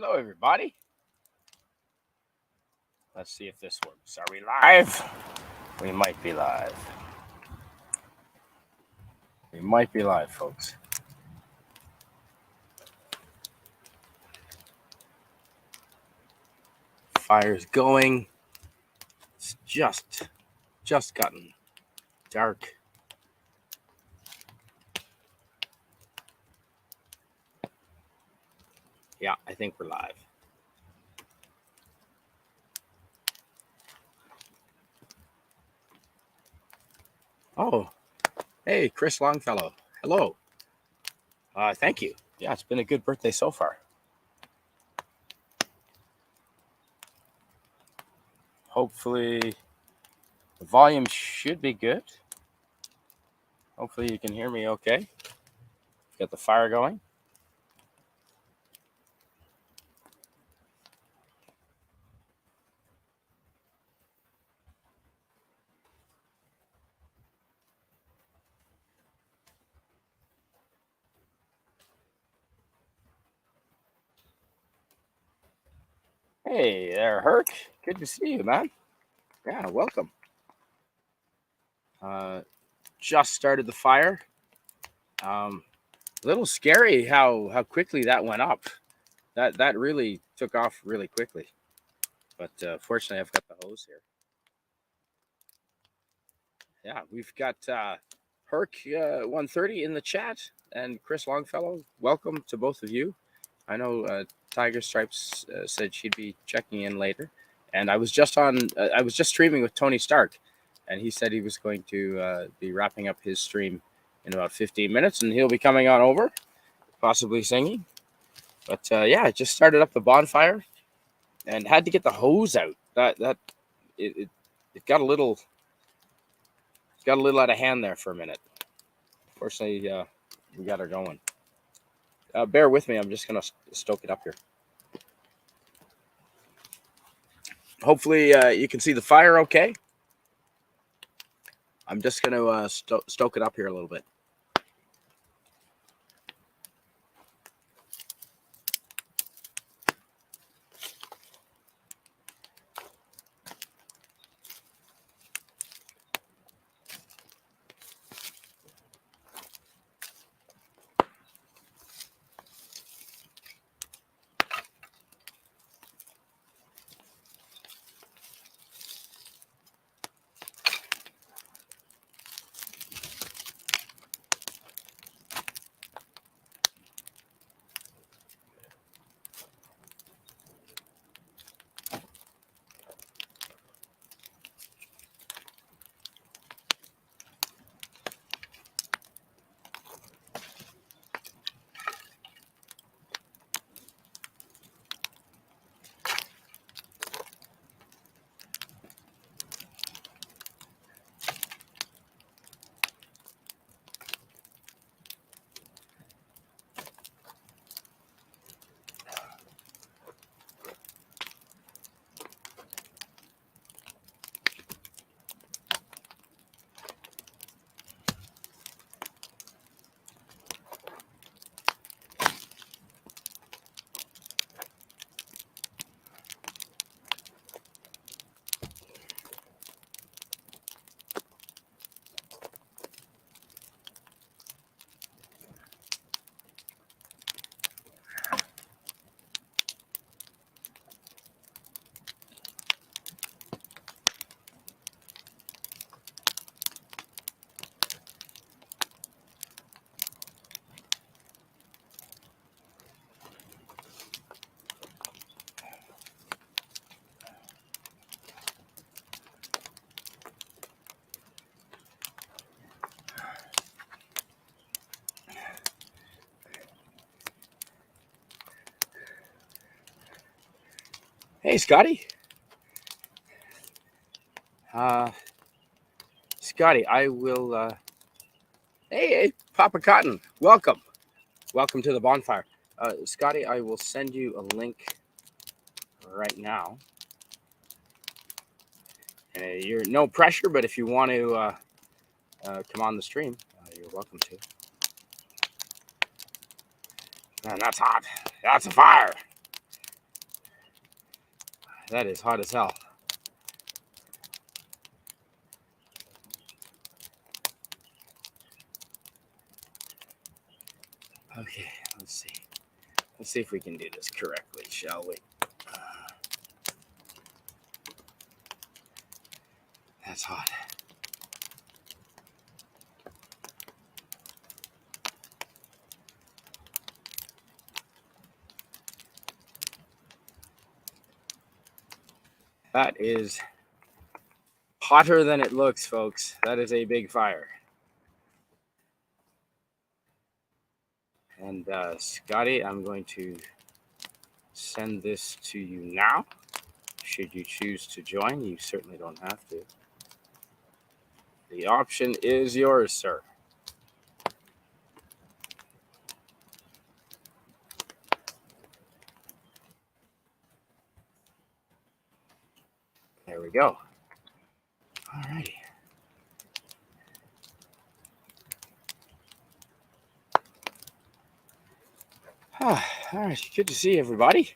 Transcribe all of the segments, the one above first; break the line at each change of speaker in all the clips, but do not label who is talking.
Hello, everybody. Let's see if this works. Are we live? We might be live. We might be live, folks. Fire's going. It's just gotten dark. Yeah, I think we're live. Oh, hey, Chris Longfellow. Hello. Thank you. Yeah, it's been a good birthday so far. Hopefully, the volume should be good. Hopefully, you can hear me okay. Got the fire going. Hey there, Herc. Good to see you, man. Yeah, welcome. Just started the fire. A little scary how quickly that went up. That really took off really quickly. But fortunately, I've got the hose here. Yeah, we've got Herc 130 in the chat and Chris Longfellow. Welcome to both of you. I know Tiger Stripes said she'd be checking in later, and I was just streaming with Tony Stark, and he said he was going to be wrapping up his stream in about 15 minutes, and he'll be coming on over, possibly singing. But yeah, I just started up the bonfire and had to get the hose out. It got a little out of hand there for a minute. Fortunately, we got her going. Bear with me. I'm just gonna stoke it up here. Hopefully, you can see the fire okay. I'm just gonna stoke it up here a little bit. Hey, Scotty. Scotty, I will. Hey, Papa Cotton. Welcome to the bonfire. Scotty, I will send you a link right now. You're no pressure, but if you want to come on the stream, you're welcome to. Man, that's hot. That's a fire. That is hot as hell. Okay, let's see. Let's see if we can do this correctly, shall we? That's hot. That is hotter than it looks, folks. That is a big fire. And Scotty, I'm going to send this to you now. Should you choose to join, you certainly don't have to. The option is yours, sir. There we go. All righty. All right, good to see everybody.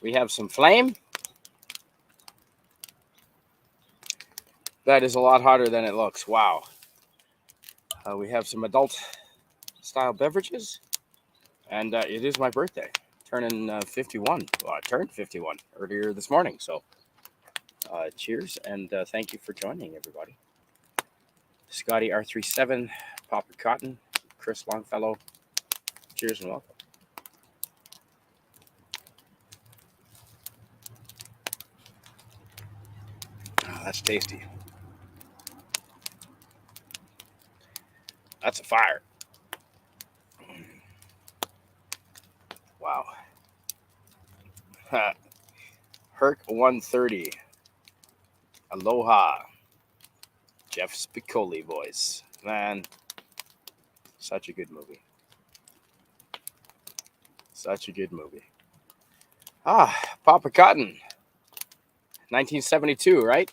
We have some flame. That is a lot hotter than it looks. Wow. We have some adult style beverages, and it is my birthday, turning 51. Well, I turned 51 earlier this morning, so cheers, and thank you for joining, everybody. Scotty R37, Papa Cotton, Chris Longfellow, cheers and welcome. Oh, that's tasty. That's a fire. Wow. Herc 130. Aloha. Jeff Spicoli voice. Man, such a good movie. Such a good movie. Papa Cotton. 1972, right?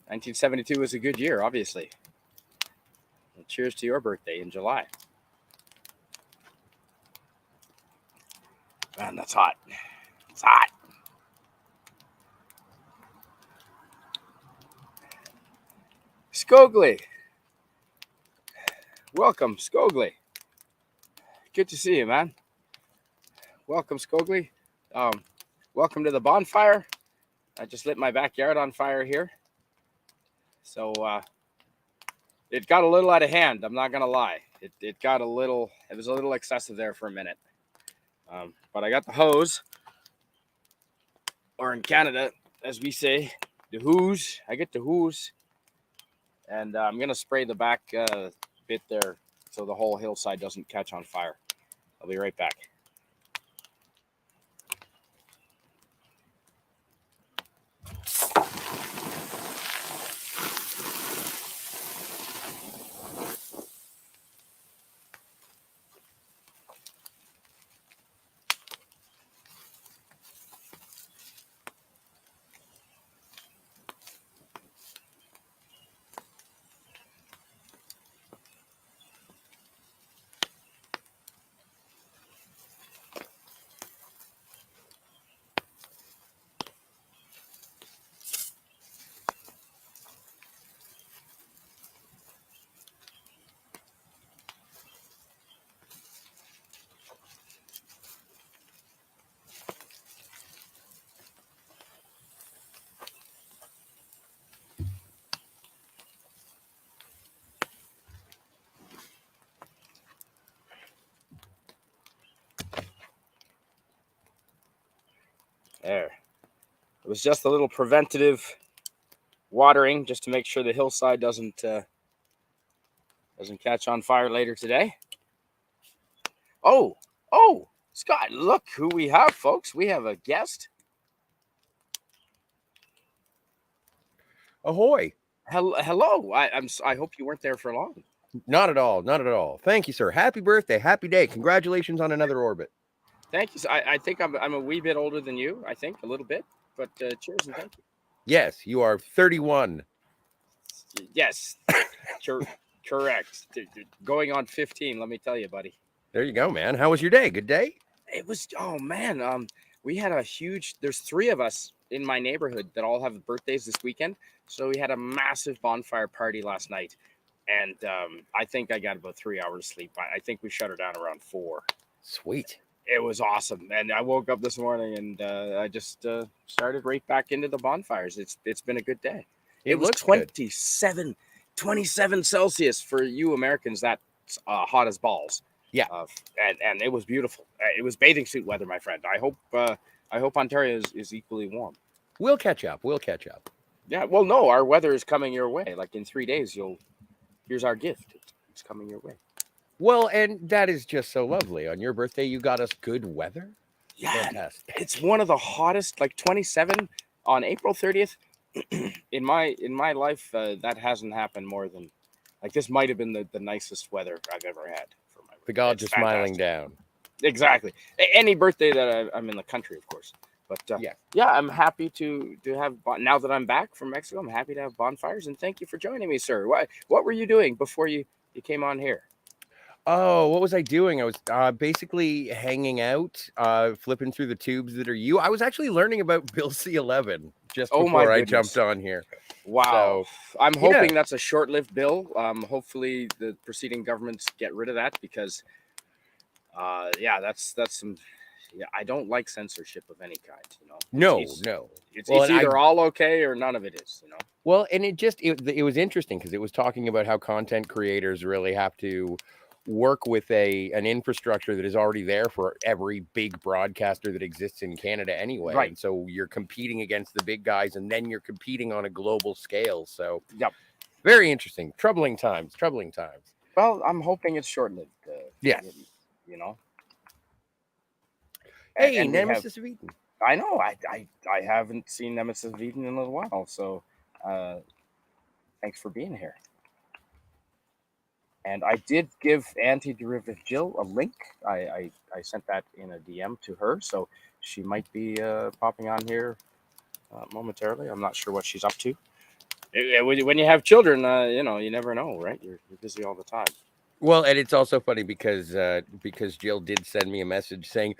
1972 was a good year, obviously. And cheers to your birthday in July. Man, that's hot. It's hot. Skogly. Welcome, Skogly. Good to see you, man. Welcome, Skogly. Welcome to the bonfire. I just lit my backyard on fire here. So it got a little out of hand. I'm not going to lie. It was a little excessive there for a minute. But I got the hose, or in Canada, as we say, the hose. I get the hose. And I'm going to spray the back bit there so the whole hillside doesn't catch on fire. I'll be right back. There. It was just a little preventative watering just to make sure the hillside doesn't catch on fire later today. Oh, Scott, look who we have, folks. We have a guest.
Ahoy.
Hello. I hope you weren't there for long.
Not at all. Not at all. Thank you, sir. Happy birthday. Happy day. Congratulations on another orbit.
Thank you. I think I'm a wee bit older than you. I think a little bit, but cheers and thank you.
Yes, you are 31.
Yes, correct. Going on 15. Let me tell you, buddy.
There you go, man. How was your day? Good day?
It was, oh man, we had a huge. There's 3 of us in my neighborhood that all have birthdays this weekend, so we had a massive bonfire party last night, and I think I got about 3 hours sleep. I think we shut her down around 4.
Sweet.
It was awesome, and I woke up this morning and I just started right back into the bonfires. It's been a good day. It
It
was
looks good.
27 Celsius for you Americans. That's hot as balls.
Yeah.
And it was beautiful. It was bathing suit weather, my friend. I hope Ontario is equally warm.
We'll catch up. We'll catch up.
Yeah. Well, no, our weather is coming your way. Like in 3 days, here's our gift. It's coming your way.
Well, and that is just so lovely. On your birthday, you got us good weather.
Yeah.
Fantastic.
It's one of the hottest. Like 27 on April 30th. in my life, that hasn't happened more than. Like this might have been the nicest weather I've ever had for my birthday.
The gods are
It's
smiling
fantastic.
down.
Exactly. Any birthday that I'm in the country, of course. But yeah, I'm happy to have now that I'm back from Mexico. I'm happy to have bonfires, and thank you for joining me, sir. What were you doing before you came on here?
Oh, what was I doing? I was basically hanging out, flipping through the tubes that are you. I was actually learning about Bill C-11 just
Oh, my
before I
goodness.
jumped on here.
Wow.
So,
I'm
yeah.
hoping that's a short-lived bill. Hopefully the preceding governments get rid of that because yeah, that's some. Yeah, I don't like censorship of any kind. You know.
No.
It's
Well, and
either all okay or none of it is. You know.
Well, and it was interesting because it was talking about how content creators really have to work with an infrastructure that is already there for every big broadcaster that exists in Canada anyway.
Right.
And so you're competing against the big guys, and then you're competing on a global scale. So
Yep.
very interesting. Troubling times.
Well, I'm hoping it's short-lived.
Yes.
You know.
Hey,
And we have-
Nemesis of Eden.
I know. I haven't seen Nemesis of Eden in a little while, so thanks for being here. And I did give Anti-Derivative Jill a link. I sent that in a DM to her, so she might be popping on here momentarily. I'm not sure what she's up to. When you have children, you know, you never know, right? You're busy all the time.
Well, and it's also funny because Jill did send me a message saying,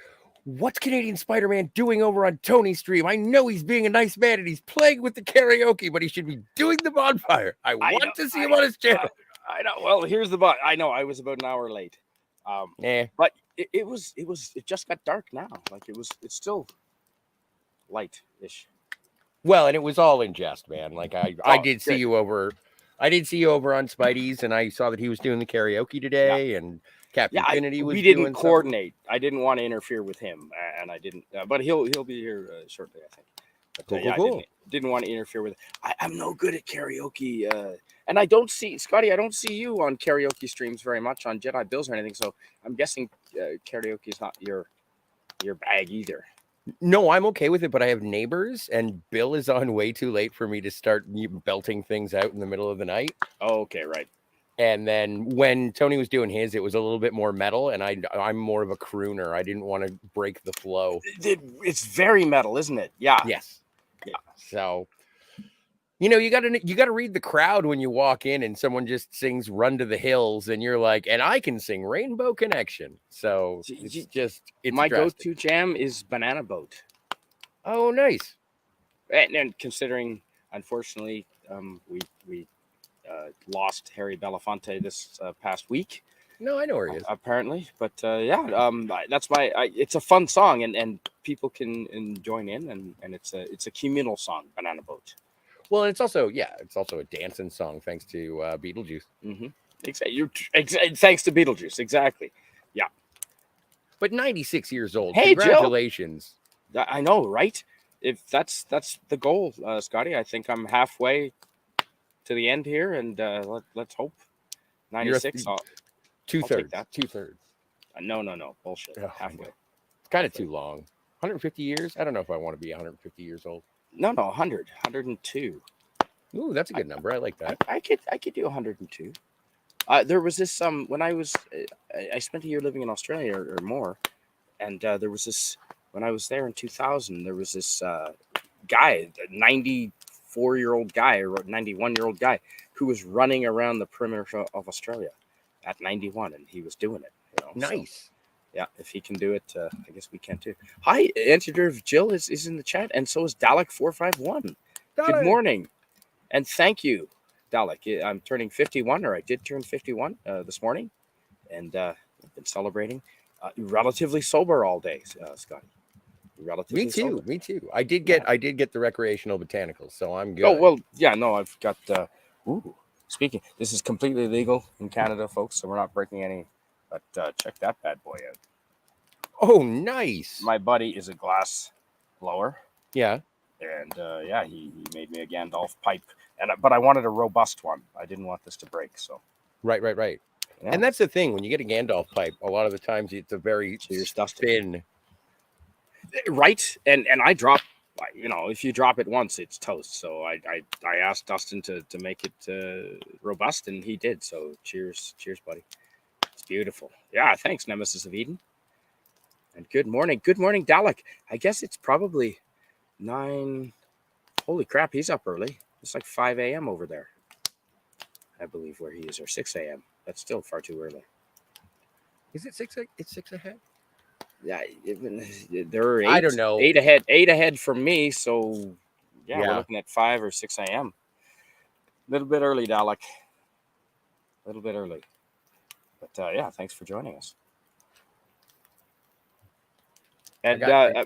"What's Canadian Spider-Man doing over on Tony's stream? I know he's being a nice man and he's playing with the karaoke, but he should be doing the bonfire. I want to see him on his channel."
I know. Well, here's the bot. I know I was about an hour late. But it just got dark now. Like it's still light-ish.
Well, and it was all in jest, man. Like I did see
good.
you over. I did see you over on Spidey's, and I saw that he was doing the karaoke today, and Captain Infinity was.
We didn't
doing
coordinate. Something. I didn't want to interfere with him, and I didn't. But he'll be here shortly, I think. But,
Cool.
I didn't want to interfere with. I'm no good at karaoke, and I don't see Scotty. I don't see you on karaoke streams very much on Jedi Bills or anything. So I'm guessing karaoke is not your bag either.
No, I'm okay with it, but I have neighbors, and Bill is on way too late for me to start belting things out in the middle of the night.
Oh, okay, right.
And then when Tony was doing his, it was a little bit more metal, and I'm more of a crooner. I didn't want to break the flow.
It's very metal, isn't it? Yeah.
Yes. Yeah. So, you know, you got to read the crowd when you walk in, and someone just sings "Run to the Hills," and you're like, and I can sing "Rainbow Connection." So it's
my go-to jam is "Banana Boat."
Oh, nice.
And considering, unfortunately, we lost Harry Belafonte this past week.
No, I know where he is.
Apparently, but yeah, that's it's a fun song, and people can join in, and it's a communal song, "Banana Boat."
Well, it's also a dancing song thanks to Beetlejuice.
Mm-hmm. Exactly. Thanks to Beetlejuice, exactly. Yeah.
But 96 years old.
Hey,
congratulations!
Jill. I know, right? If that's the goal, Scotty. I think I'm halfway to the end here, and let's hope 96.
Two-thirds.
No, bullshit.
Oh,
halfway.
It's kind of too long. 150 years? I don't know if I want to be 150 years old.
No, 102.
Ooh, that's a good number. I like that.
I could do 102. There was this when I was I spent a year living in Australia or more, and there was this when I was there in 2000. There was this guy, a 94-year-old guy or 91-year-old guy, who was running around the perimeter of Australia at 91, and he was doing it. You know,
nice.
So, Yeah, if he can do it, I guess we can too. Hi, Antiderv Jill is in the chat, and so is Dalek451. Good morning, and thank you, Dalek. I'm turning 51, or I did turn 51 this morning, and I've been celebrating. Relatively sober all day, Scotty. Relatively sober.
Me too. I did get the recreational botanicals, so I'm good.
Oh well, yeah. No, I've got. Ooh, speaking. This is completely legal in Canada, folks, so we're not breaking any. But check that bad boy out.
Oh, nice.
My buddy is a glass blower.
Yeah.
And yeah, he made me a Gandalf pipe, but I wanted a robust one. I didn't want this to break. So
right. Yeah. And that's the thing, when you get a Gandalf pipe, a lot of the times it's a very thin.
Right, and I drop. If you drop it once, it's toast. So I asked Dustin to make it robust, and he did. So cheers, buddy. It's beautiful. Yeah, thanks, Nemesis of Eden. And good morning, Dalek. I guess it's probably 9. Holy crap, he's up early. It's like 5 a.m. over there, I believe, where he is, or 6 a.m. That's still far too early.
Is it 6? It's 6 ahead.
Yeah, there are 8.
I don't know.
8 ahead. 8 ahead from me. So yeah, we're looking at 5 or 6 a.m. A little bit early, Dalek. A little bit early. But yeah, thanks for joining us. And
I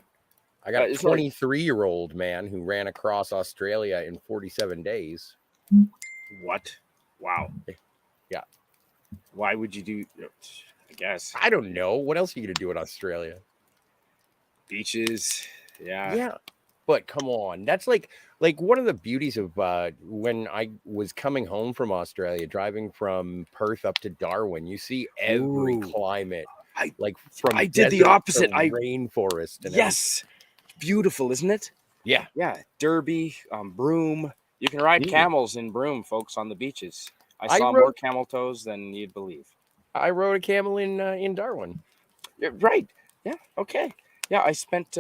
got a 23-year-old man who ran across Australia in 47 days.
What? Wow.
Yeah.
Why would you do? I guess.
I don't know. What else are you gonna do in Australia?
Beaches. Yeah.
Yeah. But come on, that's like one of the beauties of when I was coming home from Australia, driving from Perth up to Darwin. You see every climate. I
did the opposite.
Rainforest. And
yes. Everything. Beautiful, isn't it?
Yeah.
Yeah. Derby, Broome. You can ride camels in Broome, folks, on the beaches. I saw more camel toes than you'd believe.
I rode a camel in Darwin.
Yeah, right. Yeah. Okay. Yeah. I spent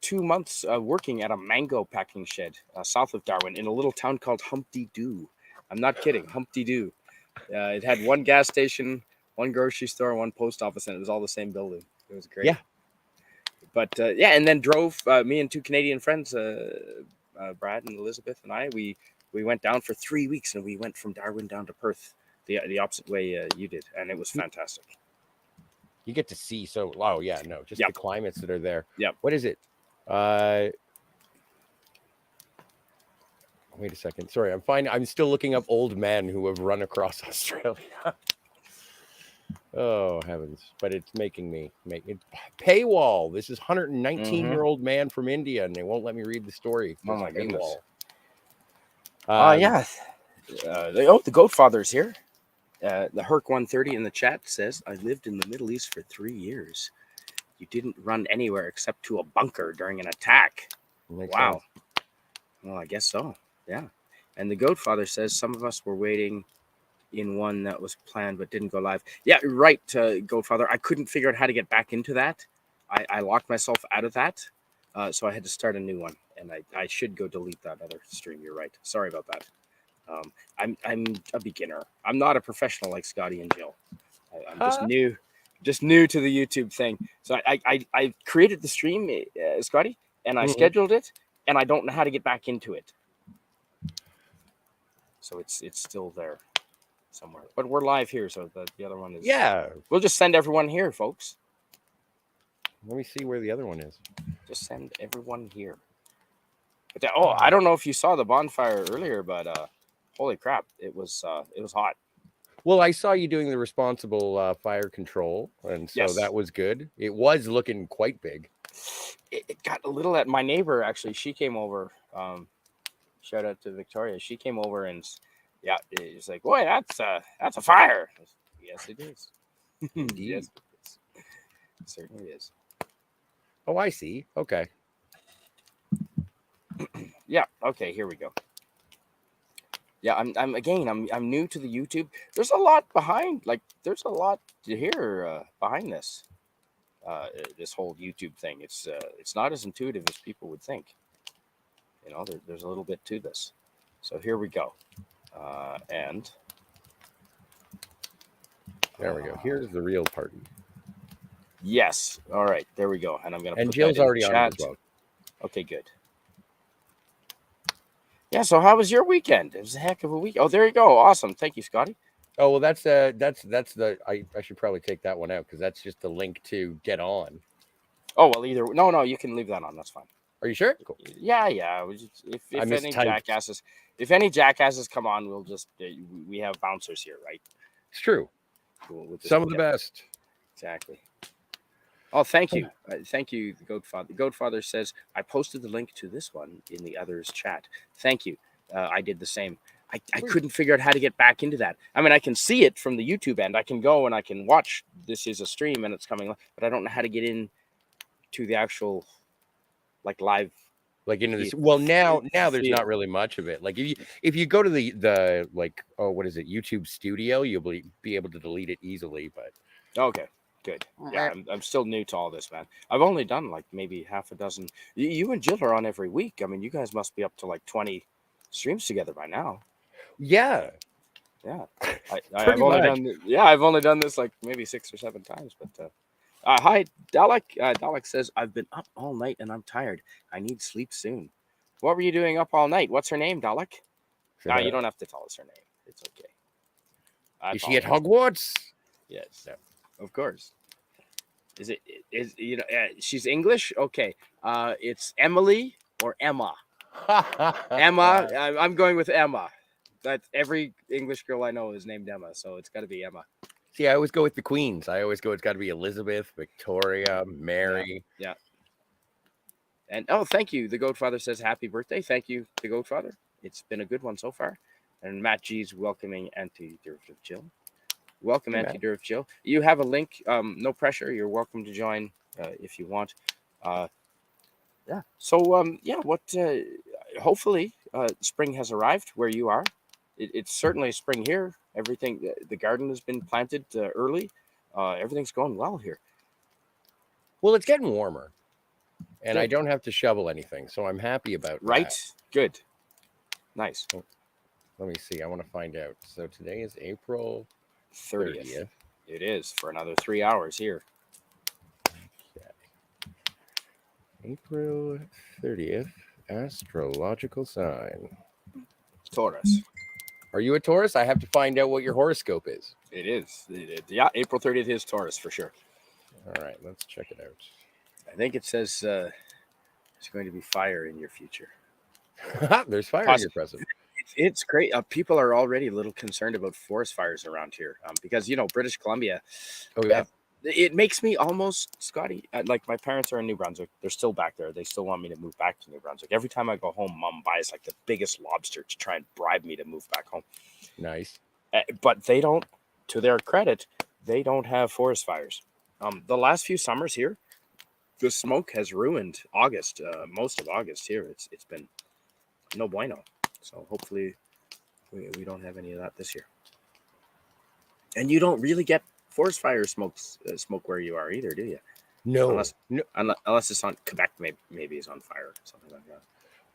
2 months working at a mango packing shed south of Darwin in a little town called Humpty Doo. I'm not kidding. Humpty Doo. It had one gas station, one grocery store, one post office, and it was all the same building. It was great.
Yeah.
But yeah, and then drove me and 2 Canadian friends, Brad and Elizabeth and I. We went down for 3 weeks, and we went from Darwin down to Perth, the opposite way you did, and it was fantastic.
You get to see the climates that are there.
Yeah.
What is it? Wait a second. Sorry, I'm still looking up old men who have run across Australia. Oh heavens! But it's making me paywall. This is 119-year-old man from India, and they won't let me read the story.
Oh my goodness! Yeah. The Goat Father is here. The Herc 130 in the chat says, "I lived in the Middle East for 3 years. You didn't run anywhere except to a bunker during an attack." Wow. Sense. Well, I guess so. Yeah. And the Goat Father says some of us were waiting in one that was planned but didn't go live. Yeah, right, Goat Father. I couldn't figure out how to get back into that. I locked myself out of that, so I had to start a new one. And I should go delete that other stream. You're right. Sorry about that. I'm a beginner. I'm not a professional like Scotty and Jill. I'm just new to the YouTube thing. So I created the stream, Scotty, and I scheduled it, and I don't know how to get back into it. So it's still there somewhere. But we're live here, so the other one is...
Yeah.
We'll just send everyone here, folks.
Let me see where the other one is.
Just send everyone here. But I don't know if you saw the bonfire earlier, but holy crap, it was hot.
Well, I saw you doing the responsible fire control, and so that was good. It was looking quite big.
It got a little at my neighbor, actually. She came over. Shout out to Victoria. She came over and, yeah, it's like, boy, that's a fire. Yes, it is.
Indeed.
Yes, it is. It certainly is.
Oh, I see. Okay.
Yeah. Okay. Here we go. Yeah, I'm new to the YouTube. There's a lot behind. There's a lot to hear behind this. This whole YouTube thing. It's not as intuitive as people would think. You know, there's a little bit to this. So here we go. And
there we go. Here's the real party.
Yes. All right. There we go. And I'm gonna
And
put
Jill's
that in
already
the
on it
chat.
as well.
Okay, good. Yeah. So how was your weekend? It was a heck of a week. Oh, there you go. Awesome. Thank you, Scotty.
Oh well, that's the I should probably take that one out because that's just the link to get on.
Oh well, either no, you can leave that on. That's fine.
Are you sure? Cool.
Yeah.
I
If any
mistyped.
jackasses come on, we'll just we have bouncers here, right?
It's true.
We'll just
Some of the best.
Exactly. Oh, thank you. Thank you, the Goatfather. The Goatfather says, I posted the link to this one in the others chat. Thank you. I did the same. I couldn't figure out how to get back into that. I mean, I can see it from the YouTube end. I can go and I can watch this is a stream and it's coming, but I don't know how to get in to the actual like live.
Like into this. Well, now there's not really much of it. Like if you go to the like, oh, what is it, YouTube Studio, you'll be able to delete it easily. But
Okay. Good. Yeah, I'm still new to all this, man. I've only done like maybe half a dozen. You and Jill are on every week. I mean, you guys must be up to like 20 streams together by now.
Yeah.
I've only done this like maybe 6 or 7 times. But hi, Dalek. Dalek says I've been up all night and I'm tired. I need sleep soon. What were you doing up all night? What's her name, Dalek? You don't have to tell us her name. It's okay.
Is she at Hogwarts?
Yes, of course. Is she's English? Okay. It's Emily or Emma. Emma. I'm going with Emma. That's every English girl I know is named Emma, so it's got to be Emma.
See, I always go with the queens. I always go. It's got to be Elizabeth, Victoria, Mary.
Yeah. And oh, thank you. The Goatfather says happy birthday. Thank you, the Goatfather. It's been a good one so far. And Matt G's welcoming Anti-Derivative Jill. Welcome, Anti-Derivative Jill. You have a link. No pressure. You're welcome to join if you want. Yeah. So what? Hopefully, spring has arrived where you are. It's certainly spring here. Everything, the garden has been planted early. Everything's going well here.
Well, it's getting warmer, and I don't have to shovel anything, so I'm happy about that.
Good. Nice.
Let me see. I want to find out. So today is April
30th. It is for another 3 hours here.
Okay. April 30th, astrological sign.
Taurus.
Are you a Taurus? I have to find out what your horoscope is.
It is. Yeah, April 30th is Taurus for sure.
All right, let's check it out.
I think it says there's going to be fire in your future.
There's fire in your present.
It's great. People are already a little concerned about forest fires around here because, British Columbia.
Oh, yeah.
It makes me almost, Scotty, like my parents are in New Brunswick. They're still back there. They still want me to move back to New Brunswick. Every time I go home, Mom buys like the biggest lobster to try and bribe me to move back home.
Nice.
But they don't, to their credit, they don't have forest fires. The last few summers here, the smoke has ruined August, most of August here. It's been no bueno. So hopefully we don't have any of that this year. And you don't really get forest fire smoke where you are either, do you?
No.
Unless it's on Quebec, maybe it's on fire or something like that.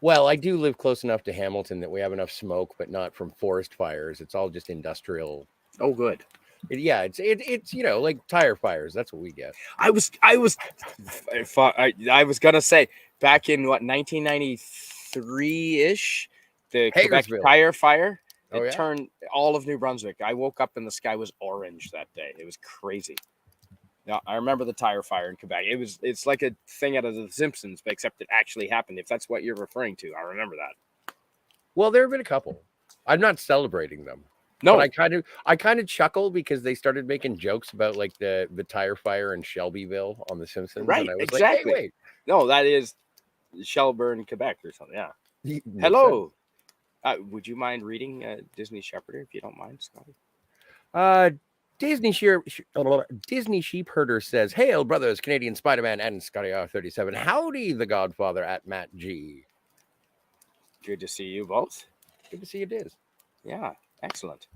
Well, I do live close enough to Hamilton that we have enough smoke, but not from forest fires. It's all just industrial.
Oh, good.
It's like tire fires. That's what we get.
I was gonna say back in 1993-ish, the Quebec tire fire. It turned all of New Brunswick. I woke up and the sky was orange that day. It was crazy. Now, I remember the tire fire in Quebec. It's like a thing out of The Simpsons, but except it actually happened. If that's what you're referring to, I remember that.
Well, there have been a couple. I'm not celebrating them.
No,
but I kind of chuckle because they started making jokes about like the tire fire in Shelbyville on The Simpsons.
Right,
and I was
exactly.
Like, hey, wait.
No, that is Shelburne, Quebec or something. Yeah. Hello. Would you mind reading Disney Shepherd if you don't mind, Scotty?
Disney Sheepherder says, "Hail, brothers, Canadian Spider-Man and Scotty R37. Howdy, the Godfather at Matt G.
Good to see you both.
Good to see you, Diz.
Yeah, excellent.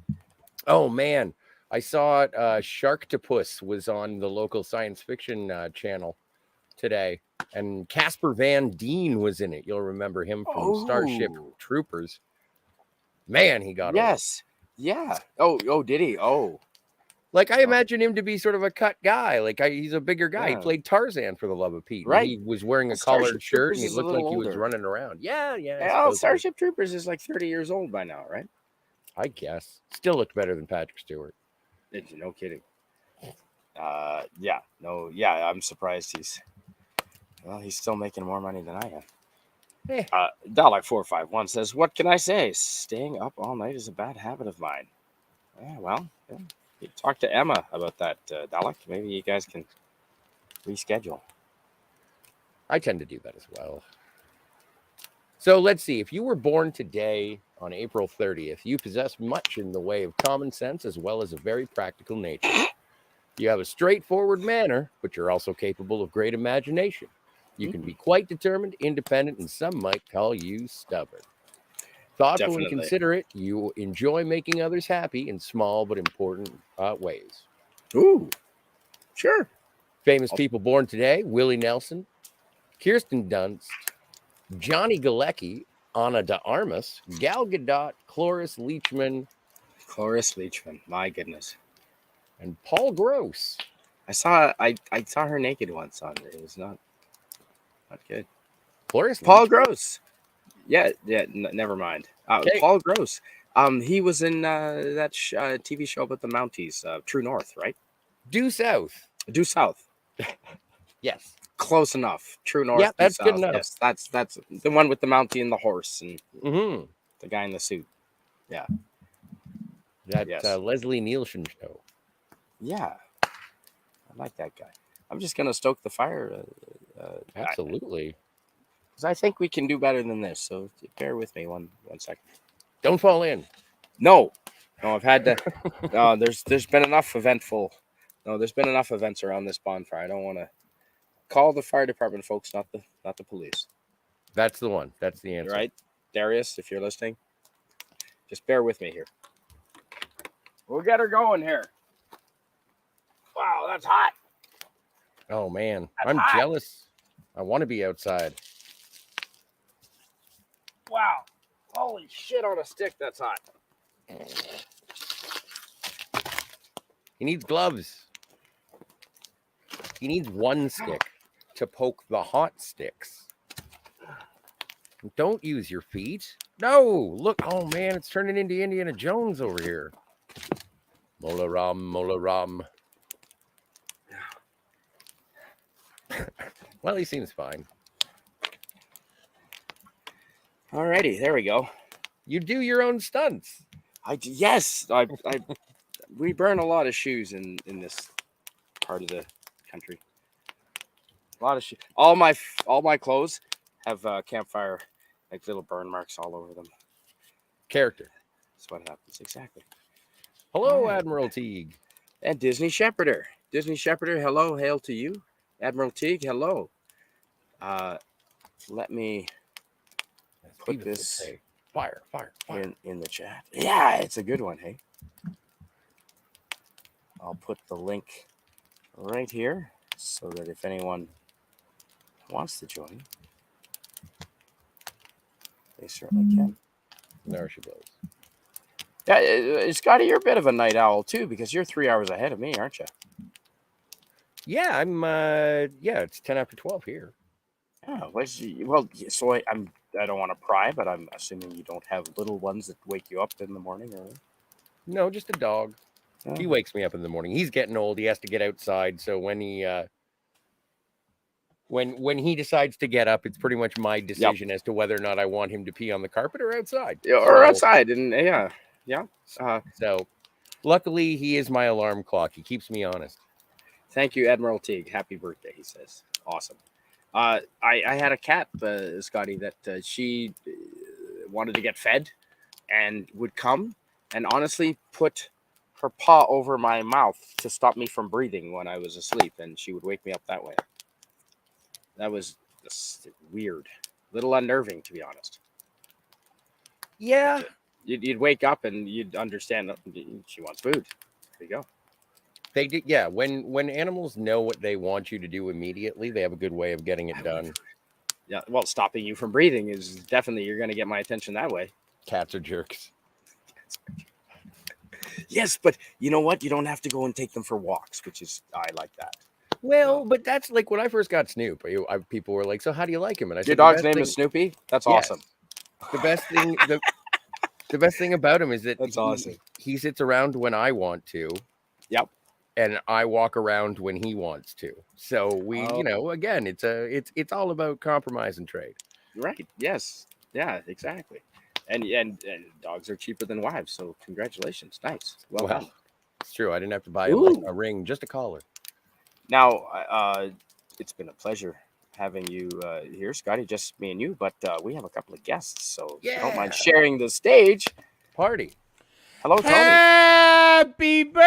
Oh man, I saw it. Sharktopus was on the local science fiction channel today, and Casper Van Dien was in it. You'll remember him from Starship Troopers. Man, he got
yes, yeah. Oh, did he? Oh,
Like, I imagine him to be sort of a cut guy. Like, he's a bigger guy. He
Yeah.
played Tarzan for the love of Pete. And
Right.
he was wearing
Well,
a collared
Starship
shirt,
Troopers
and he
is a
looked
little
like he was
older.
running around. Yeah, I
Well,
suppose so.
Starship Troopers is like 30 years old by now, right?
I guess. Still looked better than Patrick Stewart.
No kidding. Yeah, I'm surprised he's still making more money than I am.
Eh.
Dollar451 says, "What can I say? Staying up all night is a bad habit of mine." Yeah, well, you talk to Emma about that, Dalek. Maybe you guys can reschedule.
I tend to do that as well. So let's see. If you were born today on April 30th, you possess much in the way of common sense as well as a very practical nature. You have a straightforward manner, but you're also capable of great imagination. You can be quite determined, independent, and some might call you stubborn. Thoughtful
Definitely.
and considerate, you enjoy making others happy in small but important ways.
Ooh, sure.
Famous people born today: Willie Nelson, Kirsten Dunst, Johnny Galecki, Ana de Armas, Gal Gadot, Cloris Leachman,
My goodness.
and Paul Gross.
I saw her naked once on it. It was not good.
Cloris
Paul
Leachman?
Gross. Yeah. Never mind.
Okay.
Paul Gross. He was in that TV show about the Mounties, True North, right?
Due South.
Due South.
Yes.
Close enough. True North.
Yeah, that's
Due
good
South.
enough.
Yes, that's the one with the Mountie and the horse and
Mm-hmm.
the guy in the suit. Yeah.
That
Yes.
Leslie Nielsen show.
Yeah. I like that guy. I'm just gonna stoke the fire.
Absolutely.
Because I think we can do better than this. So bear with me one second.
Don't fall in.
No, I've had to. There's been enough eventful. No, there's been enough events around this bonfire. I don't want to call the fire department, folks, not the police.
That's the one. That's the answer.
You're right, Darius, if you're listening, just bear with me here. We'll get her going here. Wow, that's hot.
Oh man,
That's
I'm
hot.
jealous. I want to be outside.
Wow, holy shit on a stick. That's hot.
He needs gloves. He needs one stick to poke the hot sticks. Don't use your feet. No, look. Oh man, it's turning into Indiana Jones over here. Mola ram, mola ram. Well, he seems fine.
Alrighty, there we go.
You do your own stunts.
Yes, we burn a lot of shoes in this part of the country. A lot of shoes. All my clothes have campfire, like little burn marks all over them.
Character.
That's what happens exactly.
Hello,
Right.
Admiral Teague.
And Disney Shepherder. Hello, hail to you. Admiral Teague, hello. Let me put this
fire.
in the chat. Yeah, it's a good one, hey. I'll put the link right here so that if anyone wants to join, they certainly can.
There she goes.
Yeah, Scotty, you're a bit of a night owl too, because you're 3 hours ahead of me, aren't you?
Yeah, I'm. Yeah, it's 10 after 12 here.
Well, so I don't want to pry, but I'm assuming you don't have little ones that wake you up in the morning, or?
No, just a dog.
Oh.
He wakes me up in the morning. He's getting old. He has to get outside. So when he when he decides to get up, it's pretty much my decision as to whether or not I want him to pee on the carpet or outside.
Or outside, and yeah.
So luckily, he is my alarm clock. He keeps me honest.
Thank you, Admiral Teague. Happy birthday, he says. Awesome. I had a cat, Scotty, that she wanted to get fed and would come and honestly put her paw over my mouth to stop me from breathing when I was asleep, and she would wake me up that way. That was just weird. A little unnerving, to be honest.
Yeah.
You'd wake up and you'd understand that she wants food. There you go.
They did, yeah. When animals know what they want you to do immediately, they have a good way of getting it done.
Yeah, well, stopping you from breathing is definitely, you're going to get my attention that way.
Cats are jerks.
Yes, but you know what? You don't have to go and take them for walks, which is I like that.
Well, but that's like when I first got Snoop. People were like, "So how do you like him?" And I
Your
said,
dog's name is Snoopy. That's
Yes.
awesome.
The best thing the best thing about him is that
That's awesome.
he sits around when I want to.
Yep.
And I walk around when he wants to. So we,
Oh.
again, it's all about compromise and trade.
Right. Yes. Yeah. Exactly. And dogs are cheaper than wives. So congratulations. Nice. Well done.
It's true. I didn't have to buy a ring, just a collar.
Now, it's been a pleasure having you here, Scotty. Just me and you, but we have a couple of guests. So if you don't mind sharing the stage.
Party.
Hello, Tony.
Happy birthday!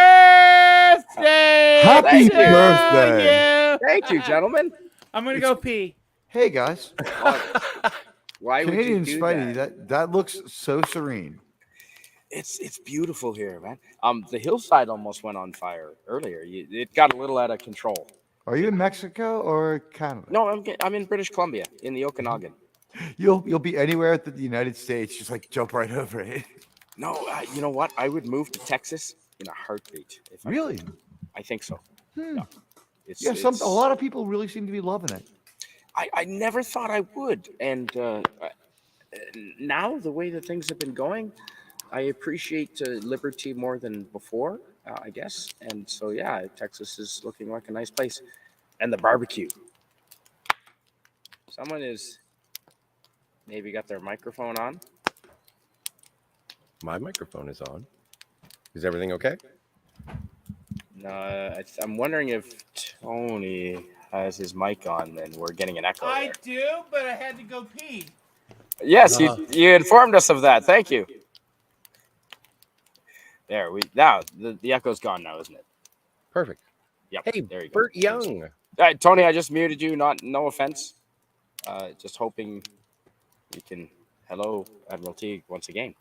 Happy
Thank you.
birthday!
Thank you, gentlemen.
I'm gonna go pee.
Hey guys,
Why would you
Canadian
do
Spidey,
that?
that looks so serene.
It's beautiful here, man. The hillside almost went on fire earlier. It got a little out of control.
Are you in Mexico or Canada?
No, I'm in British Columbia, in the Okanagan.
You'll be anywhere at the United States, just like jump right over it.
No, you know what? I would move to Texas in a heartbeat. If
Really?
I think so.
Hmm.
Yeah,
A lot of people really seem to be loving it.
I never thought I would, and now the way that things have been going, I appreciate liberty more than before, I guess. And so, yeah, Texas is looking like a nice place, and the barbecue. Someone is maybe got their microphone on.
My microphone is on. Is everything okay?
No, I'm wondering if Tony has his mic on and we're getting an echo.
I do, but I had to go pee.
Yes, you informed us of that. Thank you. There now the echo's gone now, isn't it?
Perfect.
Yep.
Hey,
there you go.
Bert Young.
Tony, I just muted you. No offense. Just hoping you can. Hello, Admiral Teague, once again.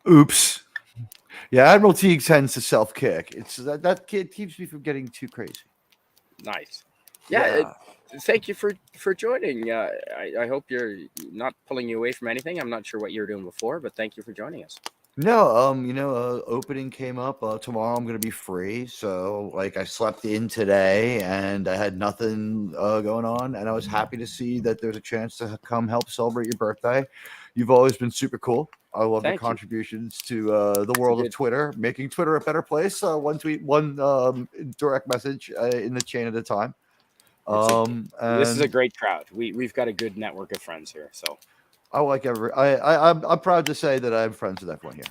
Oops. Yeah, Admiral Teague tends to self-kick. It's that kid keeps me from getting too crazy.
Nice. Yeah. Thank you for joining. I hope you're not pulling you away from anything. I'm not sure what you were doing before, but thank you for joining us.
No, opening came up. Tomorrow I'm gonna be free, so like I slept in today and I had nothing going on, and I was happy to see that there's a chance to come help celebrate your birthday. You've always been super cool. I love your contributions to the world of Twitter, making Twitter a better place. One tweet, one direct message in the chain at a time.
This is a great crowd. We've got a good network of friends here, so.
I like I'm proud to say that I'm friends with everyone here.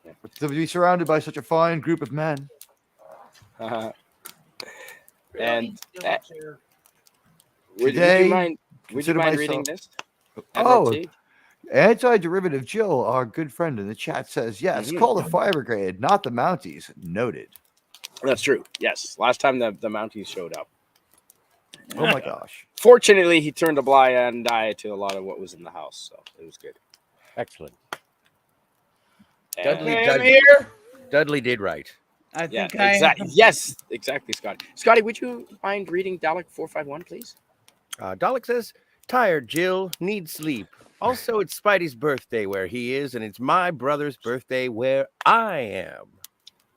Yeah. To be surrounded by such a fine group of men.
And would you mind reading this?
Anti-derivative Jill, our good friend in the chat, says yes. Call the fire brigade, not the Mounties. Noted.
That's true. Yes, last time the Mounties showed up.
Oh my gosh.
Fortunately, he turned a blind eye to a lot of what was in the house, so it was good.
Excellent.
Dudley
did right.
I think
Yes, exactly, Scotty. Scotty, would you mind reading Dalek 451, please?
Dalek says, tired, Jill, need sleep. Also, it's Spidey's birthday where he is, and it's my brother's birthday where I am.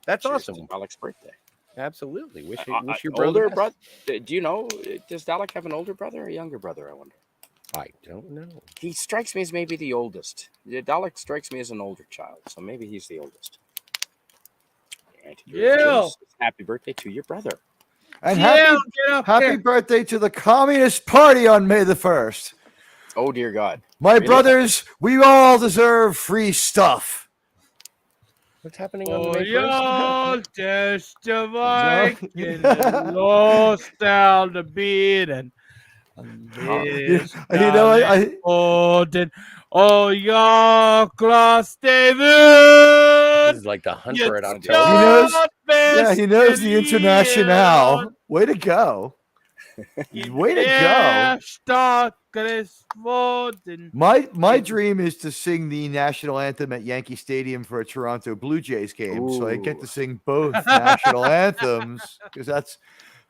That's awesome.
Dalek's birthday.
Absolutely. Wish your brother.
Older brother? Do you know? Does Dalek have an older brother or a younger brother? I wonder.
I don't know.
He strikes me as maybe the oldest. Dalek strikes me as an older child, so maybe he's the oldest. Happy birthday to your brother.
And happy birthday to the Communist Party on May the 1st.
Oh, dear God.
My brothers, we all deserve free stuff.
What's happening on the May 1st?
Lost down the beat and Class David.
This is like the Hunter at October.
He knows the International. Way to go. Way to go. My dream is to sing the national anthem at Yankee Stadium for a Toronto Blue Jays game. So I get to sing both national anthems because that's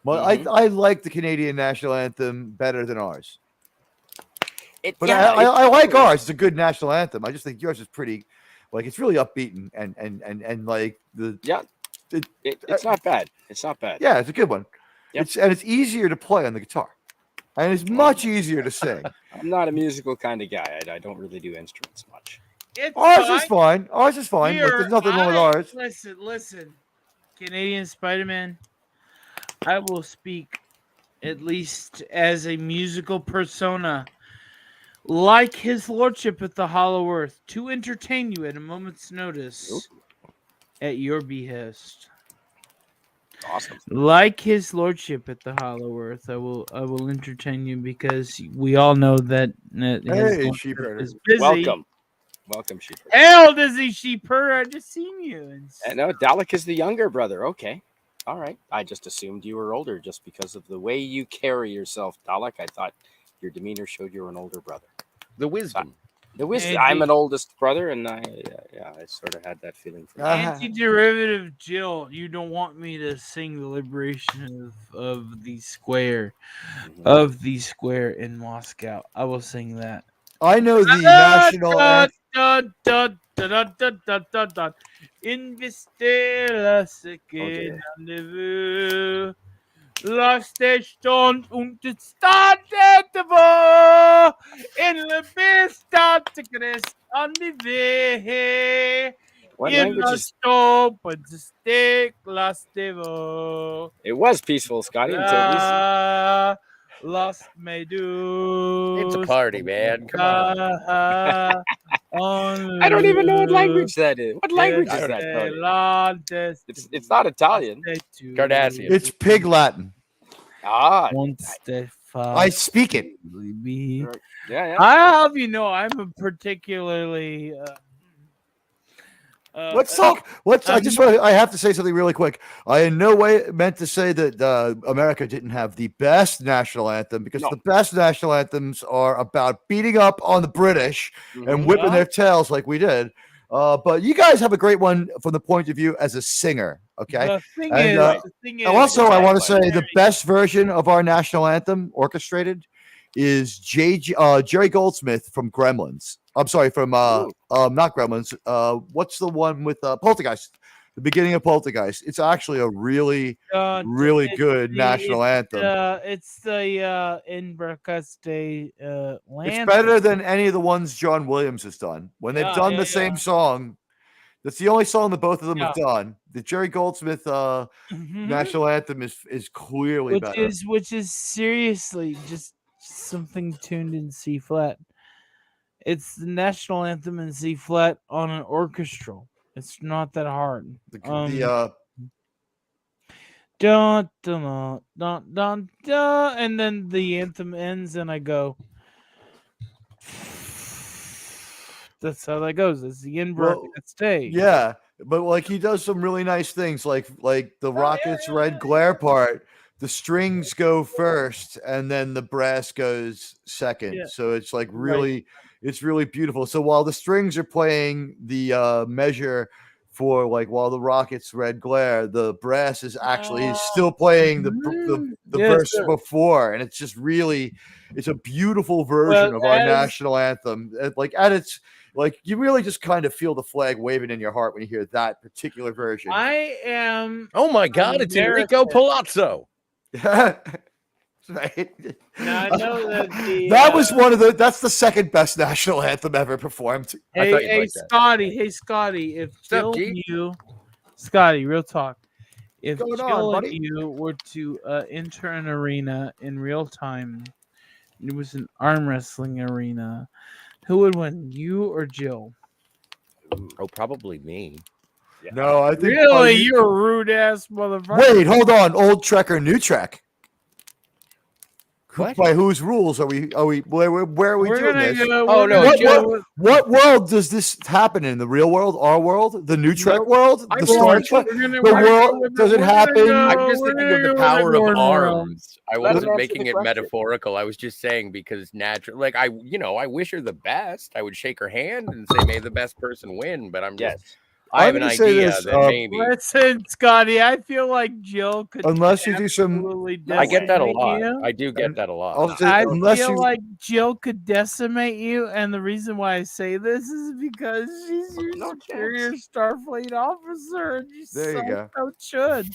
I like the Canadian national anthem better than ours. I like ours. It's a good national anthem. I just think yours is pretty. Like it's really upbeat and like the
Yeah, it's not bad. It's not bad.
yeah, it's a good one.
Yep.
It's easier to play on the guitar, and it's much easier to sing.
I'm not a musical kind of guy. I don't really do instruments much.
It's
Ours
fine.
is fine. Ours is fine. Like, there's nothing wrong with ours.
Listen. Canadian Spider-Man, I will speak at least as a musical persona, like his lordship at the Hollow Earth, to entertain you at a moment's notice at your behest.
Awesome.
Like his lordship at the Hollow Earth, I will entertain you because we all know that his
Hey,
lordship
sheepherder.
is busy.
Welcome, Sheeper.
Hell, Dizzy Sheeper, I just seen you.
No, Dalek is the younger brother. Okay. All right. I just assumed you were older just because of the way you carry yourself, Dalek. I thought your demeanor showed you were an older brother.
The wisdom.
The wisdom.
Hey,
I'm an oldest brother, and I sort of had that feeling. From
Anti-derivative Jill, you don't want me to sing the liberation of the square, in Moscow. I will sing that.
I know the national anthem.
Investierlas que rendezvous. Lastation und startet wo in the best on the way.
What
In
language
the
is?
stop and the stick last devo.
It was peaceful, Scotty, until
Lost may do.
It's a party, man. Come on.
I don't even know what language that is. What language is that, Tony? It's not Italian.
Cardassian.
It's Pig Latin.
Ah,
I speak it.
yeah.
I'll have you know, I'm a particularly.
Let's talk. I have to say something really quick. I in no way meant to say that America didn't have the best national anthem, because the best national anthems are about beating up on the British and whipping their tails like we did. But you guys have a great one from the point of view as a singer. Okay.
The thing is,
also, I want to say the best version of our national anthem orchestrated is Jerry Goldsmith from Gremlins. I'm sorry, from not Gremlins. What's the one with Poltergeist? The beginning of Poltergeist. It's actually a really good national anthem.
It's the In Bracaste land.
It's better than any of the ones John Williams has done. When they've done the same song, that's the only song that both of them have done. The Jerry Goldsmith national anthem is clearly better.
Which is seriously just something tuned in C flat. It's the national anthem in C flat on an orchestral. It's not that hard. Dun, dun, dun, dun, dun, and then the anthem ends, and I go. That's how that goes. It's the invert stage.
Yeah, but like he does some really nice things, like the Rocket's Red Glare part. The strings go first, and then the brass goes second. Yeah. So it's like really, it's really beautiful. So while the strings are playing the measure for like while the Rocket's Red Glare, the brass is actually still playing the verse before, and it's just really, it's a beautiful version of our national anthem. Like at its, like you really just kind of feel the flag waving in your heart when you hear that particular version.
I am.
Oh my God! It's Enrico Palazzo.
Right.
Now, I know that
that was one of the. That's the second best national anthem ever performed.
Hey, Scotty, if Jill and you, Scotty, real talk, if Jill and you were to enter an arena in real time, it was an arm wrestling arena, who would win, you or Jill?
Oh, probably me.
Yeah. No, I think
really you're a rude ass motherfucker.
Wait, hold on. Old Trek or new Trek?
What?
By whose rules are we? Where are we doing this? What world does this happen in? The real world, our world, the new Trek world, the Star Trek? The world does it happen?
I'm just thinking of the power of arms. I wasn't making it metaphorical. I was just saying because natural, like I wish her the best. I would shake her hand and say, "May the best person win." But I'm just. I have
I'm
an
gonna say
idea
this,
that maybe.
Listen, Scotty, I feel like Jill could
Unless you do some,
absolutely
I get that a
decimate
lot.
you.
I do get that a lot.
I'll say,
I
unless
feel
you,
like Jill could decimate you, and the reason why I say this is because she's your
No
superior
chance.
Starfleet officer, and you
There you
so
go.
should.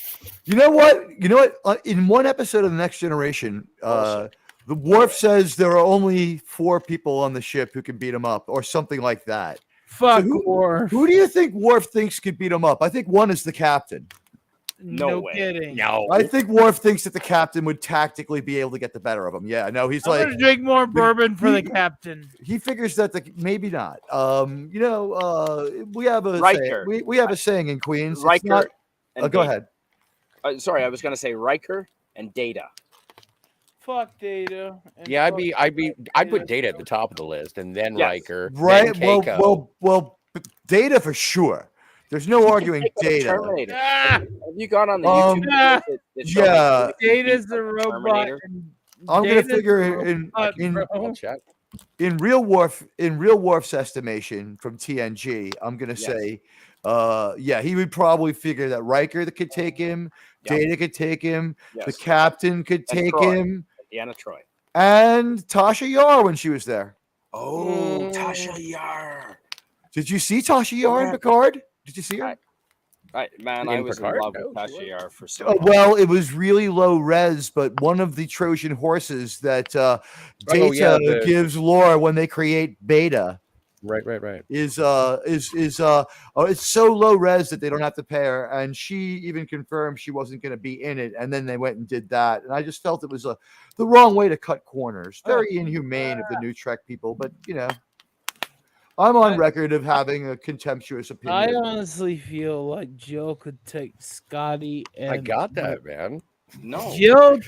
you know what? In one episode of the Next Generation,
Bullshit.
the Worf says there are only 4 people on the ship who can beat him up, or something like that.
Fuck
who-
Worf.
Who do you think Worf thinks could beat him up? I think one is the captain.
No way.
Kidding.
No.
I think Worf thinks that the captain would tactically be able to get the better of him. Yeah, no, he's
I'm
like,
gonna drink more bourbon for the
he-
captain.
he figures that maybe not. We have a
Riker.
saying, we have a saying in Queens. It's
Riker.
not,
and
go
Data.
ahead.
Sorry, I was going to say Riker and Data.
Fuck Data. and
Yeah,
fuck
I'd put Data at the top of the list, and then
Yes.
Riker,
Right?
then Keiko.
Well, Data for sure. There's no arguing
Take out
Data.
Terminator.
Ah,
Have you gone on the
Um,
YouTube?
yeah.
that show
Yeah.
Data's
the
a robot.
Terminator?
and
I'm gonna
Data's a
figure
robot, bro.
I'll check.
in Real Worf's estimation from TNG, I'm gonna
Yes.
say, he would probably figure that Riker that could take him,
Yep.
Data could take him, the
Yes.
captain could
And
take
Troy.
him,
Deanna Troy.
and Tasha Yar when she was there.
Oh, Tasha Yar.
Did you see Tasha Yar in
Yeah.
Picard? Did you see her?
I
In
was
Picard?
in love
No,
with
she
Tasha
wasn't.
Yar for so long.
Well, it was really low res, but one of the Trojan horses that Data
the-
gives Laura when they create Beta
Right.
is it's so low res that they don't have to pay her, and she even confirmed she wasn't going to be in it, and then they went and did that, and I just felt it was the wrong way to cut corners. Very inhumane of the New Trek people, but I'm on record of having a contemptuous
I
opinion.
honestly feel like Jill could take Scotty and
I got that, man.
No,
Jill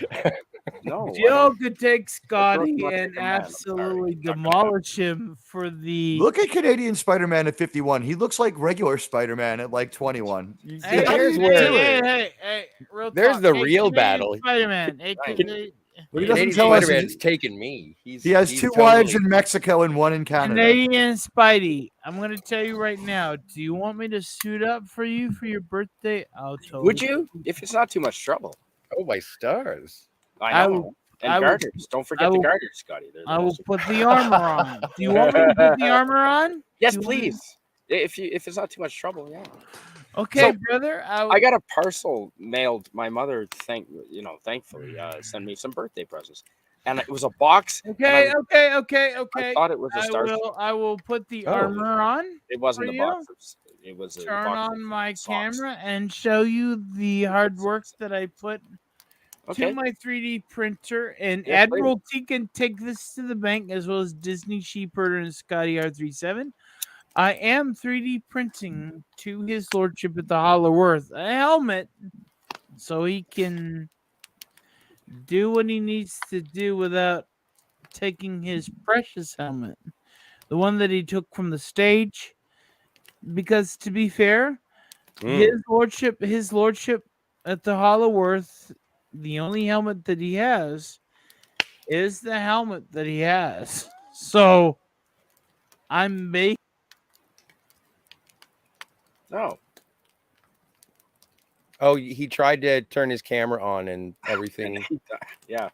no. I
Jill
don't-
could take Scotty
not
and
take a man, I'm sorry.
absolutely
Not gonna
demolish him for the.
Look at Canadian Spider-Man at 51. He looks like regular Spider-Man at like 21.
Hey,
Yeah, here's
hey,
where-
hey, real
There's
talk.
the
Hey,
real
Canadian
battle.
Spider-Man. Hey,
Right.
But he doesn't
Canadian
tell us.
Spider-Man's taking me.
He has
he's
2
totally-
wives in Mexico and 1 in Canada.
Canadian Spidey. I'm gonna tell you right now. Do you want me to suit up for you for your birthday? I'll tell
Would you? If it's not too much trouble.
Oh my stars!
I
I
know.
will-
and
I will-
garters. Don't forget
I
the
will-
garters, Scotty. They're the
I will
most
put the armor on. Do you want me to put the armor on?
Yes,
Do you want me-
please. If it's not too much trouble, yeah.
Okay,
So,
brother.
I got a parcel mailed. My mother, thankfully, sent me some birthday presents, and it was a box. and
Okay,
I
okay.
thought it was a star.
I will put the
Oh.
armor on.
It wasn't
for
a
you?
box. It was a
Turn
box
on
of
my
socks.
camera and show you the hard work that I put
Okay.
to my 3D printer. And
Yeah,
Admiralty can take this to the bank, as well as Disney Sheepherder and Scotty R37. I am 3D printing to His Lordship at the Hollow Earth a helmet so he can do what he needs to do without taking his precious helmet, the one that he took from the stage. Because to be fair, his lordship at the Hollow Earth, the only helmet that he has is the helmet that he has. So I'm making.
No.
Oh, he tried to turn his camera on and everything.
Yeah,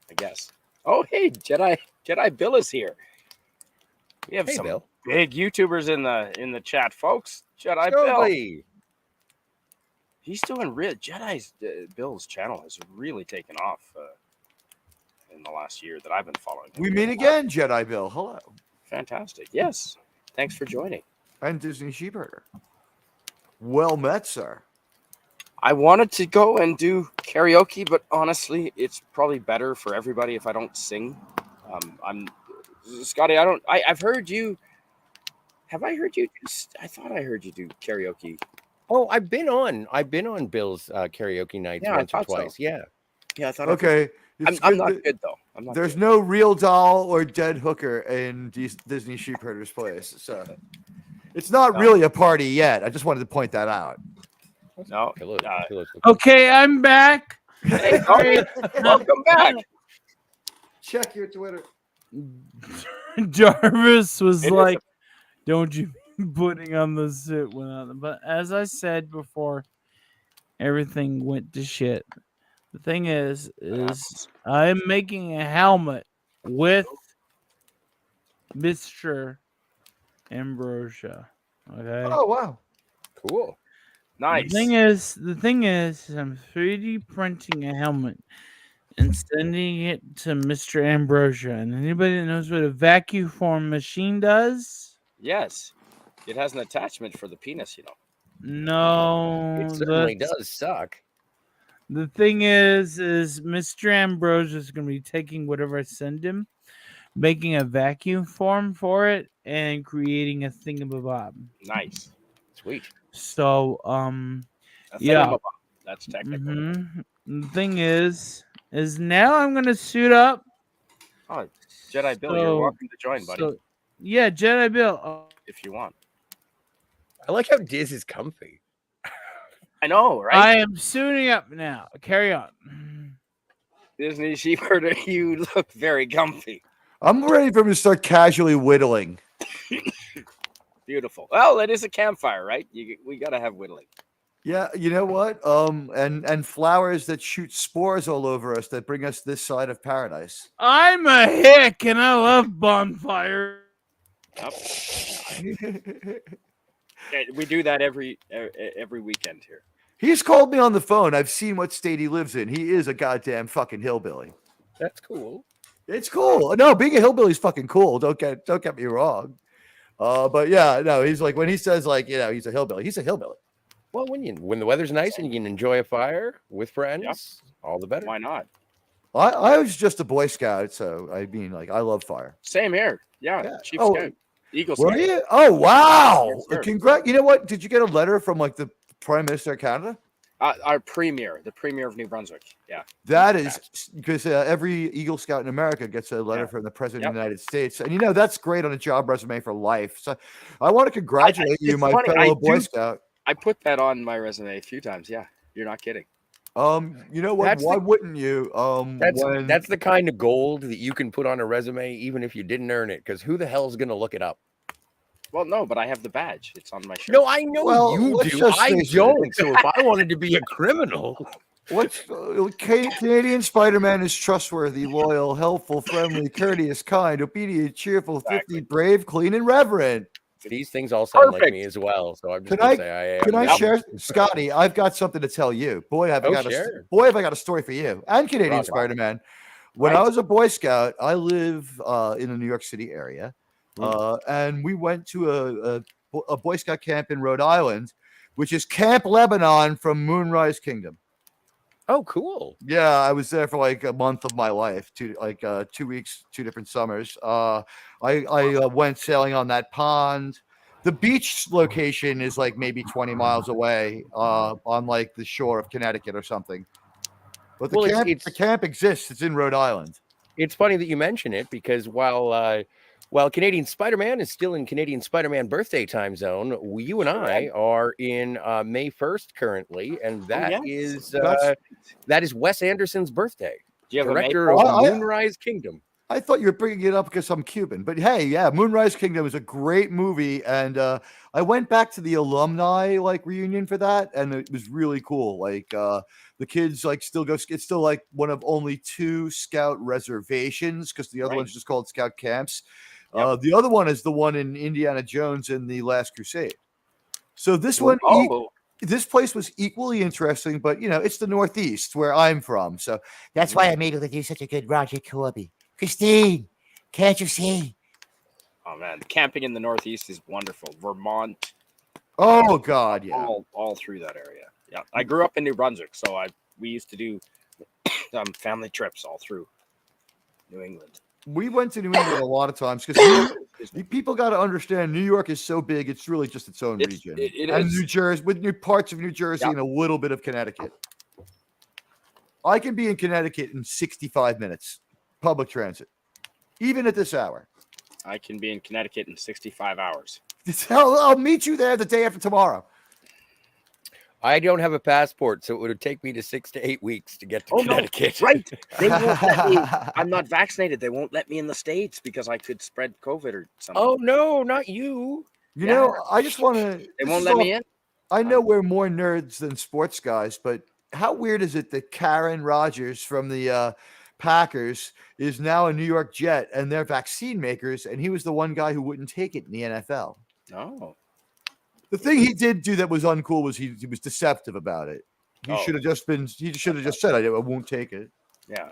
I guess. Oh, hey, Jedi Bill is here. We have
Hey,
some
Bill.
big YouTubers in the chat, folks. Jedi Bill.
Totally.
He's doing real. Bill's channel has really taken off in the last year that I've been following him.
We meet again, Jedi Bill. Hello.
Fantastic. Yes. Thanks for joining.
And Disney Sheepherder. Well met, sir.
I wanted to go and do karaoke, but honestly, it's probably better for everybody if I don't sing. I'm Scotty. I've heard you. Have I heard you? I thought I heard you do karaoke.
Oh, I've been on Bill's karaoke nights
Yeah, I
once or
thought so.
twice. Yeah.
Yeah, I thought.
Okay.
I'm not good though. I'm not.
There's
good.
no real doll or dead hooker in Disney Sheepherder's place. So it's not really a party yet. I just wanted to point that out.
No.
Okay, I'm back.
Hey, Tony, welcome back.
Check your Twitter.
Jarvis was
It is
like, "Don't you putting on the suit without them. But as I said before, everything went to shit. The thing is I'm making a helmet with Mr. Ambrosia. Okay.
Oh wow.
Cool.
Nice.
The thing is, I'm 3D printing a helmet and sending it to Mr. Ambrosia. And anybody that knows what a vacuum form machine does?
Yes. It has an attachment for the penis, you know.
No,
It certainly does suck.
The thing is Mr. Ambrose is going to be taking whatever I send him, making a vacuum form for it, and creating a thingamabob.
Nice.
Sweet.
So,
A
yeah.
thingamabob. That's technical.
The thing is now I'm going to suit up.
Oh, Jedi Bill, you're welcome to join, buddy.
So, yeah, Jedi Bill.
If you want.
I like how Diz is comfy.
I know, right?
I am suiting up now. Carry on.
Disney Sheepherder, you look very comfy.
I'm ready for him to start casually whittling.
Beautiful. Well, it is a campfire, right? We gotta have whittling.
Yeah, you know what? And flowers that shoot spores all over us that bring us this side of paradise.
I'm a hick and I love bonfire.
Yep. Yeah, we do that every weekend here.
He's called me on the phone. I've seen what state he lives in. He is a goddamn fucking hillbilly.
That's cool.
It's cool. No, being a hillbilly is fucking cool. Don't get me wrong. But yeah, no, he's like when he says like, you know, he's a hillbilly. He's a hillbilly.
Well, when the weather's nice and you can enjoy a fire with friends, all the better.
Why not?
I was just a Boy Scout, so I mean, like, I love fire.
Same here. Yeah. Chief
Oh,
Scout. Eagle
Were
Scout.
you? Oh wow!
Yes, sir.
Congrats! You know what? Did you get a letter from like the Prime Minister of Canada?
Our premier, the premier of New Brunswick. Yeah.
That is because every Eagle Scout in America gets a letter from the President of the United States, and you know that's great on a job resume for life. So I want to congratulate you, my fellow Boy Scout.
I put that on my resume a few times. Yeah, you're not kidding.
You know what? Why wouldn't you?
That's the kind of gold that you can put on a resume, even if you didn't earn it, because who the hell's gonna look it up?
Well, no, but I have the badge. It's on my shirt.
No, I know you do. I don't. So if I wanted to be a criminal,
what's Canadian Spider-Man is trustworthy, loyal, helpful, friendly, courteous, kind, obedient, cheerful, thrifty, brave, clean, and reverent.
These things all sound like me as well. So I'm just gonna say I am.
Can I share, Scotty? I've got something to tell you. Boy, have I got a story for you and Canadian Spider-Man. When I was a Boy Scout, I live in the New York City area. And we went to a Boy Scout camp in Rhode Island, which is Camp Lebanon from Moonrise Kingdom.
Oh, cool.
Yeah, I was there for like a month of my life, 2 weeks, 2 different summers. I went sailing on that pond. The beach location is like maybe 20 miles away on like the shore of Connecticut or something. But the camp exists. It's in Rhode Island.
It's funny that you mention it because while Canadian Spider-Man is still in Canadian Spider-Man birthday time zone, you and I are in May 1st currently, and that is Wes Anderson's birthday. Director of Moonrise Kingdom.
I thought you were bringing it up because I'm Cuban, but hey, yeah, Moonrise Kingdom is a great movie, and I went back to the alumni reunion for that, and it was really cool. Like the kids still go. It's still like one of only 2 Scout reservations because the other one's just called Scout camps. The other one is the one in Indiana Jones and the Last Crusade. So this one, this place was equally interesting, but you know, it's the Northeast where I'm from, so that's why I'm able to do such a good Roger Corby. Christine, can't you see?
Oh man, camping in the Northeast is wonderful. Vermont.
Oh God, yeah.
All through that area. Yeah, I grew up in New Brunswick, so we used to do family trips all through New England.
We went to New England a lot of times because people got to understand New York is so big; it's really just its own region. And New Jersey, with new parts of New Jersey and a little bit of Connecticut. I can be in Connecticut in 65 minutes, public transit, even at this hour.
I can be in Connecticut in 65 hours.
I'll meet you there the day after tomorrow.
I don't have a passport, so it would take me to 6 to 8 weeks to get to Connecticut.
No, right. They won't let me. I'm not vaccinated. They won't let me in the States because I could spread COVID or something.
Oh, no, not you.
You
Yeah.
know, I just want to.
They won't let me in.
I know we're more nerds than sports guys, but how weird is it that Karen Rodgers from the Packers is now a New York Jet and they're vaccine makers, and he was the one guy who wouldn't take it in the NFL.
Oh.
The thing he did do that was uncool was he was deceptive about it. He should have just been. He should have just said, "I won't take it."
Yeah.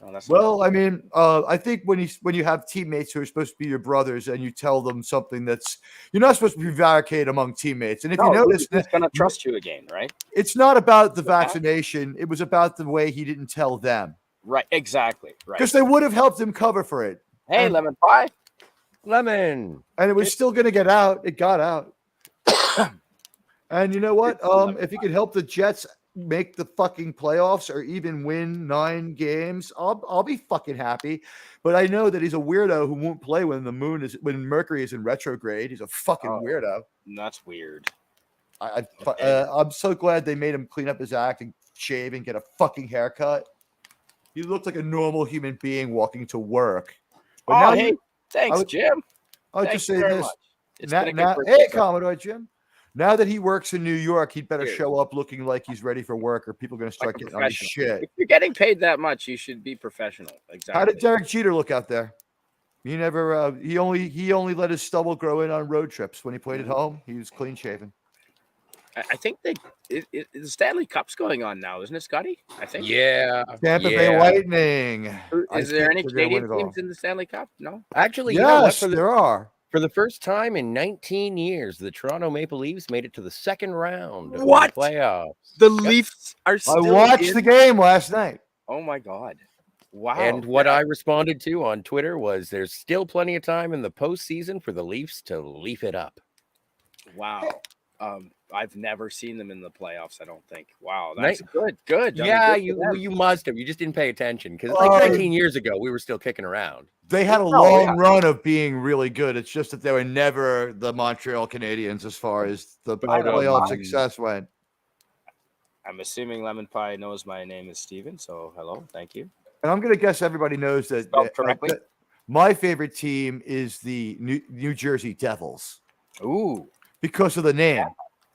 Oh, that's
Well, I mean, I think when you have teammates who are supposed to be your brothers and you tell them something that's you're not supposed to prevaricate among teammates. And if you notice,
he's gonna trust you again, right?
it's not about the vaccination. It was about the way he didn't tell them.
Right. Exactly. Right.
Because they would have helped him cover for it.
Hey,
and,
lemon pie.
Lemon.
And it was still going to get out. It got out. And you know what? If he could help the Jets make the fucking playoffs or even win 9 games, I'll be fucking happy. But I know that he's a weirdo who won't play when when Mercury is in retrograde. He's a fucking weirdo.
That's weird.
I'm so glad they made him clean up his act and shave and get a fucking haircut. He looked like a normal human being walking to work. But
thanks, Jim.
I'll just say this.
Hey,
Commodore Jim. Now that he works in New York, he'd better show up looking like he's ready for work, or people are going to start getting on his shit.
If you're getting paid that much, you should be professional. Exactly.
How did Derek Jeter look out there? He never. He only let his stubble grow in on road trips. When he played at home, he was clean shaven.
I think the Stanley Cup's going on now, isn't it, Scotty? I think.
Yeah.
Tampa Bay Lightning.
Is there any Canadian teams in the Stanley Cup? No.
Actually,
yes, there are.
For the first time in 19 years, the Toronto Maple Leafs made it to the second round of the playoffs.
The Leafs are still
I watched the game last night.
Oh, my God. Wow.
And what I responded to on Twitter was there's still plenty of time in the postseason for the Leafs to leaf it up.
Wow. I've never seen them in the playoffs, I don't think. Wow, that's good. Good.
Yeah, you must have. You just didn't pay attention because like 19 years ago, we were still kicking around.
They had a long run of being really good. It's just that they were never the Montreal Canadiens as far as the playoff success went.
I'm assuming Lemon Pie knows my name is Steven, so hello, thank you.
And I'm going to guess everybody knows that
correctly.
My favorite team is the New Jersey Devils.
Ooh.
Because of the name.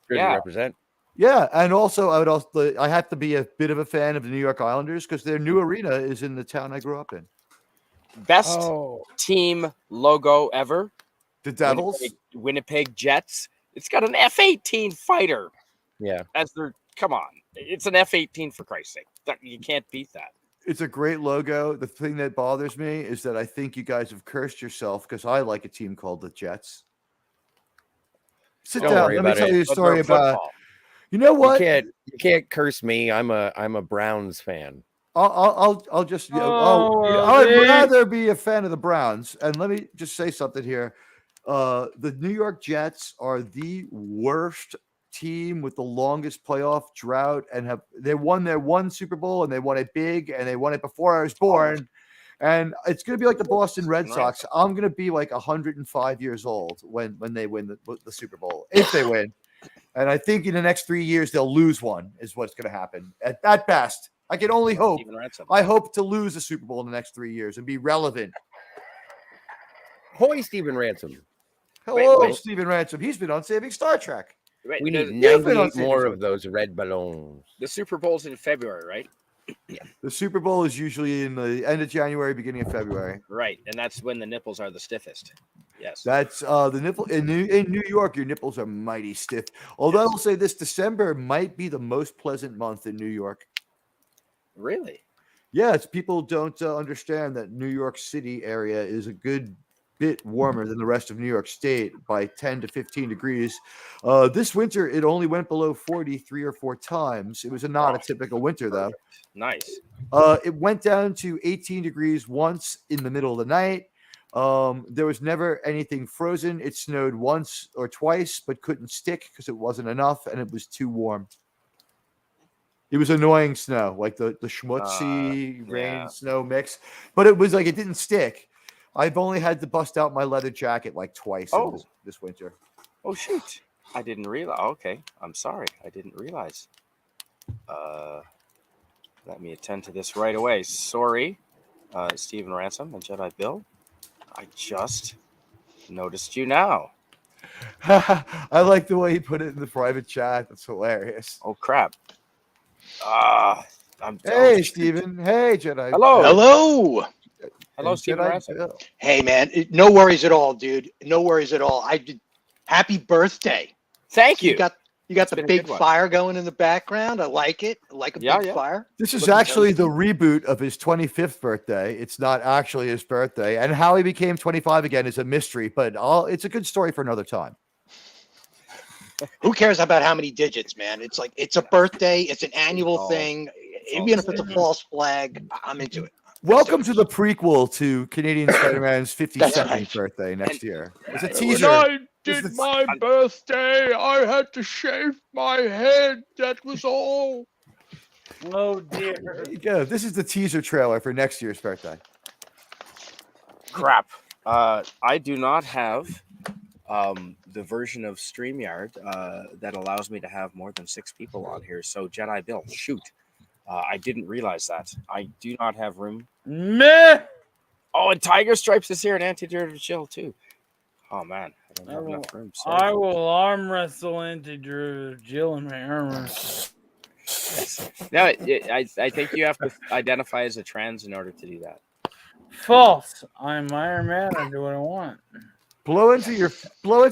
Represent.
Yeah, and also I have to be a bit of a fan of the New York Islanders because their new arena is in the town I grew up in.
Best team logo ever.
The Devils.
Winnipeg Jets. It's got an F-18 fighter.
Yeah.
Come on. It's an F-18 for Christ's sake. You can't beat that.
It's a great logo. The thing that bothers me is that I think you guys have cursed yourself because I like a team called the Jets. Sit down. Let me tell you a story about. You know what?
You can't curse me. I'm a Browns fan.
I'll just. I'd rather be a fan of the Browns. And let me just say something here. The New York Jets are the worst team with the longest playoff drought, and they won their one Super Bowl and they won it big and they won it before I was born. And it's going to be like the Boston Red Sox. I'm going to be like 105 years old when they win the Super Bowl, if they win. And I think in the next 3 years, they'll lose one is what's going to happen. At best, I can only hope. I hope to lose a Super Bowl in the next 3 years and be relevant.
Hoy, Stephen Ransom.
Hello, Stephen Ransom. He's been on Saving Star Trek.
We need 98 more of those red balloons.
The Super Bowl's in February, right?
Yeah. The Super Bowl is usually in the end of January, beginning of February.
Right, and that's when the nipples are the stiffest. Yes.
That's the nipple in New York. Your nipples are mighty stiff. Although I'll say this: December might be the most pleasant month in New York.
Really?
Yes. People don't understand that New York City area is a good bit warmer than the rest of New York State by 10 to 15 degrees. This winter, it only went below 40 3 or 4 times. It was not a typical winter, though.
Nice.
It went down to 18 degrees once in the middle of the night. There was never anything frozen. It snowed once or twice, but couldn't stick because it wasn't enough, and it was too warm. It was annoying snow, like the schmutzy rain snow mix, but it was like it didn't stick. I've only had to bust out my leather jacket like twice this winter.
Oh, shoot. I didn't realize. Okay. I'm sorry. I didn't realize. Let me attend to this right away. Sorry, Stephen Ransom and Jedi Bill. I just noticed you now.
I like the way he put it in the private chat. That's hilarious.
Oh crap! I'm.
Hey,
shoot.
Steven. Hey, Jedi.
Hello.
Hello.
Hello,
And
Stephen
Jedi
Ransom.
Bill.
Hey, man. No worries at all, dude. No worries at all. I did. Happy birthday.
Thank
You
you.
got
It's
the
been a
big
good one.
fire going in the background. I like it. I like a
Yeah,
big
yeah.
fire.
This is
Looking
actually the
toasty.
reboot of his 25th birthday. It's not actually his birthday. And how he became 25 again is a mystery, but it's a good story for another time.
Who cares about how many digits, man? It's like it's a birthday. It's an annual
all-
thing.
all
Even
the
if it's a
same.
false flag, I'm into it.
Welcome to the prequel to Canadian Spider-Man's 52nd
right.
birthday next year. It's a
When
teaser.
I
This
did
is-
my birthday, I had to shave my head. That was all. Oh dear.
There you go. This is the teaser trailer for next year's birthday.
Crap. I do not have the version of StreamYard that allows me to have more than 6 people on here. So Jedi Bill, shoot. I didn't realize that. I do not have room.
Meh.
Oh, and Tiger Stripes is here and Anti-Derivative Chill too. Oh man, I don't have enough room. Sorry,
I
folks.
will arm wrestle Anti-Derivative Jill in my armor.
No, I think you have to identify as a trans in order to do that.
False. I'm Iron Man. I do what I want.
Blow into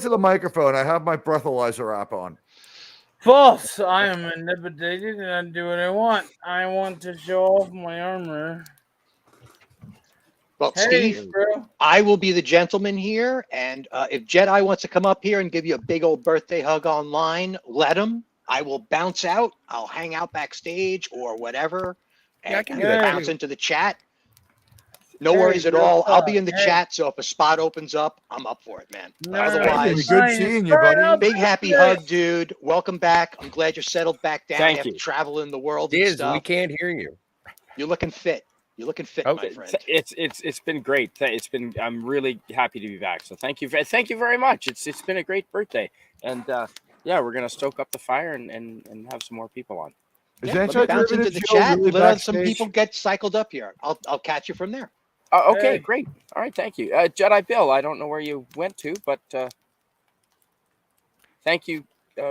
the microphone. I have my breathalyzer app on.
False. I am manipulated and I do what I want. I want to show off my armor.
Well,
Hey,
Steve,
bro.
I will be the gentleman here, and if Jedi wants to come up here and give you a big old birthday hug online, let him. I will bounce out. I'll hang out backstage or whatever,
Yeah, I
and
can
do that
bounce
too.
into the chat. No
Hey,
worries at
real
all. I'll
talk.
be in the
Hey.
chat, so if a spot opens up, I'm up for it, man. But
No,
otherwise,
Good
fine.
seeing
It's
you, buddy.
fine. I'll
big
take
happy
it.
hug, dude. Welcome back. I'm glad you're settled back down
Thank
after
you.
traveling the world and
Diz, we
stuff.
can't hear you.
You're looking fit. You're looking fit,
Oh,
my friend.
It's been great. I'm really happy to be back. So thank you very much. It's been a great birthday, and yeah, we're gonna stoke up the fire and have some more people on.
Is
Yeah, let me bounce into
Anti-Derivative
the
Jill
chat.
really
Let some
backstage?
people get cycled up here. I'll catch you from there.
Okay,
Hey.
great. All right, thank you, Jedi Bill. I don't know where you went to, but thank you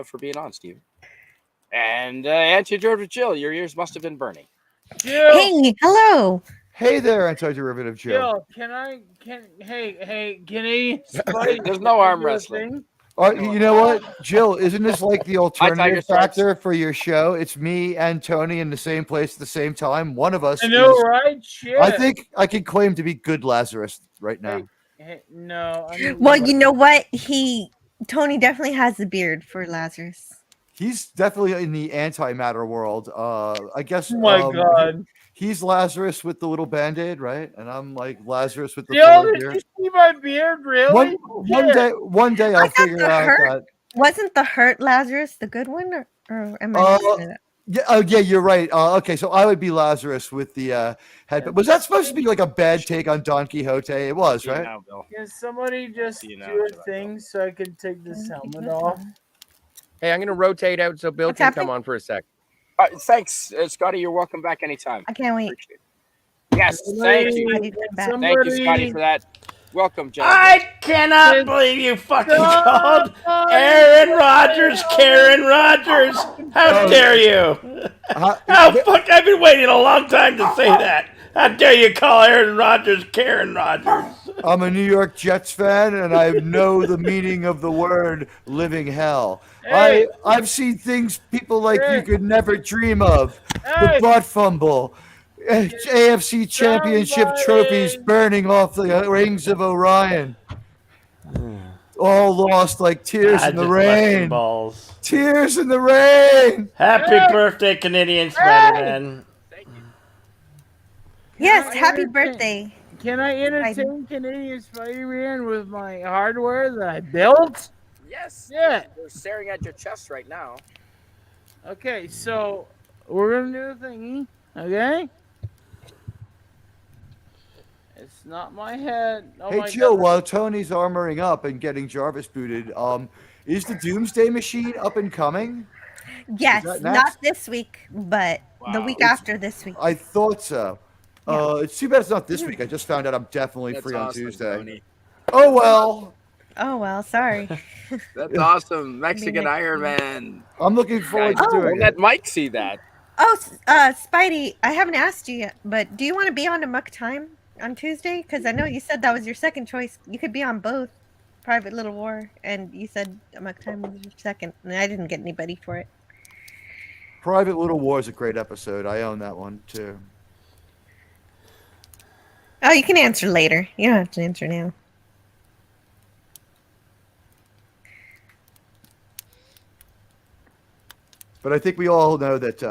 for being on, Steve. And Anti-Derivative Jill, your ears must have been burning.
Jill.
Hey, hello.
Hey there, Anti-Derivative Jill.
Jill, hey, Canadian Spider.
There's no arm
do a
wrestling.
thing?
You know what, Jill? Isn't this like the
Tiger
alternative
Stripes.
factor for your show? It's me and Tony in the same place at the same time. One of us.
I know,
is-
right? Shit.
I think I can claim to be good Lazarus right now.
Hey, no. I mean,
Well, you know what? Tony definitely has the beard for Lazarus.
He's definitely in the antimatter world. I guess.
Oh my god.
He's Lazarus with the little band-aid, right? And I'm like Lazarus with the
Jill,
full
did
beard.
you see my beard? Really?
One day I'll
I thought
figure
the
out
hurt-
that.
Wasn't the hurt Lazarus the good one, or am I missing it?
Yeah, you're right. Okay, so I would be Lazarus with the head. But was that supposed to be like a bad take on Don Quixote? It was,
See you
right?
now, Bill.
Can somebody just
See you now,
do a
Jedi.
thing so I can take this helmet off?
Hey, I'm going to rotate out so Bill
What's
can
happening?
come on for a sec.
Thanks, Scotty. You're welcome back anytime.
I can't wait.
Appreciate it. Yes, thank you.
Somebody come back.
Thank you, Scotty, for that. Welcome, Jedi.
I cannot believe you fucking called Aaron Rodgers Karen Rodgers. How dare you? How fuck? I've been waiting a long time to say that. How dare you call Aaron Rodgers Karen Rodgers?
I'm a New York Jets fan, and I know the meaning of the word "living hell."
Hey.
I've seen things people like you
Hey.
could never dream of.
Hey.
The butt fumble, AFC Championship
Somebody.
trophies burning off the rings of Orion. All lost like tears in the rain.
Balls.
Tears in the rain.
Happy
Hey.
birthday, Canadian Spider-Man.
Yes,
I
happy
entertain-
birthday.
Can I entertain Canadian Spider-Man with my hardware that I built?
Yes.
Yeah.
We're staring at your chest right now.
Okay, so we're gonna do a thingy. Okay. It's not my head. Oh
Hey,
my
Jill,
God.
while Tony's armoring up and getting Jarvis booted, is the Doomsday Machine up and coming?
Yes,
that
not
next?
this week, but the
Wow.
week after this week.
I thought so. It's too bad it's not this week. I just found out I'm definitely
That's
free on
awesome,
Tuesday.
Tony.
Oh well.
Oh well, sorry.
That's awesome. Mexican
next
Iron
time.
Man.
I'm looking forward to
Guys,
doing
don't
it.
let Mike see that.
Oh, Spidey, I haven't asked you yet, but do you want to be on Amok Time on Tuesday? Because I know you said that was your second choice. You could be on both Private Little War, and you said Amok Time was your second, and I didn't get anybody for it.
Private Little War is a great episode. I own that one too.
Oh, you can answer later. You don't have to answer now.
But I think we all know that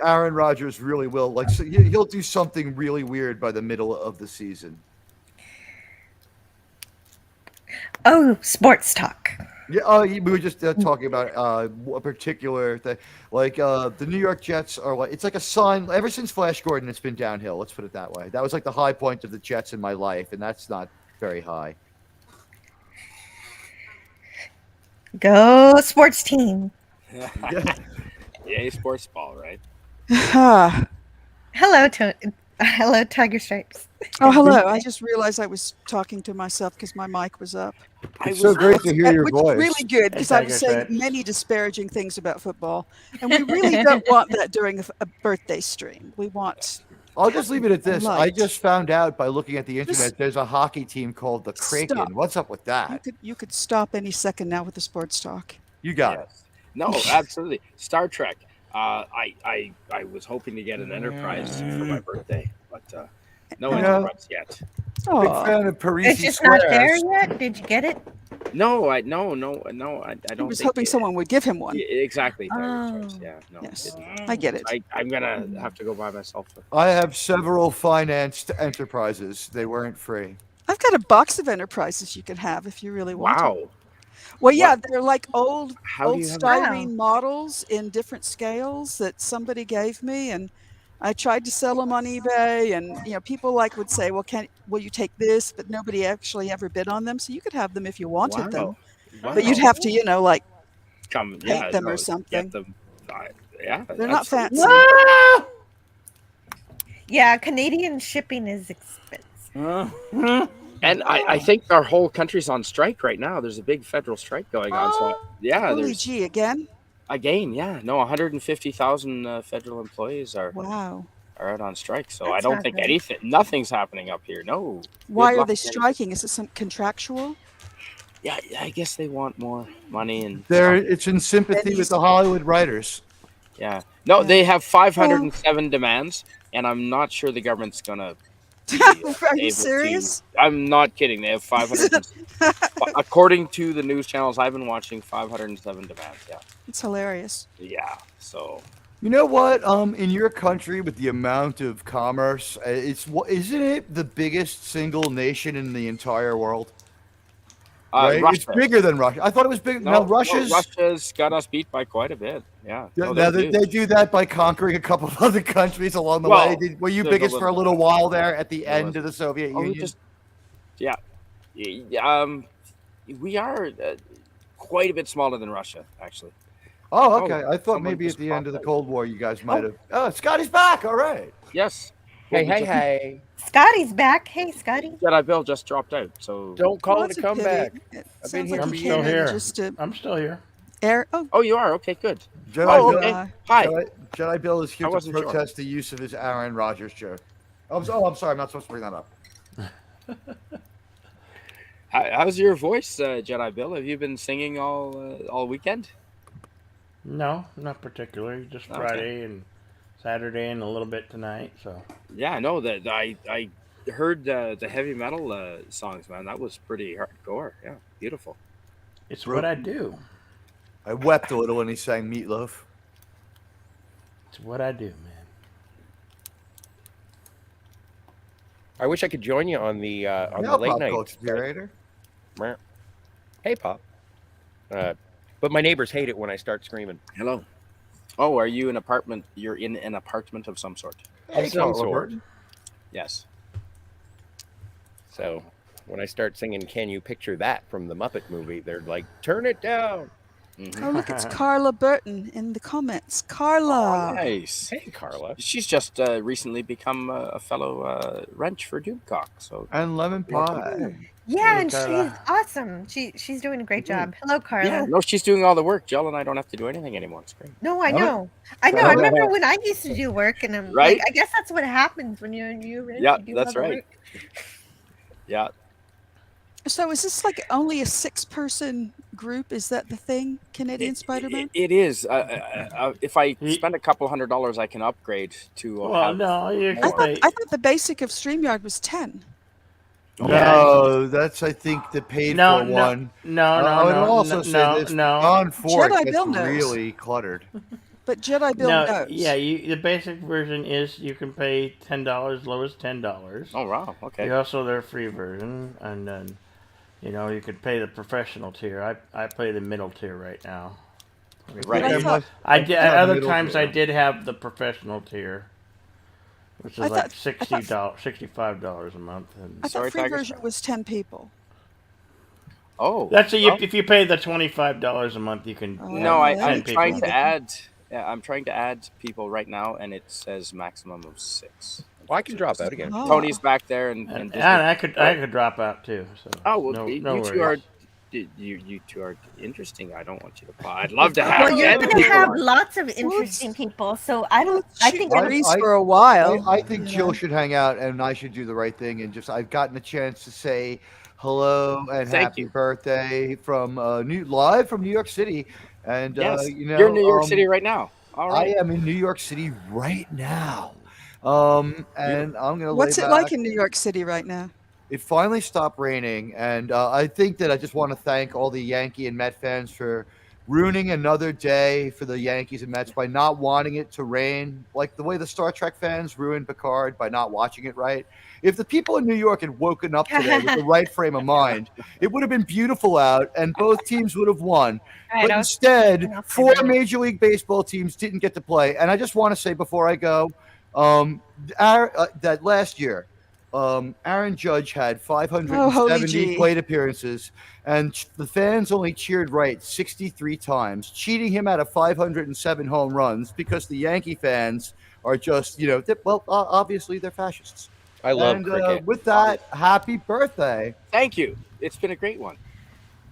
Aaron Rodgers really will he'll do something really weird by the middle of the season.
Oh, sports talk.
Yeah, we were just talking about a particular thing. Like the New York Jets are it's like a sign. Ever since Flash Gordon, it's been downhill. Let's put it that way. That was like the high point of the Jets in my life, and that's not very high.
Go sports team.
Yay, sports ball, right?
Hello, hello, Tiger Stripes.
Oh, hello. I just realized I was talking to myself because my mic was up.
It's so great to hear your
Which
voice.
is really good because I was
Tiger
saying
Stripes.
many disparaging things about football. And we really don't want that during a birthday stream. We want.
I'll just leave it at this. I
Light.
just found out by looking at the internet
Just
there's a hockey team called the Kraken.
stop.
What's up with that?
You could stop any second now with the sports talk.
You got it.
No, absolutely. Star Trek. I was hoping to get an Enterprise for my birthday, but no Enterprise yet.
Big fan of Parisi
It's just not there
Squares.
yet. Did you get it?
No, I don't.
He was
think
hoping someone would give him one.
Exactly.
Oh.
Yeah, no.
Yes,
didn't.
I get it.
I'm gonna have to go buy myself.
I have several financed enterprises. They weren't free.
I've got a box of Enterprises you can have if you really want.
Wow.
To. Well, yeah,
What?
they're like old
How do you have that?
styrene models in different scales that somebody gave me, and I tried to sell them on eBay, and people would say, "Well, will you take this?" But nobody actually ever bid on them, so you could have them if you wanted them, but you'd have to, paint them or something.
Get them. Yeah,
They're not fancy.
Yeah, Canadian shipping is expensive.
And I think our whole country's on strike right now. There's a big federal strike going on. So yeah,
Holy
there's
gee, again?
yeah. No, 150,000 federal employees are out on strike. So I
That's
don't
not
think
good.
nothing's happening up here. No.
Why
Good
are
luck
they
getting-
striking? Is it some contractual?
Yeah, I guess they want more money and
It's in sympathy with the Hollywood writers.
yeah. No, they have 507 demands, and I'm not sure the government's gonna.
Are you serious?
I'm not kidding. They have 500. According to the news channels I've been watching, 507 demands. Yeah.
It's hilarious.
Yeah. So.
You know what? In your country, with the amount of commerce, isn't it the biggest single nation in the entire world? Right? It's
Russia.
bigger than Russia. I thought it was big.
No,
Now Russia's
got us beat by quite a bit. Yeah.
Yeah,
No,
now
they're
they
huge.
do that by conquering a couple of other countries along the
Well,
way. Were you
there's a
biggest for a
little
little while there at the
There
end
was.
of the Soviet
Oh,
Union?
we are quite a bit smaller than Russia, actually.
Oh, okay. I thought
someone
maybe at
just
the end of the
popped
Cold War you guys might have. Oh, Scotty's back. All right.
Yes.
Hey.
Scotty's back. Hey, Scotty.
Jedi Bill just dropped out, so
Don't call
Well,
it
that's
a
pity.
comeback.
It
I've been
sounds
here
like
for
he
years.
came in
here.
just to
I'm still here.
air. Oh,
Oh, you are okay. Good.
Jedi,
Oh,
Bill,
okay. Hi.
Jedi Bill is here
I
to
wasn't sure.
protest the use of his Aaron Rodgers joke. I'm sorry. I'm not supposed to bring that up.
How's your voice, Jedi Bill? Have you been singing all weekend?
No, not particularly. Just
Okay.
Friday and Saturday and a little bit tonight. So
Yeah, I know that. I heard the heavy metal songs, man. That was pretty hardcore. Yeah, beautiful.
it's what I do.
I wept a little when he sang Meatloaf.
It's what I do, man.
I wish I could join you on the late
Pop
night.
Culture Curator.
Hey, Pop. But my neighbors hate it when I start screaming.
Hello. Oh, are you an apartment? You're in an apartment of some sort.
Of some sort.
Yes.
So when I start singing "Can You Picture That" from the Muppet movie, they're like, "Turn it down."
Mhm.
Oh, look, it's Carla Burton in the comments. Carla.
Oh, nice.
Hey, Carla.
She's just recently become a fellow wrench for Doomcock. So
And lemon pie.
Yeah,
Hey,
and
Carla.
she's awesome. She's doing a great
Mhm.
job. Hello, Carla.
yeah, no, she's doing all the work. Jill and I don't have to do anything anymore. It's great.
No, I
No.
know. I know. I remember when I used to do work, and I'm
Right?
like, I guess that's what happens when you're in your rent.
Yeah,
you do
that's
all the
right.
work.
Yeah.
So is this like only a 6-person group? Is that the thing, Canadian Spider-Man?
It is. If I
Ye-
spend a couple $100, I can upgrade to
Well,
have
no, you
I
can
more.
thought
pay.
I thought the basic of StreamYard was 10.
No, that's I think the paid
No,
for
no,
one.
no,
I would
no,
also
no,
say
no,
this
no.
on Fort
Jedi
gets
Bill knows.
really cluttered.
But Jedi Bill
No,
knows.
yeah, the basic version is you can pay $10, lowest $10.
Oh wow. Okay.
You also their free version, and then you could pay the professional tier. I play the middle tier right now.
Right.
But I
Yeah.
thought
I did,
Yeah,
other
middle
times I
tier.
did have the professional tier, which
I
is like
thought-
$65 a month. And
I
Sorry,
thought free
Tiger.
version was 10 people.
Oh.
that's
well,
if you pay the $25 a month, you can.
Oh,
No,
that
I'm
would be
trying
free
to
then.
add. I'm trying to add people right now, and it says maximum of 6.
Well, I can drop out again.
Oh.
Tony's back there, and
And
Disney.
I could drop out too. So
Oh well,
no
you
worries.
two are. You two are interesting. I don't want you to apply. I'd love to have
Well, you're
10
gonna
people
have
on.
lots of interesting people, so I don't.
Let's
I
shoot
think
the
I-
I'm-
breeze
I-
for a while.
I think
you
Jill
know.
should hang out, and I should do the right thing. And just I've gotten a chance to say hello and
Thank
happy
you.
birthday from live from New York City. And
Yes,
you know,
you're in New York City right now. All
I
right.
am in New York City right now. And I'm gonna
What's
lay
it
back.
like in New York City right now?
It finally stopped raining, and I think that I just want to thank all the Yankee and Met fans for ruining another day for the Yankees and Mets by not wanting it to rain, like the way the Star Trek fans ruined Picard by not watching it right. If the people in New York had woken up today with the right frame of mind, it would have been beautiful out, and both teams would have won.
All right,
But
I'll-
instead,
I'll say
4
that.
Major League Baseball teams didn't get to play. And I just want to say before I go, that last year, Aaron Judge had
Oh, holy
570
gee.
plate appearances, and the fans only cheered right 63 times, cheating him out of 507 home runs because the Yankee fans are just, obviously they're fascists.
I love
And
cricket.
with that, happy birthday.
Thank you. It's been a great one.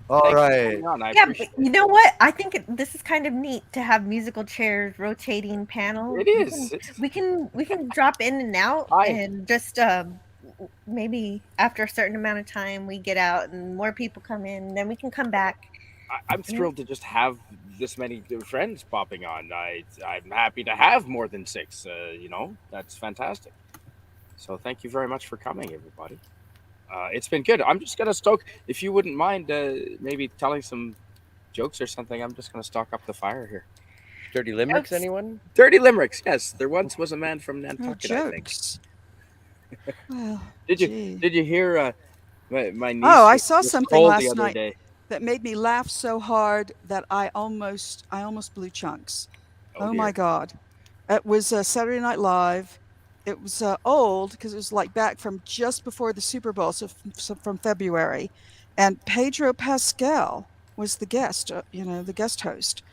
All
Thanks for
right.
coming on. I
Yeah,
appreciate
but you know what? I think this is kind of neat to have musical chairs, rotating panel.
It is. It's-
We can drop in and out,
Hi.
and just maybe after a certain amount of time we get out and more people come in, then we can come back.
I'm thrilled to just have this many friends popping on. I'm happy to have more than 6. That's fantastic. So thank you very much for coming, everybody. It's been good. I'm just gonna stoke. If you wouldn't mind, maybe telling some jokes or something. I'm just gonna stock up the fire here.
Dirty limericks,
Jokes.
anyone?
30 limericks. Yes, there once was a man from
Oh,
Nantucket. I think.
jokes. Well,
Did
gee.
you hear my niece?
Oh, I
was-
saw
was
something
cold
last
the other
night.
day.
That made me laugh so hard that I almost blew chunks. Oh my
dear.
God. It was Saturday Night Live. It was old because it was like back from just before the Super Bowl, so from February. And Pedro Pascal was the guest, the guest host.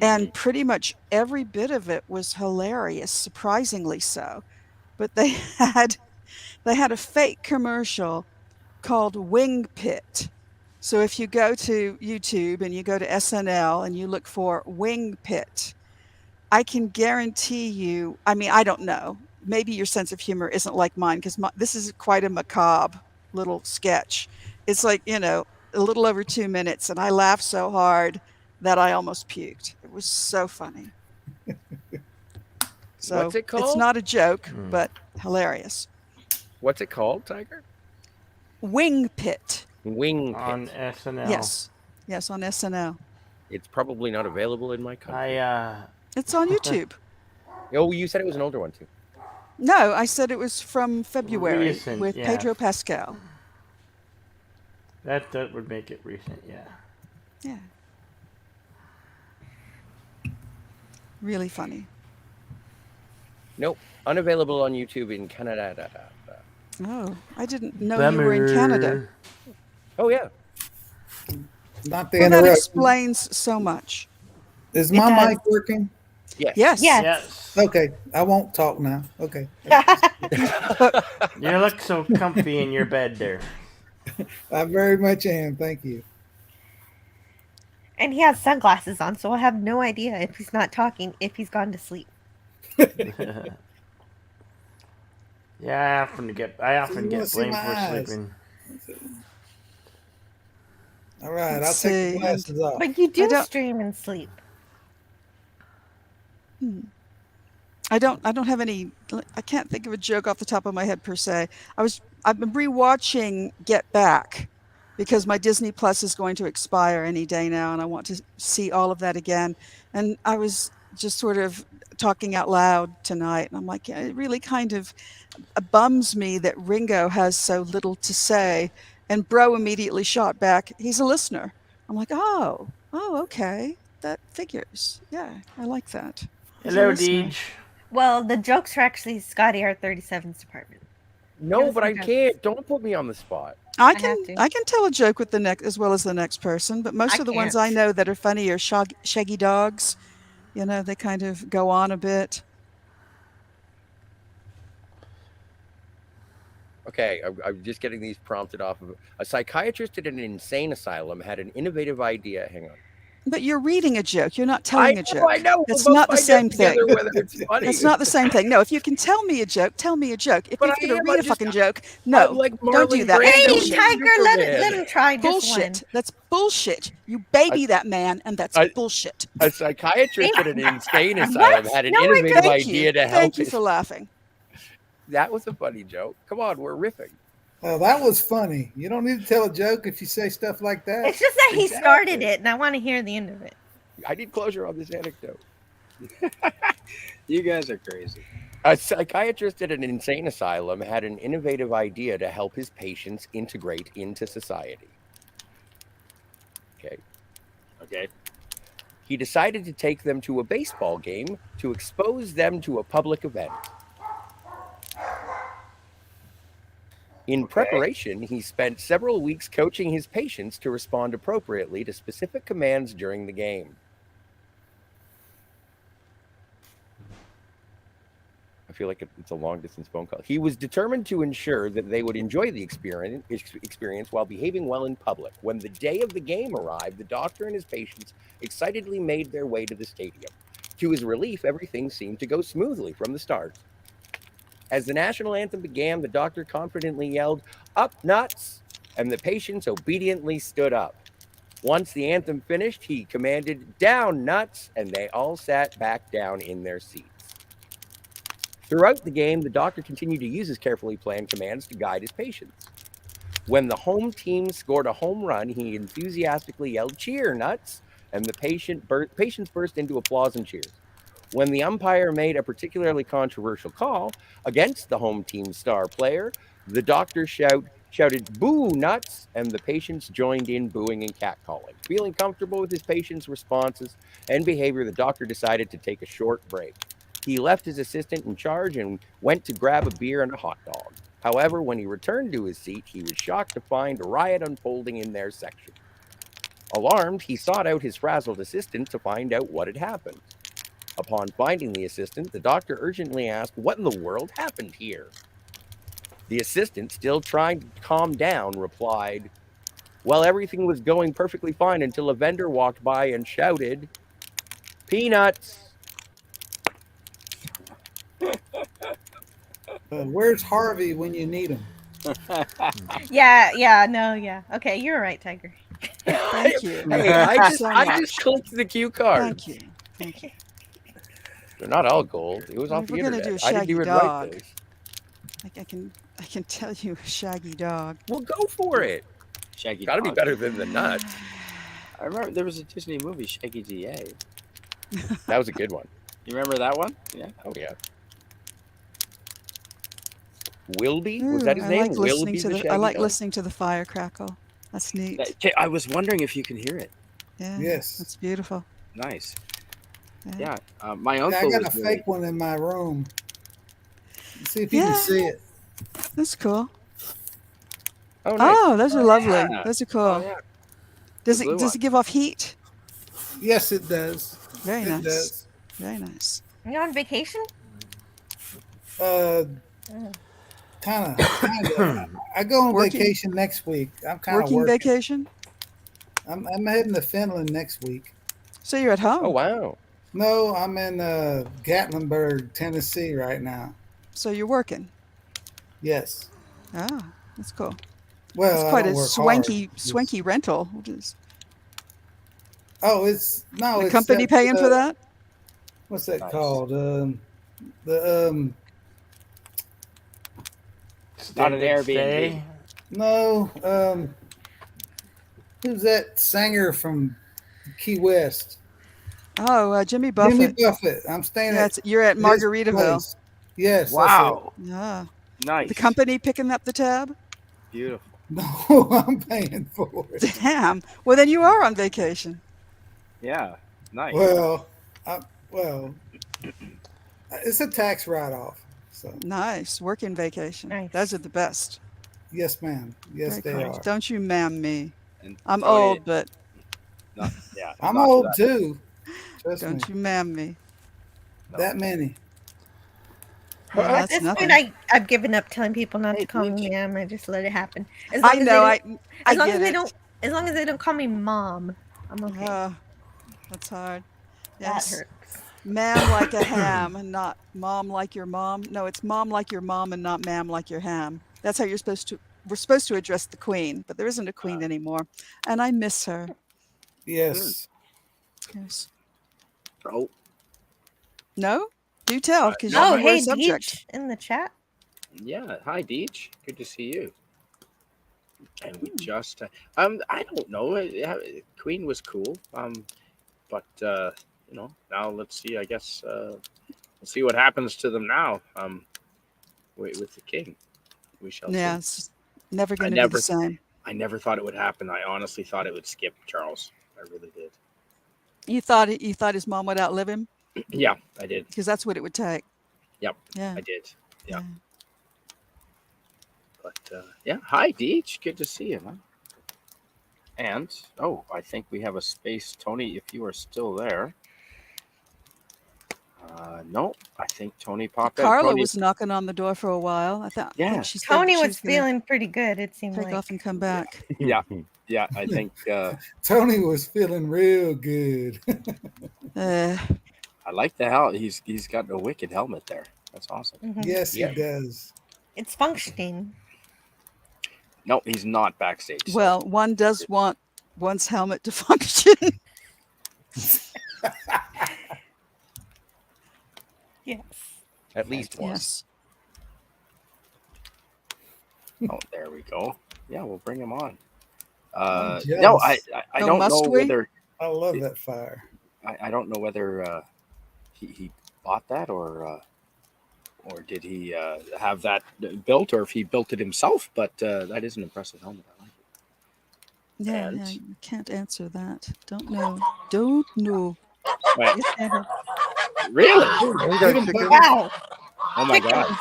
And pretty much every bit of it was hilarious, surprisingly so. But they had a fake commercial called Wing Pit. So if you go to YouTube and you go to SNL and you look for Wing Pit, I can guarantee you, I mean, I don't know, maybe your sense of humor isn't like mine because this is quite a macabre little sketch. It's like, a little over 2 minutes, and I laughed so hard that I almost puked. It was so funny. So
What's it
it's
called?
not a joke, but hilarious.
What's it called, Tiger?
Wing Pit.
Wing
on
Pit.
SNL.
Yes, on SNL.
It's probably not available in my country.
It's on YouTube.
Oh, you said it was an older one too.
No, I said it was from February
Recent,
with
yeah.
Pedro Pascal.
That would make it recent, yeah.
Yeah. Really funny.
Nope, unavailable on YouTube in Canada.
Oh, I didn't know you were in Canada.
Oh yeah.
Not the
Well, that
interruption.
explains so much.
Is
It
my
does.
mic working?
Yes.
Yes.
Yes.
Yes.
Okay, I won't talk now. Okay.
You look so comfy in your bed there.
I very much am. Thank you.
And he has sunglasses on, so I have no idea if he's not talking, if he's gone to sleep.
Yeah, I often get
you wanna see
blamed
my
for
eyes?
sleeping.
All right,
Let's
I'll take
see.
the glasses off.
But you do
don't-
stream and sleep.
I don't have any. I can't think of a joke off the top of my head per se. I've been rewatching Get Back because my Disney Plus is going to expire any day now, and I want to see all of that again. And I was just sort of talking out loud tonight, and I'm like, yeah, it really kind of bums me that Ringo has so little to say. And Bro immediately shot back, he's a listener. I'm like, oh, okay, that figures. Yeah, I like that. He's a
Hello,
listener.
Deej.
Well, the jokes are actually Scotty R37's department.
No,
Give
but
us
I
some jokes.
can't. Don't put me on the spot.
I
have
can
to.
I can tell a joke with the next as well as the next person, but most
I
of the ones I
can't.
know that are funny are shaggy dogs. You know, they kind of go on a bit.
Okay, I'm just getting these prompted off of a psychiatrist at an insane asylum had an innovative idea. Hang on.
But you're reading a joke. You're not telling a joke.
I know.
It's
We'll
not
both
the
find out
same thing.
together whether it's funny.
It's not the same thing. No, if you can tell me a joke, tell me a joke. If
But
you're
I
going
am,
to read
I'm
a fucking
just-
joke,
I'm
no,
like
don't do
Marlon
that.
Brando
Hey,
in
Tiger, let him try just
Bullshit.
one.
That's bullshit. You baby that man, and that's bullshit.
A psychiatrist at an insane
What?
asylum had an
No, I
innovative
Thank you.
idea to help
Thank you
his...
for laughing.
That was a funny joke. Come on, we're riffing.
Oh, that was funny. You don't need to tell a joke if you say stuff like that.
It's just that he
Exactly.
started it, and I want to hear the end of it.
I need closure on this anecdote.
You guys are crazy.
A psychiatrist at an insane asylum had an innovative idea to help his patients integrate into society. Okay.
Okay.
He decided to take them to a baseball game to expose them to a public event. In preparation, he spent several weeks coaching his patients to respond appropriately to specific commands during the game. I feel like it's a long-distance phone call. He was determined to ensure that they would enjoy the experience while behaving well in public. When the day of the game arrived, the doctor and his patients excitedly made their way to the stadium. To his relief, everything seemed to go smoothly from the start. As the national anthem began, the doctor confidently yelled, "Up, nuts!" and the patients obediently stood up. Once the anthem finished, he commanded, "Down, nuts!" and they all sat back down in their seats. Throughout the game, the doctor continued to use his carefully planned commands to guide his patients. When the home team scored a home run, he enthusiastically yelled, "Cheer, nuts!" and the patients burst into applause and cheers. When the umpire made a particularly controversial call against the home team's star player, the doctor shouted, "Boo, nuts!" and the patients joined in booing and catcalling. Feeling comfortable with his patients' responses and behavior, the doctor decided to take a short break. He left his assistant in charge and went to grab a beer and a hot dog. However, when he returned to his seat, he was shocked to find a riot unfolding in their section. Alarmed, he sought out his frazzled assistant to find out what had happened. Upon finding the assistant, the doctor urgently asked, "What in the world happened here?" The assistant, still trying to calm down, replied, "Well, everything was going perfectly fine until a vendor walked by and shouted, 'Peanuts!'"
Where's Harvey when you need him?
Yeah. Okay, you're right, Tiger.
Thank you.
Hey,
Thank you
I just clicked the cue card.
Thank you. Thank you.
They're not all gold. It was
I mean,
off
if
the
we're gonna
internet.
do a
I didn't
shaggy
even
dog,
write those.
I can tell you a shaggy dog.
Well, go for it.
Shaggy
Got to be
Dog.
better than the nuts.
I remember there was a Disney movie, Shaggy DA.
That was a good one.
You remember that one? Yeah.
Oh yeah. Wilby, was
Ooh,
that his
I
name?
like listening
Wilby
to
the
I
Shaggy
like
Dog?
listening to the fire crackle. That's neat.
Okay, I was wondering if you can hear it.
Yeah.
Yes.
That's beautiful.
Nice.
Yeah.
Yeah. My
Yeah,
uncle
I got
was
a
really-
fake one in my room. Let's see if you
Yeah.
can see it.
That's cool.
Oh, nice.
Oh, those are lovely.
yeah.
Those are cool.
Oh, yeah.
Does
The
it
blue
does
one.
it give off heat?
Yes, it does.
Very
It
nice.
does.
Very nice.
You on vacation?
Uh,
Mm.
kind of. I go on
Working-
vacation next week. I'm kind of
Working
working.
vacation.
I'm heading to Finland next week.
So you're at home.
Oh wow.
No, I'm in Gatlinburg, Tennessee right now.
So you're working.
Yes.
Ah, that's cool.
Well,
It's
I
quite
don't
a
work
swanky
hard.
swanky rental. What is
It's no.
the
It's
company
that,
paying for that?
What's that
Nice.
called? The
Not an
Extended
Airbnb.
stay.
no. Who's that singer from Key West?
Oh, Jimmy Buffett.
Jimmy Buffett. I'm staying
Yeah,
at
you're at
his
Margaritaville.
place. Yes.
Wow.
Yeah.
Nice.
The company picking up the tab?
Beautiful.
That's it. No, I'm paying for it.
Damn. Well, then you are on vacation.
Yeah. Nice.
Well, it's a tax write-off. So
Nice. Working vacation.
Nice.
Those are the best.
yes, ma'am. Yes,
Very
they
cool.
are.
Don't you ma'am me.
And
I'm
Tony-
old, but
Not, yeah.
I'm
not to
old
that.
too. Trust me.
don't you ma'am me.
No.
That many.
Yeah,
At
that's
this
nothing.
point, I've given up telling people not
Hey,
to call me
Lynch.
ma'am. I just let it happen. As long
I
as they
know.
don't-
I
as long
get
as they
it.
don't, as long as they don't call me mom, I'm okay.
That's hard.
That
Yes.
hurts.
Ma'am like a ham and not mom like your mom. No, it's mom like your mom and not ma'am like your ham. That's how we're supposed to address the queen, but there isn't a queen anymore. And I miss her.
Yes.
Yes.
Oh,
No? Do tell, because you
Oh,
were a
hey,
subject.
Deej in the chat.
yeah. Hi, Deej. Good to see you. And we just, I don't know. Queen was cool. But now let's see. I guess we'll see what happens to them now. With the king, we shall
Yeah,
see.
it's just never going to be
never-
the same.
I never thought it would happen. I honestly thought it would skip Charles. I really did.
You thought his mom would outlive him?
Yeah, I did.
Because that's what it would take.
Yep,
Yeah.
I did. Yeah. But yeah, hi Deej, good to see you, man. And I think we have a space, Tony. If you are still there, no, I think Tony popped out.
Carla
Tony,
was knocking on the door for a while. I
Yeah.
think she said
Tony
she
was
gonna
feeling pretty good. It seemed
take
like.
off and come back.
yeah, I think
Tony was feeling real good.
I like the hell. He's got a wicked helmet there. That's awesome.
Mhm.
Yes,
Yeah.
he does.
It's functioning.
No, he's not backstage. so-
Well, one does want one's helmet to function.
Yes.
At least once.
Yes.
Oh, there we go. Yeah, we'll bring him on.
I'm
No, I
jealous.
Oh,
don't
must
know
we?
whether
I love that fire.
I don't know whether he bought that or did he have that built, or if he built it himself. But that is an impressive helmet. I like it.
Yeah,
And-
you can't answer that. Don't know. Don't know.
Wait,
Yes, I have.
really?
Get him, puppy.
Wow.
Oh my god!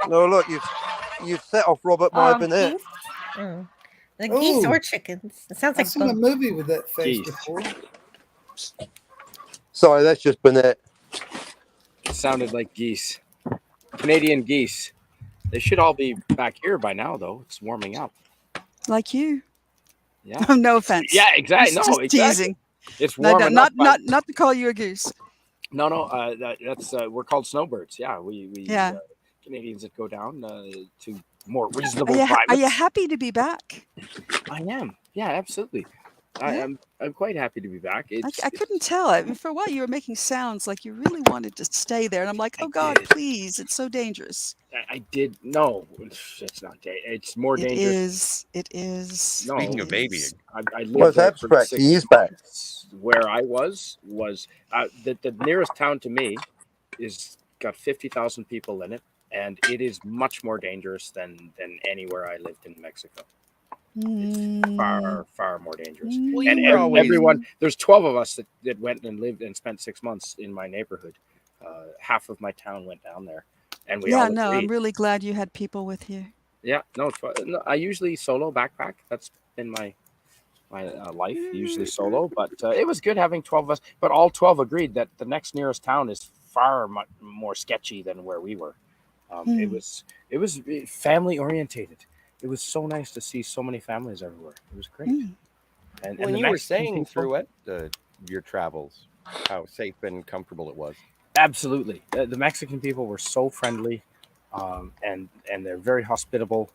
No, look, you've set off Robert my bonnet.
Geese? Mm. The geese
Ooh.
or chickens. It sounds
I've
like
seen a
both.
movie with that face
Geese.
before.
Sorry, that's just bonnet.
It sounded like geese. Canadian geese. They should all be back here by now, though. It's warming up.
Like you.
Yeah.
No offense.
Yeah, exactly.
Just
No, exactly.
teasing.
It's
No,
warming
not
up. but-
not to call you a goose.
No. That's we're called snowbirds. Yeah, we
Yeah.
Canadians that go down to more
Are
reasonable
you,
climates.
are you happy to be back?
I am. Yeah, absolutely.
Yeah.
I'm quite happy to be back.
I couldn't tell. I mean, for a while, you were making sounds like you really wanted to stay there, and I'm like,
I
oh God,
did.
please! It's so dangerous.
I did. No, it's not. It's more
It
dangerous.
is. It is.
No.
Speaking
it
of babying,
is.
I lived
Well, it's
there for
abstract.
6
He is back.
months. Where I was the nearest town to me is got 50,000 people in it, and it is much more dangerous than anywhere I lived in Mexico.
Mm.
Far more dangerous.
Mm.
Well,
And
you were always
everyone, there's 12 of us that went and lived and spent 6 months in my neighborhood. Half of my town went down there, and we
Yeah,
all
no, I'm
agreed.
really glad you had people with you.
Yeah, no, I usually solo backpack. That's been my my life, usually solo. But it was good having 12 of us. But all 12 agreed that the next nearest town is far more sketchy than where we were. It was family orientated. It was so nice to see so many families everywhere. It was great. And
When
the
you were
Mexican
saying
people-
throughout your travels, how safe and comfortable it was.
Absolutely, the Mexican people were so friendly, and they're very hospitable,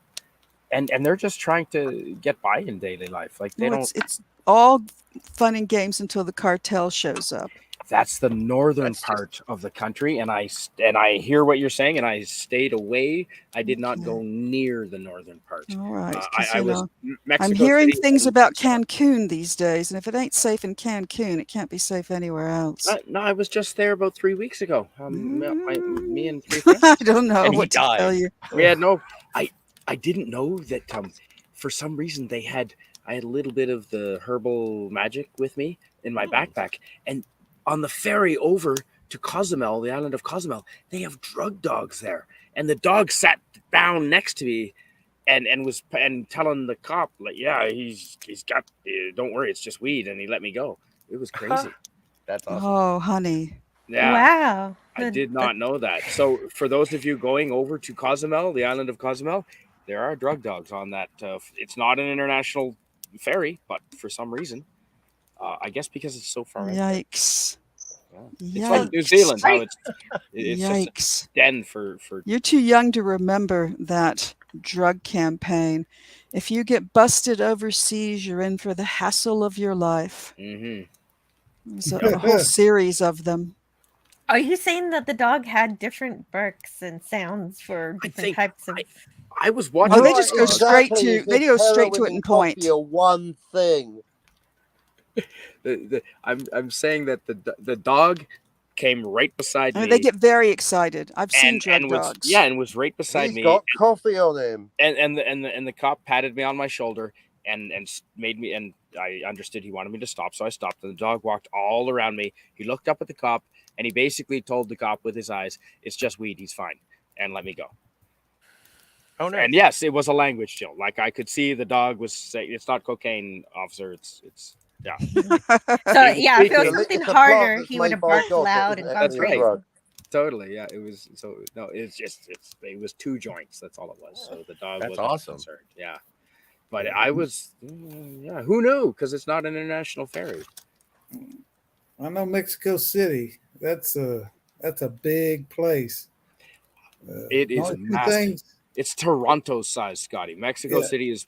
and they're just trying to get by in daily life. Like they don't.
It's all fun and games until the cartel shows up.
That's the northern part of the country, and I hear what you're saying, and I stayed away. I did not go near the northern part.
All right,
I was Mexico
I'm hearing
City
things
and-
about Cancun these days, and if it ain't safe in Cancun, it can't be safe anywhere else.
No, I was just there about 3 weeks ago. Me and 3 friends.
I don't know
And he
what to tell
died.
you.
Yeah, no, I didn't know that. For some reason, I had a little bit of the herbal magic with me in my backpack, and on the ferry over to Cozumel, the island of Cozumel, they have drug dogs there, and the dog sat down next to me, and was telling the cop like, yeah, he's got. Don't worry, it's just weed, and he let me go. It was crazy.
That's awesome.
Oh, honey.
Yeah.
Wow.
I did not know that. So for those of you going over to Cozumel, the island of Cozumel, there are drug dogs on that. It's not an international ferry, but for some reason, I guess because it's so far out there.
Yikes.
Yeah. It's like New Zealand, how it's
Yikes.
just a den for.
You're too young to remember that drug campaign. If you get busted overseas, you're in for the hassle of your life.
Mm-hmm.
There's a whole series of them.
Are you saying that the dog had different barks and sounds for different types of?
I was watching.
Oh, they just go straight to. They go straight to it and point.
One thing.
I'm saying that the dog came right beside me.
They get very excited. I've seen drug
was,
dogs.
Yeah, and was right beside
He's
me.
got coffee on him.
And the cop patted me on my shoulder and made me, and I understood he wanted me to stop, so I stopped. And the dog walked all around me. He looked up at the cop, and he basically told the cop with his eyes, "It's just weed. He's fine," and let me go.
Oh no!
And yes, it was a language chill. Like I could see the dog was saying, "It's not cocaine, officer. It's yeah."
So yeah, if it was something harder, he would have barked loud and gone crazy.
Totally, yeah. It was so no. It was 2 joints. That's all it was. So the dog
That's
wasn't
awesome.
concerned. Yeah, but I was yeah. Who knew? Because it's not an international ferry.
I know Mexico City. That's a big place.
It is massive. It's Toronto size, Scotty. Mexico City is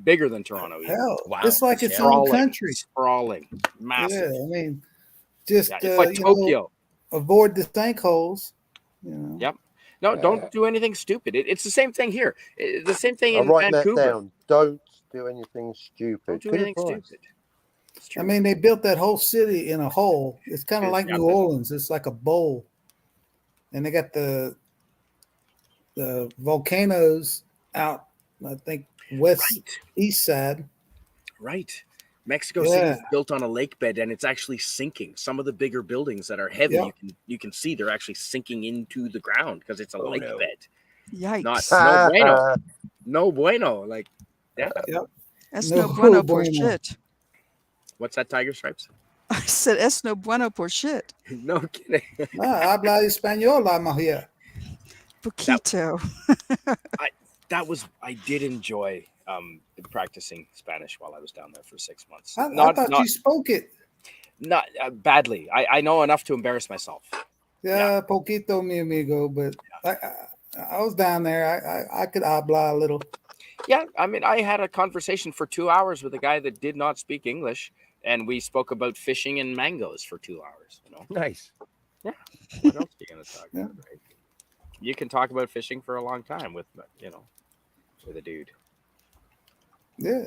bigger than Toronto.
Hell,
wow.
it's like its own country.
Sprawling, massive.
Yeah, I mean, just
it's like Tokyo.
Avoid the sinkholes. You know.
Yep. No, don't do anything stupid. It's the same thing here. The same thing
I'm
in
writing
Vancouver.
that down. Don't do anything stupid.
Don't do anything stupid.
I mean, they built that whole city in a hole. It's kind of like New Orleans. It's like a bowl, and they got the volcanoes out. I think east side.
Right. Mexico City is built on a lake bed, and it's actually sinking. Some of the bigger buildings that are heavy, you can see they're actually sinking into the ground because it's a lake bed.
Yikes!
No bueno. No bueno. Like, yeah.
That's no bueno por shit.
What's that, Tiger Stripes?
I said, "Es no bueno por shit."
No kidding.
Habla español, la mujer.
Poquito.
I did enjoy practicing Spanish while I was down there for 6 months.
I thought you spoke it.
Not badly. I know enough to embarrass myself.
Yeah, poquito, mi amigo. But I was down there. I could habla a little.
Yeah, I mean, I had a conversation for 2 hours with a guy that did not speak English, and we spoke about fishing and mangoes for 2 hours. You know,
nice.
Yeah. What else are you gonna talk about? Right? You can talk about fishing for a long time with a dude.
Yeah.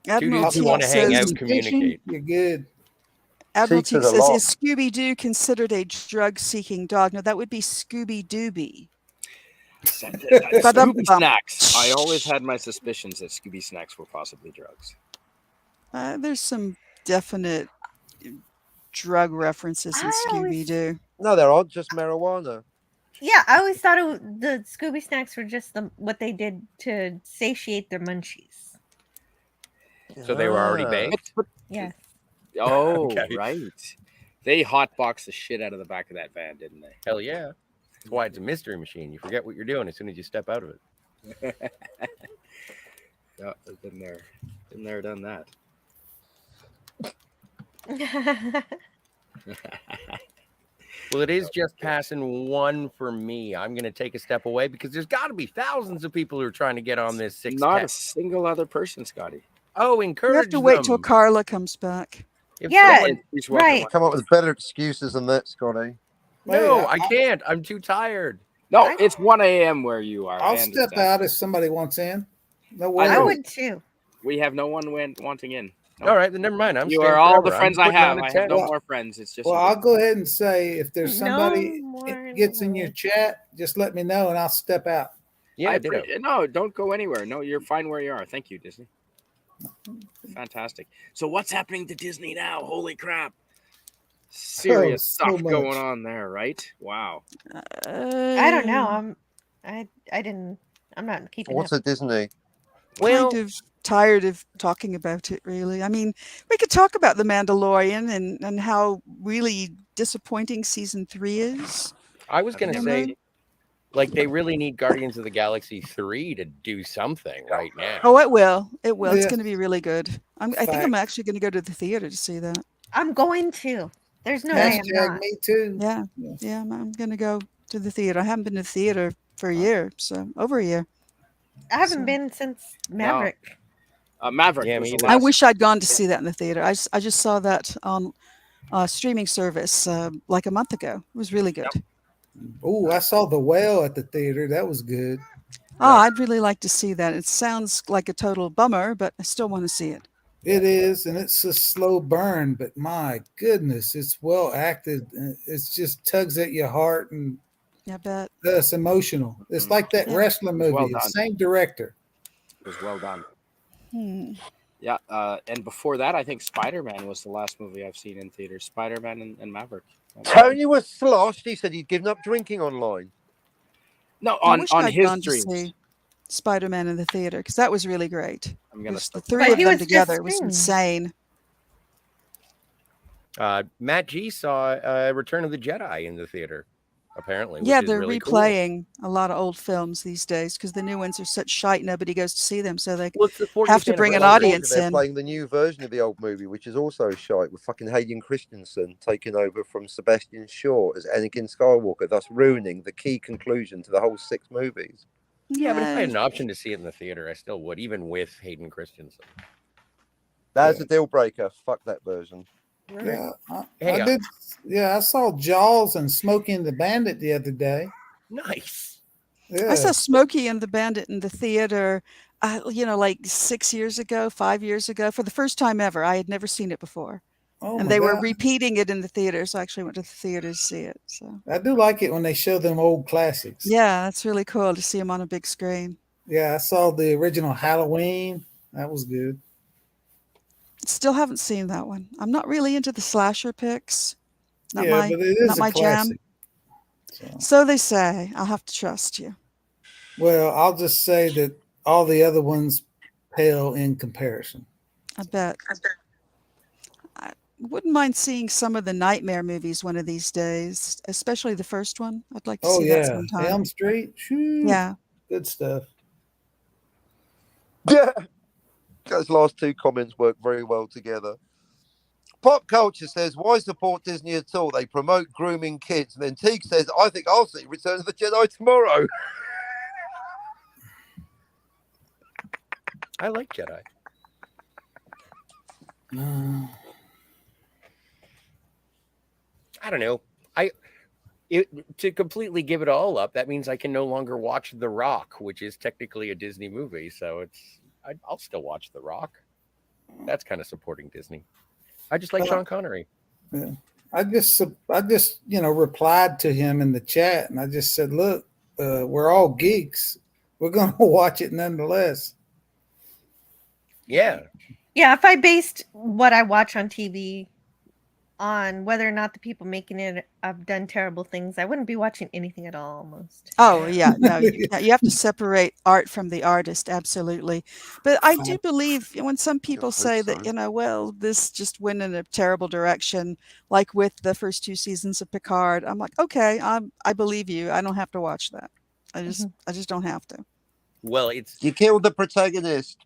Admiralty
want to hang
says,
out, communicate.
You're good.
Admiralty says, "Is Scooby-Doo considered a drug-seeking dog?" No, that would be Scooby-Dooby.
Scooby Snacks. I always had my suspicions that Scooby Snacks were possibly drugs.
There's some definite drug references in Scooby-Doo.
No, there aren't. Just marijuana.
Yeah, I always thought the Scooby Snacks were just what they did to satiate their munchies.
So they were already baked?
Yes.
Oh,
Okay.
right. They hotboxed the shit out of the back of that van, didn't they?
Hell yeah. That's why it's a mystery machine. You forget what you're doing as soon as you step out of it.
Yeah, I've been there, done that.
Well, it is just passing 1 for me. I'm going to take a step away because there's got to be thousands of people who are trying to get on this 6
Not a
text.
single other person, Scotty.
Oh,
You
encourage
have to wait till
them.
Carla comes back.
If
Yeah,
someone-
He's welcome.
right.
Come up with better excuses than that, Scotty.
No,
Hey,
I can't. I'm too tired.
No, it's 1 a.m. where you are.
I'll
I
step
understand.
out if somebody wants in. No
I
I
know.
worries.
would too.
We have no one wanting in. No.
All right, then never mind. I'm
You
staying
are all the
forever.
friends
I'm
I
putting
have.
on a
I have no
tent.
more friends. It's just
Well,
you.
I'll go ahead and say if there's
No
somebody
more
gets in your chat, just let me know and I'll step out.
Yeah, ditto.
No, don't go anywhere. No, you're fine where you are. Thank you, Disney. Fantastic. So what's happening to Disney now? Holy crap. Serious
so
stuff
much.
going on there, right? Wow.
I don't know. I'm not keeping
What's
up.
a Disney?
Well,
Kind of tired of talking about it, really. I mean, we could talk about The Mandalorian and how really disappointing season 3 is.
I was going to
You
say,
know?
like, they really need Guardians of the Galaxy 3 to do something right now.
Oh, it will. It will. It's
Yeah.
going to be really good. I think I'm
Fact.
actually going to go to the theater to see that.
I'm going to. There's no way I'm
Hashtag
not.
me too.
Yeah. Yeah, I'm going to go to the theater. I haven't been to the theater for a year, so over a year.
I haven't
So-
been since Maverick.
Maverick
Yeah,
was
me
the
either.
I
last.
wish I'd gone to see that in the theater. I just saw that on a streaming service like a month ago. It was really good.
Oh, I saw The Whale at the theater. That was good.
Oh, I'd really like to see that. It sounds like a total bummer, but I still want to see it.
It is, and it's a slow burn, but my goodness, it's well acted. It's just tugs at your heart, and
I bet.
it's emotional. It's like that
Yeah.
wrestler movie.
Well
the
done.
same director.
It was well done.
Yeah,
And before that, I think Spider-Man was the last movie I've seen in theaters. Spider-Man and Maverick.
Tony was sloshed. He said he'd given up drinking online.
No,
I
on
wish
on
I'd
his
gone to
streams.
see Spider-Man in the theater because that was really great.
I'm gonna
The
stop.
three
But
of
he
them
was just
together was
streaming.
insane.
Matt G saw Return of the Jedi in the theater, apparently.
Yeah,
which is
they're
really cool.
replaying a lot of old films these days because the new ones are such shite nobody goes to see them, so they
Well, it's the 40th
have to bring an
anniversary.
audience
They're
in.
playing the new version of the old movie, which is also shite, with fucking Hayden Christensen taking over from Sebastian Shaw as Anakin Skywalker, thus ruining the key conclusion to the whole 6 movies.
Yeah, but if I had
Yeah,
an option to see it in the theater, I still would, even with Hayden Christensen.
That's a deal breaker. Fuck that version.
Yeah,
Hey,
I did. Yeah, I saw Jaws and Smokey and the Bandit the other day.
Nice.
Yeah.
I saw Smokey and the Bandit in the theater, like 6 years ago, 5 years ago, for the first time ever. I had never seen it before.
Oh
And
my
they were
God.
repeating it in the theater, so I actually went to the theater to see it. So
I do like it when they show them old classics.
yeah, that's really cool to see them on a big screen.
Yeah, I saw the original Halloween. That was good.
Still haven't seen that one. I'm not really into the slasher picks. Not
Yeah,
my
but it is
not
a
my jam.
classic. So,
So they say. I'll have to trust you.
well, I'll just say that all the other ones pale in comparison.
I bet. I wouldn't mind seeing some of the Nightmare movies one of these days, especially the first one. I'd like to
Oh
see that
yeah,
sometime.
Elm Street. Shoo,
Yeah.
good stuff.
Yeah. Those last 2 comments work very well together. Pop Culture says, why support Disney at all? They promote grooming kids. And then Teague says, I think I'll see Return of the Jedi tomorrow.
I like Jedi. I don't know. To completely give it all up, that means I can no longer watch The Rock, which is technically a Disney movie. So I'll still watch The Rock. That's kind of supporting Disney. I just like Sean Connery.
Yeah. I just replied to him in the chat, and I just said, "Look, we're all geeks. We're going to watch it nonetheless."
Yeah.
Yeah, if I based what I watch on TV on whether or not the people making it have done terrible things, I wouldn't be watching anything at all almost.
Oh, yeah. No, you have to separate art from the artist, absolutely. But I do believe when some people say that, well, this just went in a terrible direction, like with the first 2 seasons of Picard, I'm like, okay, I believe you. I don't have to watch that. I just don't have to.
Well,
You killed the protagonist.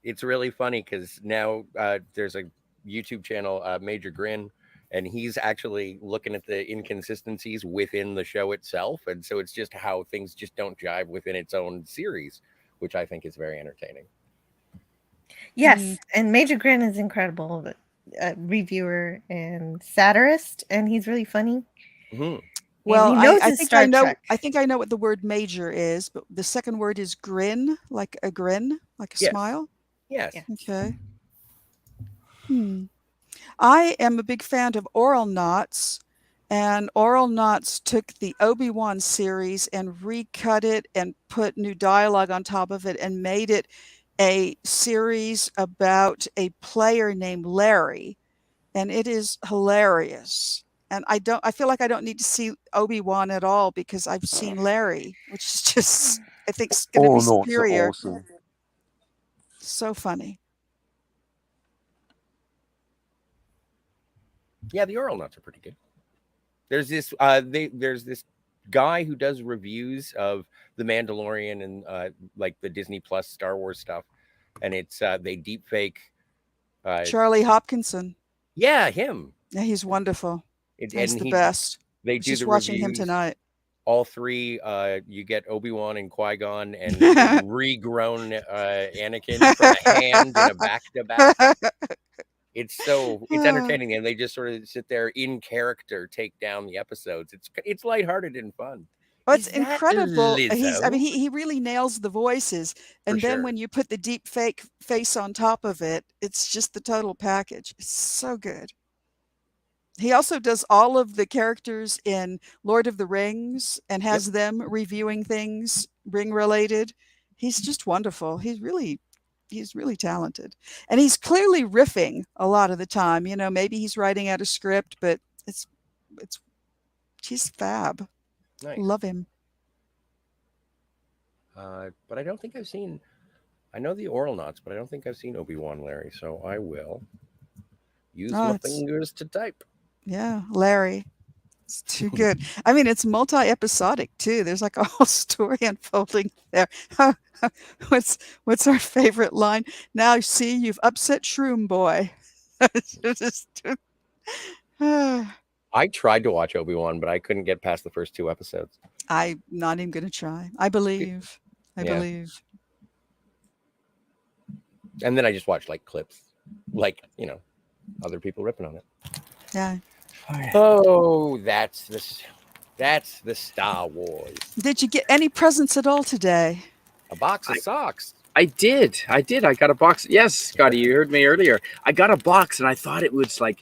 It's really funny because now there's a YouTube channel, Major Grin, and he's actually looking at the inconsistencies within the show itself, and so it's just how things just don't jive within its own series, which I think is very entertaining.
Yes, and Major Grin is incredible, reviewer and satirist, and he's really funny.
Mm-hmm.
Well,
he knows
I
his
think
Star
I know.
Trek.
I think I know what the word major is, but the second word is grin, like a grin, like a
Yes.
smile.
Yes.
Okay. I am a big fan of Oral Knots, and Oral Knots took the Obi-Wan series and recut it and put new dialogue on top of it and made it a series about a player named Larry, and it is hilarious. And I feel like I don't need to see Obi-Wan at all because I've seen Larry, which is just, I think, it's going to be
Knots are
superior.
awesome.
So funny.
Yeah, the Oral Knots are pretty good. There's this there's this guy who does reviews of The Mandalorian and like the Disney Plus Star Wars stuff, and it's they deep fake
Charlie Hopkinson.
Yeah, him.
Yeah, he's wonderful. He's the
he,
best.
They
was
do
just
the
watching
reviews,
him tonight.
All three, you get Obi-Wan and Qui-Gon and a regrown Anakin from a hand in a back-to-back. It's entertaining, and they just sort of sit there in character, take down the episodes. It's lighthearted and fun.
Oh, it's incredible.
Lizzo?
He really nails the voices, and then when you put the deep fake face on top of it, it's just the total package. It's so good. He also does all of the characters in Lord of the Rings and has them reviewing things ring related. He's just wonderful. He's really talented, and he's clearly riffing a lot of the time. Maybe he's writing out a script, but he's fab.
Nice.
Love him.
But I don't think I've seen. I know the Oral Knots, but I don't think I've seen Obi-Wan Larry. So I will use my fingers to type.
Yeah, Larry. It's too good. I mean, it's multi-episodic too. There's like a whole story unfolding there. What's our favorite line? Now, see, you've upset Shroom Boy.
I tried to watch Obi-Wan, but I couldn't get past the first 2 episodes.
I'm not even going to try. I believe. I believe.
And then I just watched like clips, like other people ripping on it.
Yeah.
Oh, that's the Star Wars.
Did you get any presents at all today?
A box of socks.
I did. I got a box. Yes, Scotty, you heard me earlier. I got a box, and I thought it was like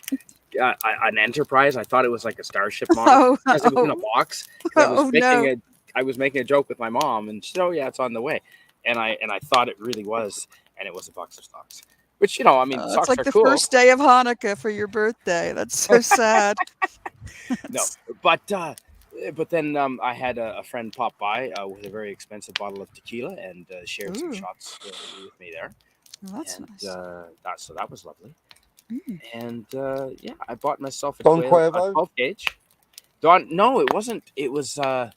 an Enterprise. I thought it was like a Starship model because it was in a box. I was making a joke with my mom, and she said, "Oh yeah, it's on the way," and I thought it really was, and it was a box of socks. Which socks
it's like
are
the
cool.
first day of Hanukkah for your birthday. That's so sad.
No, but then I had a friend pop by with a very expensive bottle of tequila and shared some shots with me there.
Well, that's nice.
So that was lovely. And I bought myself a
Don
12 gauge. No, it wasn't. It was not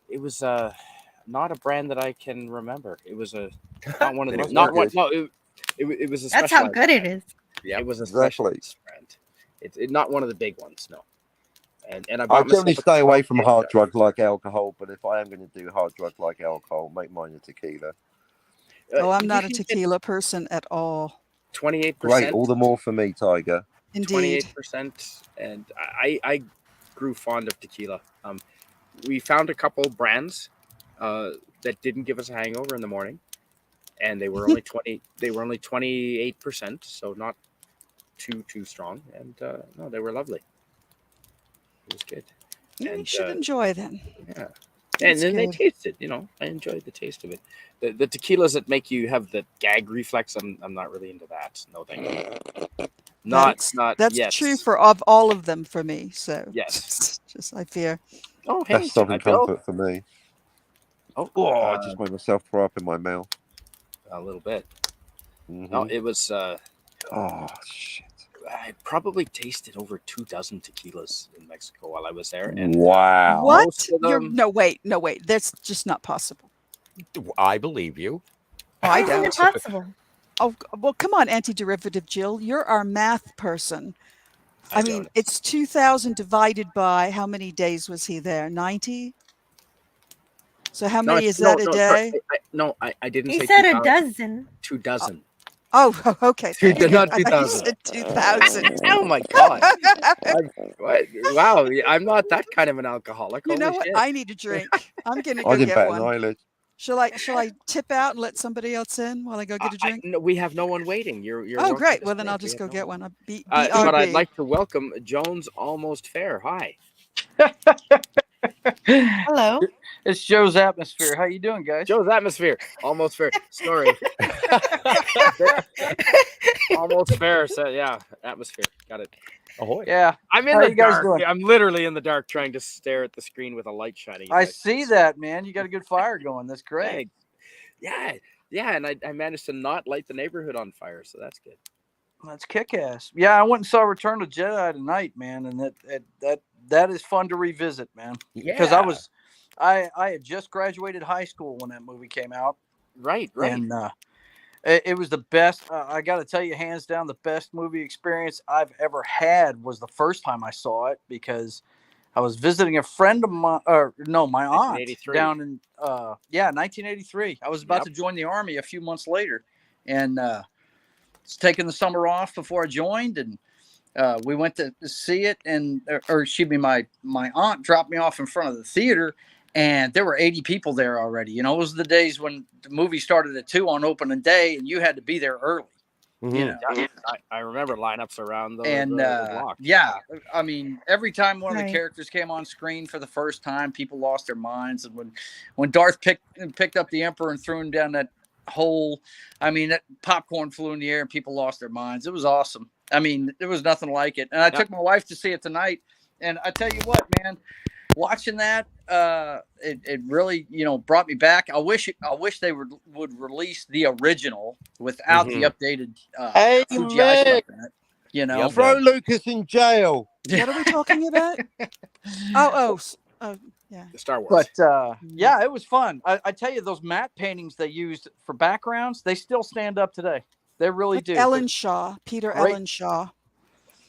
a brand that I can remember. It was not one of the not one. No, it was a.
That's how good it is.
Yeah, it was a specialist brand. It's not one of the big ones. No. And
I generally stay away from hard drugs like alcohol, but if I am going to do hard drugs like alcohol, make mine a tequila.
I'm not a tequila person at all.
28%.
Great, all the more for me, Tiger.
Indeed.
28%, and I grew fond of tequila. We found a couple brands that didn't give us a hangover in the morning, and they were only 28%, so not too strong. And no, they were lovely. It was good.
You should enjoy them.
Yeah. And then they tasted, I enjoyed the taste of it. The tequilas that make you have the gag reflex, I'm not really into that. No, thank you. Not
That's
yet.
true of all of them for me. So
Yes.
just I fear.
Oh, hey,
That's Southern
Bill.
comfort for me.
Oh,
I just made myself throw up in my mouth.
a little bit.
Mhm.
No, it was.
Oh shit!
I probably tasted over 24 tequilas in Mexico while I was there, and
Wow.
What?
most of them.
No, wait. That's just not possible.
I believe you.
I
Isn't it
don't.
possible?
Oh, well, come on, anti-derivative Jill. You're our math person. I mean,
don't.
it's 2,000 divided by how many days was he there? 90? So how many is that a day?
I didn't
He
say
said a
2,000.
dozen.
2 dozen.
Oh, okay.
Not
I thought you
2,000.
said 2,000.
Oh my god! Wow, I'm not that kind of an alcoholic.
You know
Holy
what?
shit!
I need a drink. I'm gonna
I
go
didn't
get
bat an
one.
eyelid.
Shall I tip out and let somebody else in while I go get a drink?
No, we have no one waiting. You're
Oh,
welcome
great.
to
Well, then
stay.
I'll
We
just
have
go
no
get
one.
one.
But I'd
BRB.
like to welcome Jones Almost Fair. Hi.
Hello.
It's Joe's atmosphere. How you doing, guys?
Joe's Atmosphere. Almost Fair. Sorry. Almost Fair. So, yeah, Atmosphere. Got it.
Ahoy.
Yeah.
I'm in
How
the
you guys
dark.
doing?
I'm literally in the dark trying to stare at the screen with a light shining.
I see that, man. You got a good fire going. That's great.
Hey, yeah, and I managed to not light the neighborhood on fire, so that's good.
That's kick-ass. Yeah, I went and saw Return of Jedi tonight, man, and that is fun to revisit, man. Because I had just graduated high school when that movie came out.
Right.
And it was the best. I got to tell you, hands down, the best movie experience I've ever had was the first time I saw it, because I was visiting a friend of mine, my aunt down in 1983. I was about to join the Army a few months later, and was taking the summer off before I joined, and we went to see it, and my aunt dropped me off in front of the theater, and there were 80 people there already. You know, it was the days when the movie started at 2 on opening day, and you had to be there early.
Mm-hmm.
You know,
I remember lineups around the block.
Yeah, I mean, every time one of the characters came on screen for the first time, people lost their minds. And when Darth picked up the Emperor and threw him down that hole, I mean, that popcorn flew in the air and people lost their minds. It was awesome. I mean, there was nothing like it. And I took my wife to see it tonight, and I tell you what, man, watching that, it really, brought me back. I wish they would release the original without the updated CGI stuff in it. You know,
throw Lucas in jail.
What are we talking about? Yeah,
the Star Wars. But yeah, it was fun. I tell you, those matte paintings they used for backgrounds, they still stand up today. They really do.
Peter Allen Shaw.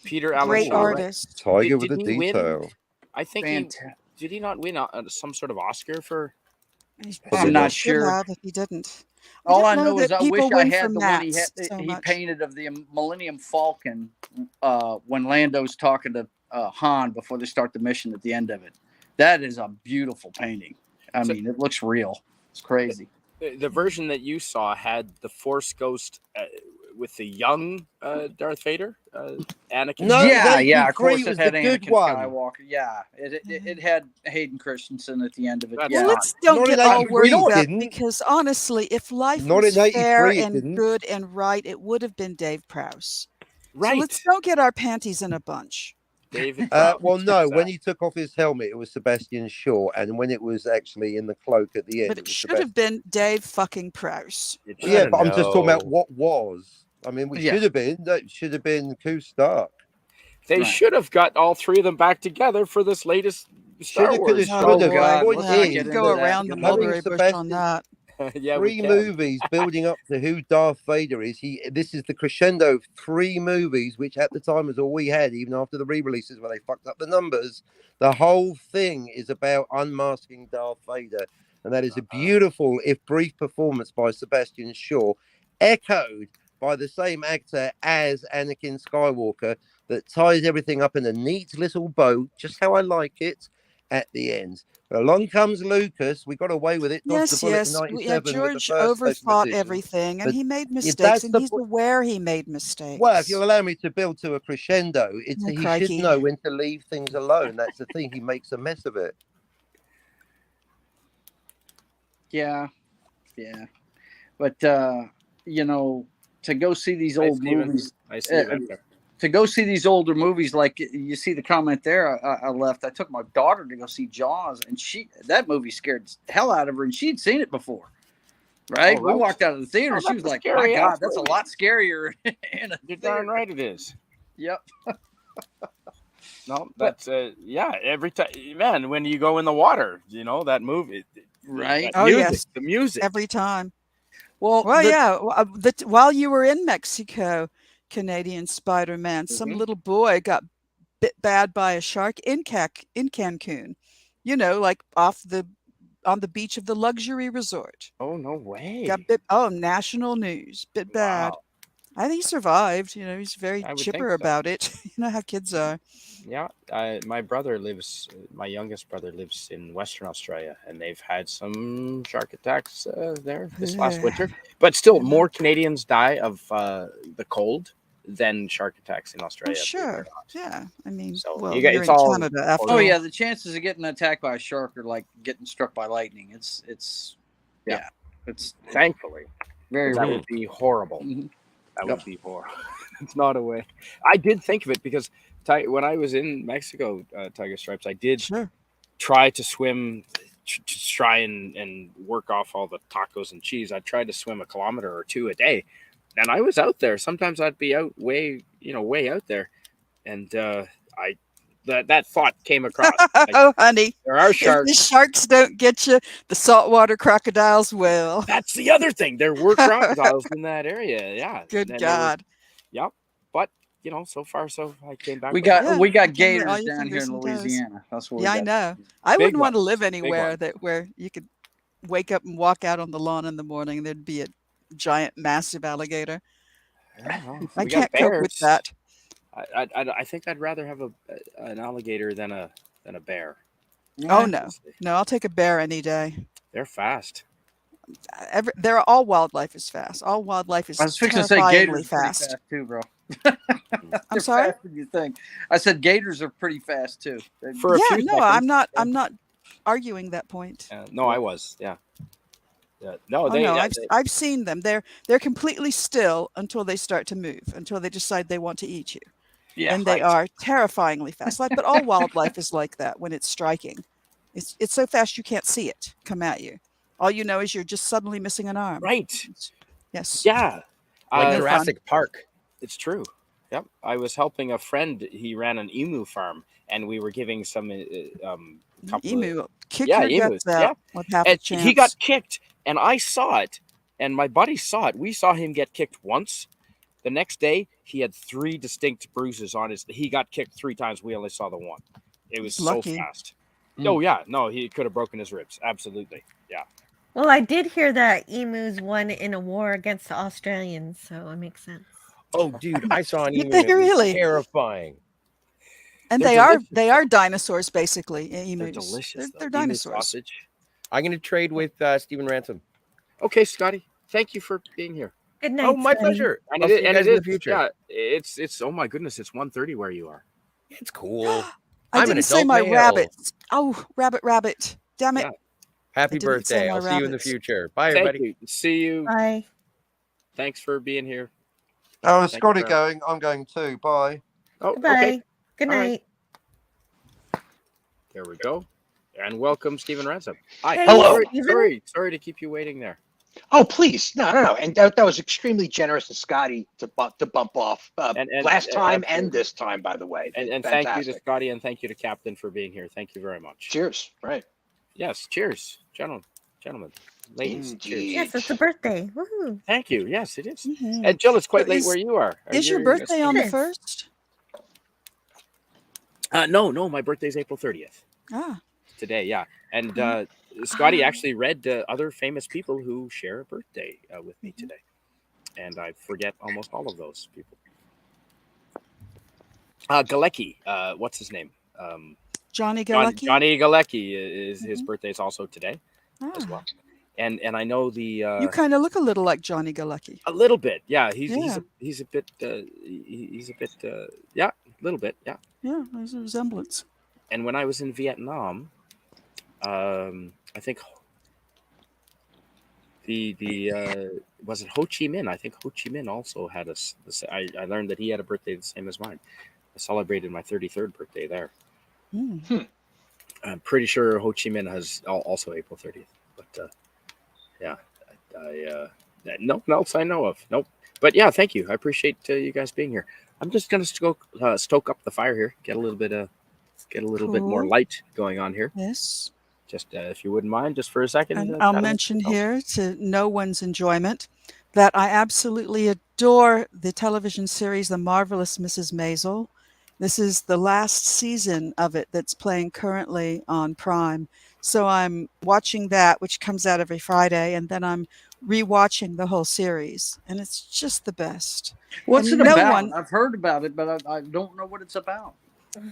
Great artist.
Tiger with a detail.
I think did he not win some sort of Oscar for?
I'm not sure
if he didn't.
All I know is I wish I had the one he painted of the Millennium Falcon when Lando's talking to Han before they start the mission at the end of it. That is a beautiful painting. I mean, it looks real. It's crazy.
The version that you saw had the Force Ghost with the young Darth Vader, Anakin.
No,
yeah. Of course, it had
Anakin
Skywalker. Yeah, it had Hayden Christensen at the end of it.
Well, let's don't get all worried about it, because honestly, if life was fair and good and right, it would have been Dave Prowse.
Right.
So let's don't get our panties in a bunch.
David.
Well, no. When he took off his helmet, it was Sebastian Shaw, and when it was actually in the cloak at the end,
but it should have been Dave fucking Prowse.
Yeah, but I'm just talking about what was. I mean, we should have been. That should have been Koo Stark.
They should have got all three of them back together for this latest Star Wars.
Go around the mulberry bush on that.
Three movies building up to who Darth Vader is. This is the crescendo of 3 movies, which at the time was all we had, even after the re-releases where they fucked up the numbers. The whole thing is about unmasking Darth Vader, and that is a beautiful, if brief, performance by Sebastian Shaw, echoed by the same actor as Anakin Skywalker, that ties everything up in a neat little bow, just how I like it, at the end. But along comes Lucas. We got away with it.
Yes. George overthought everything, and he made mistakes, and he's aware he made mistakes.
Well, if you'll allow me to build to a crescendo, he should know when to leave things alone. That's the thing. He makes a mess of it.
Yeah. But to go see these old movies.
I see
to go see these older movies, like you see the comment there I left. I took my daughter to go see Jaws, and that movie scared the hell out of her, and she'd seen it before. Right?
Oh,
We
right.
walked out of the theater.
Oh,
She
that's
was
a
like, "My
scary
God,
ass
that's a
movie.
lot scarier." In a
You're
theater.
darn right it is.
Yep.
No, that's yeah. Every time, man, when you go in the water, you know that movie,
Right?
That
Oh,
music,
yes.
the music.
Every time.
Well,
Yeah. While you were in Mexico, Canadian Spider-Man, some
Mhm.
little boy got bit bad by a shark in Cancun. You know, like on the beach of the luxury resort.
Oh no way!
Got bit. Oh, national news. Bit bad.
Wow,
I think he survived. You know, he's very
I would think
chipper
so.
about it. You know how kids are.
Yeah, my youngest brother lives in Western Australia, and they've had some shark attacks there this last winter. But still, more Canadians die of the cold than shark attacks in
Oh,
Australia. believe it or
sure.
not.
Yeah. I mean,
So
well,
you get
you're
it's
in
all.
Canada after
Oh
all.
yeah, the chances of getting attacked by a shark are like getting struck by lightning. It's
Yeah.
it's
Thankfully,
very
that
rare.
would be horrible.
Mhm.
That
Yep.
would be horrible. It's not a way. I did think of it because when I was in Mexico, Tiger Stripes, I did
Sure.
try to swim, to try and work off all the tacos and cheese. I tried to swim 1 kilometer or 2 a day, and I was out there. Sometimes I'd be out way out there, and I that thought came across. Like,
Oh, honey,
there are
if the
sharks.
sharks don't get you, the saltwater crocodiles will.
That's the other thing. There were crocodiles in that area. Yeah.
Good
And there were,
God.
yep. But so far, I came back.
We
with
got
it.
we got
all
gators
your
down here
fingers
in
and toes.
Louisiana. That's what
Yeah,
we
I
got.
know. I
Big
wouldn't want to
ones,
live
big
anywhere
ones.
where you could wake up and walk out on the lawn in the morning and there'd be a giant, massive alligator.
Yeah, well,
I
we got
can't cope with
bears.
that.
I think I'd rather have an alligator than a bear.
Oh, no. No, I'll take a bear any day.
They're fast.
All wildlife is fast. All wildlife is
I was fixing to say
terrifyingly
gators are pretty
fast.
fast too, bro.
I'm
They're
sorry?
faster than you think. I said gators are pretty fast too.
For a
Yeah,
few
no,
seconds.
I'm not arguing that point.
No, I was. Yeah. Yeah. No,
Oh no, I've seen them. They're completely still until they start to move, until they decide they want to eat you.
Yeah,
And they
right.
are terrifyingly fast. But all wildlife is like that when it's striking. It's so fast you can't see it come at you. All you know is you're just suddenly missing an arm.
Right.
Yes.
Yeah.
Like
No
Jurassic Park.
It's true. Yep. I was helping a friend. He ran an emu farm, and we were giving some couple
Emu, kick
yeah,
your
emus.
guts out
Yeah.
with half a
And
chance.
he got kicked, and I saw it, and my buddy saw it. We saw him get kicked once. The next day, he had 3 distinct bruises on his. He got kicked 3 times. We only saw the one. It was
Lucky.
so fast. Oh yeah, no, he could have broken his ribs. Absolutely, yeah.
Well, I did hear that emus won in a war against the Australians, so it makes sense.
Oh, dude, I saw an
Did
emu.
they
and it was
really?
terrifying.
And
They're
they are dinosaurs basically. Emus.
They're delicious.
They're
though. Emu
dinosaurs.
sausage.
I'm going to trade with Stephen Ransom.
Okay, Scotty. Thank you for being here.
Good night.
Oh, my
Scotty.
pleasure.
And
I'll see you guys in the future.
Yeah, it's. Oh my goodness, it's 1:30 where you are.
It's cool.
I
I'm an
didn't say
adult
my
male.
rabbits. Oh, rabbit. Damn it.
Yeah.
Happy
didn't say
birthday.
my
I'll see you in the
rabbits.
future. Bye,
Thank
everybody.
you. See you.
Bye.
Thanks for being here.
Oh,
Thank
Scotty
you, Brad.
going. I'm going too. Bye.
Oh,
Goodbye.
okay.
Good
All right.
night.
There we go. And welcome, Stephen Ransom. Hi.
Hey,
Hello.
Sorry to keep you waiting there.
Oh, please. No. And that was extremely generous of Scotty to bump off
And
last time and
absolutely.
this time, by the way.
And thank you to
Fantastic.
Scotty and thank you to Captain for being here. Thank you very much.
Cheers. Right.
Yes, cheers, gentlemen, ladies. Cheers.
Indeed.
Yes, it's a birthday. Woohoo.
Thank you. Yes, it is.
Mhm.
And Jill, it's quite
So
late
is-
where you are.
Is your
You're-
birthday on the
Yes.
1st?
No, my birthday's April 30th.
Ah.
Today, yeah. And Scotty actually read other famous people who share a birthday with me today. And I forget almost all of those people. Galecki, what's his name?
Johnny Galecki?
Johnny Galecki is his birthday is also today as
Ah.
well. And I know the
You kind of look a little like Johnny Galecki.
a little bit, yeah. He's
Yeah.
he's a bit yeah, a little bit, yeah.
Yeah, there's a resemblance.
And when I was in Vietnam, I think was it Ho Chi Minh? I think Ho Chi Minh also had I learned that he had a birthday the same as mine. I celebrated my 33rd birthday there. I'm pretty sure Ho Chi Minh has also April 30th. But yeah, no one else I know of. Nope. But yeah, thank you. I appreciate you guys being here. I'm just gonna stoke up the fire here. Get a little bit more light going on here.
Yes.
Just if you wouldn't mind, just for a second.
And I'll mention here, to no one's enjoyment, that I absolutely adore the television series The Marvelous Mrs. Maisel. This is the last season of it that's playing currently on Prime. So I'm watching that, which comes out every Friday, and then I'm rewatching the whole series, and it's just the best.
What's
And
it
no
about?
one-
I've heard about it, but I don't know what it's about.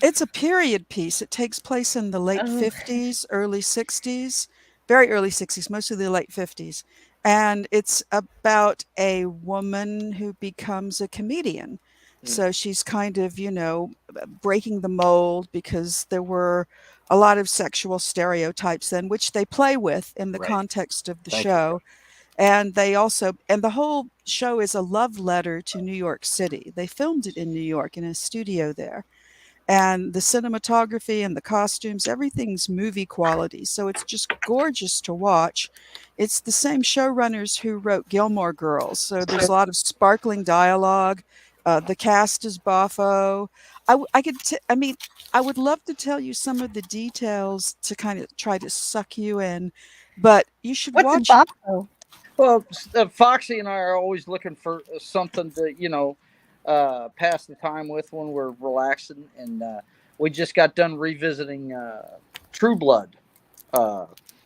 It's a period piece. It takes place in the late
Oh.
50s, early 60s, very early 60s, mostly the late 50s. And it's about a woman who becomes a comedian. So she's kind of, breaking the mold, because there were a lot of sexual stereotypes then, which they play with in the
Right.
context of the
Thank you,
show. And the whole show is a love letter to New York City. They filmed it in New York in a studio there. And the cinematography and the costumes, everything's movie quality. So it's just gorgeous to watch. It's the same showrunners who wrote Gilmore Girls. So there's a lot of sparkling dialogue. The cast is boffo. I would love to tell you some of the details to kind of try to suck you in, but you should
What's
watch.
a boffo?
Well, Foxy and I are always looking for something to, pass the time with when we're relaxing. And we just got done revisiting True Blood.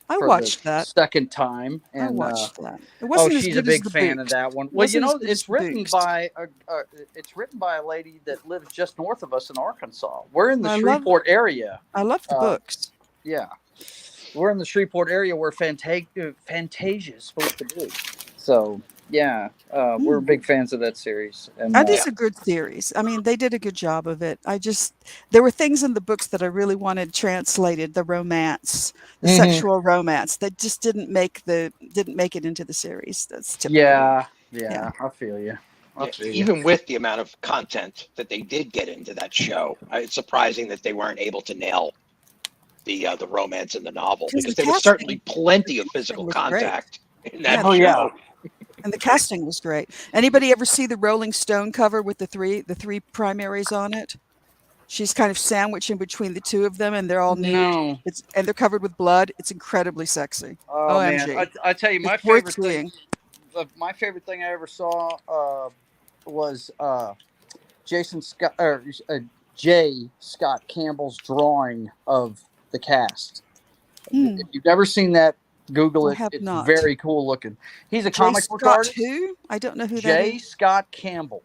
I
for
watched
the
that.
second time. And,
I watched that. It wasn't as
she's
good
a big
as the
fan
Books.
of that one.
It
Well,
wasn't as good as
it's
the
written
Books.
by a lady that lives just north of us in Arkansas. We're in the
I love-
Shreveport area.
I love the books.
Yeah, we're in the Shreveport area where Fantasia is supposed to be. So yeah, we're big fans of that series. And
That is a good series. I mean, they did a good job of it. There were things in the books that I really wanted translated, the romance, the sexual romance, that just didn't make it into the series. That's typical.
yeah, I feel you.
Even with the amount of content that they did get into that show, it's surprising that they weren't able to nail the romance in the novel, because there was certainly plenty of physical
was great.
contact in that
Yeah,
show.
And the casting was great. Anybody ever see the Rolling Stone cover with the three primaries on it? She's kind of sandwiched in between the two of them, and they're all nude.
No.
And they're covered with blood. It's incredibly sexy.
Oh
OMG.
man, I tell you, my
It's worth
favorite thing. My favorite thing I ever saw was J. Scott Campbell's drawing of the cast. If you've never seen that, Google it. It's
not.
very cool looking. He's a
J.
comic book
Scott
artist.
who? I don't know who that
J.
is.
Scott Campbell.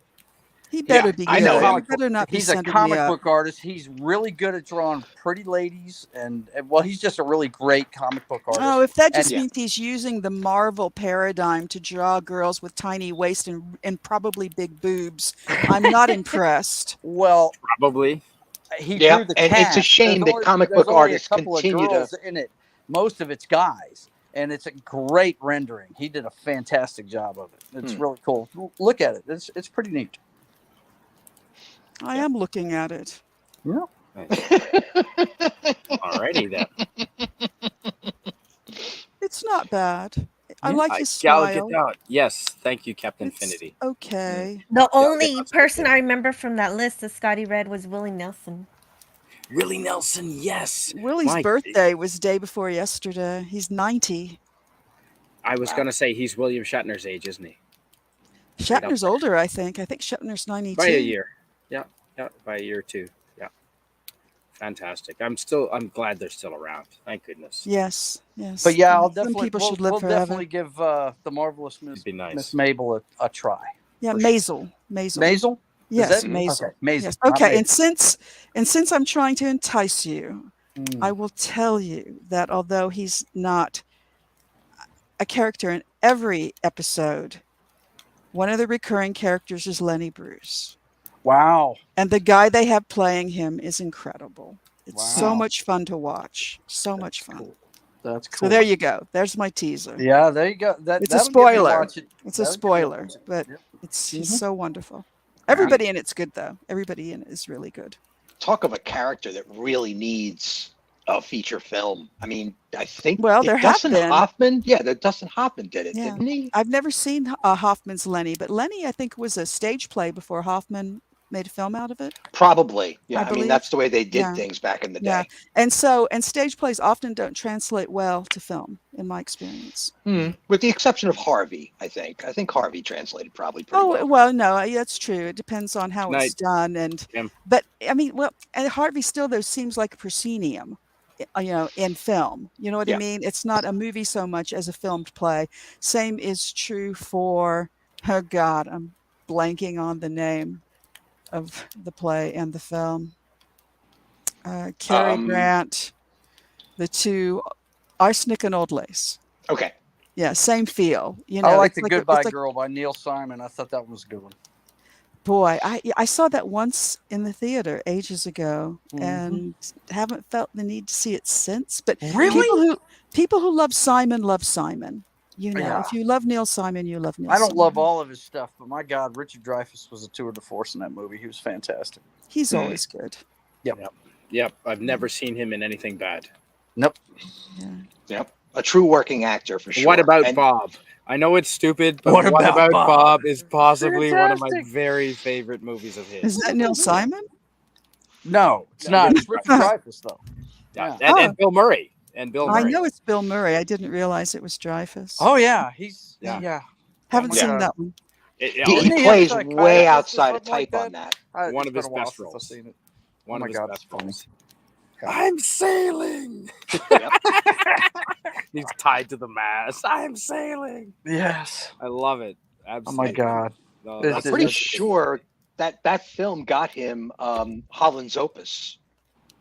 He better be good.
I know.
He better not be
He's a
sending me
comic
up.
book artist. He's really good at drawing pretty ladies, and he's just a really great comic book artist.
Oh, if that just
And-
means he's using the Marvel paradigm to draw girls with tiny waist and probably big boobs, I'm not impressed.
Well,
probably.
He
Yeah,
drew the
and it's a
cast.
shame that comic book artists
couple
continue
of
to-
girls in it. Most of it's guys, and it's a great rendering. He did a fantastic job of it. It's really cool. Look at it. It's pretty neat.
I am looking at it.
Yeah.
Alrighty then.
It's not bad. I
Yeah.
like his
Gallagher
style.
Down. Yes, thank you, Captain
It's
Infinity.
okay.
The only person I remember from that list that Scotty read was Willie Nelson.
Willie Nelson, yes.
Willie's birthday was day before yesterday. He's 90.
I was going to say he's William Shatner's age, isn't he?
Shatner's older, I think. I think Shatner's 92.
By a year. Yeah, by a year or two. Yeah. Fantastic. I'm glad they're still around. Thank goodness.
Yes, yes.
But yeah, I'll
Some
definitely
people should live
we'll
forever.
definitely give the marvelous Miss
nice.
Miss Mabel a try.
Yeah,
for sure.
Maisel.
Maisel? Is
Yes,
that-
Maisel.
Okay, Maisel.
Yes.
Not
Okay,
Maisel.
and since I'm trying to entice you, I will tell you that although he's not a character in every episode, one of the recurring characters is Lenny Bruce.
Wow.
And the guy they have playing him is incredible. It's so
Wow.
much fun to watch. So much fun.
That's
So
cool.
there you go. There's my teaser.
Yeah, there you go.
It's a
That'll get me to
spoiler.
watch it.
It's a
That'll get me to
spoiler,
watch it.
but
Yep.
he's so wonderful. Everybody in it's good though. Everybody in it is really good.
Talk of a character that really needs a feature film. I mean, I think
Well, there have
Dustin
been.
Hoffman. Yeah, that Dustin Hoffman did it,
Yeah.
didn't he?
I've never seen Hoffman's Lenny, but Lenny I think was a stage play before Hoffman made a film out of it.
Probably. Yeah, I mean
believe.
that's the way they did
Yeah.
things back in the
Yeah.
day.
And stage plays often don't translate well to film, in my experience.
With the exception of Harvey, I think. I think Harvey translated probably pretty well.
Well, no, that's true. It depends on how it's done, but I mean, and Harvey still though seems like a proscenium, in film. You know what I mean? It's not a movie so much as a filmed play. Same is true for, oh God, I'm blanking on the name of the play and the film. Cary Grant, the two, Arsenic and Old Lace.
Okay.
Yeah, same feel.
I like The
it's
Goodbye
like,
Girl by Neil Simon. I thought that one was a good one.
Boy, I saw that once in the theater ages ago, and haven't felt the need to see it since. But people who love Simon love Simon. If you love Neil Simon, you love Neil
I don't
Simon.
love all of his stuff, but my God, Richard Dreyfuss was a tour de force in that movie. He was fantastic.
He's always good.
Yep. I've never seen him in anything bad.
Nope.
Yep. A true working actor for sure.
What about Bob? I know it's stupid, but What About Bob is possibly one of my very favorite movies of his.
Is that Neil Simon?
No, it's not. It's Richard Dreyfuss, though.
Yeah. And Bill Murray.
I know it's Bill Murray. I didn't realize it was Dreyfuss.
Oh yeah,
Haven't seen that one.
He plays way outside of type on that.
One of his best roles. One of his best roles.
God.
I'm sailing. He's tied to the mast. I'm sailing.
Yes,
I love it. Absolutely.
Oh my God.
No,
I'm pretty sure that film got him Holland's Opus.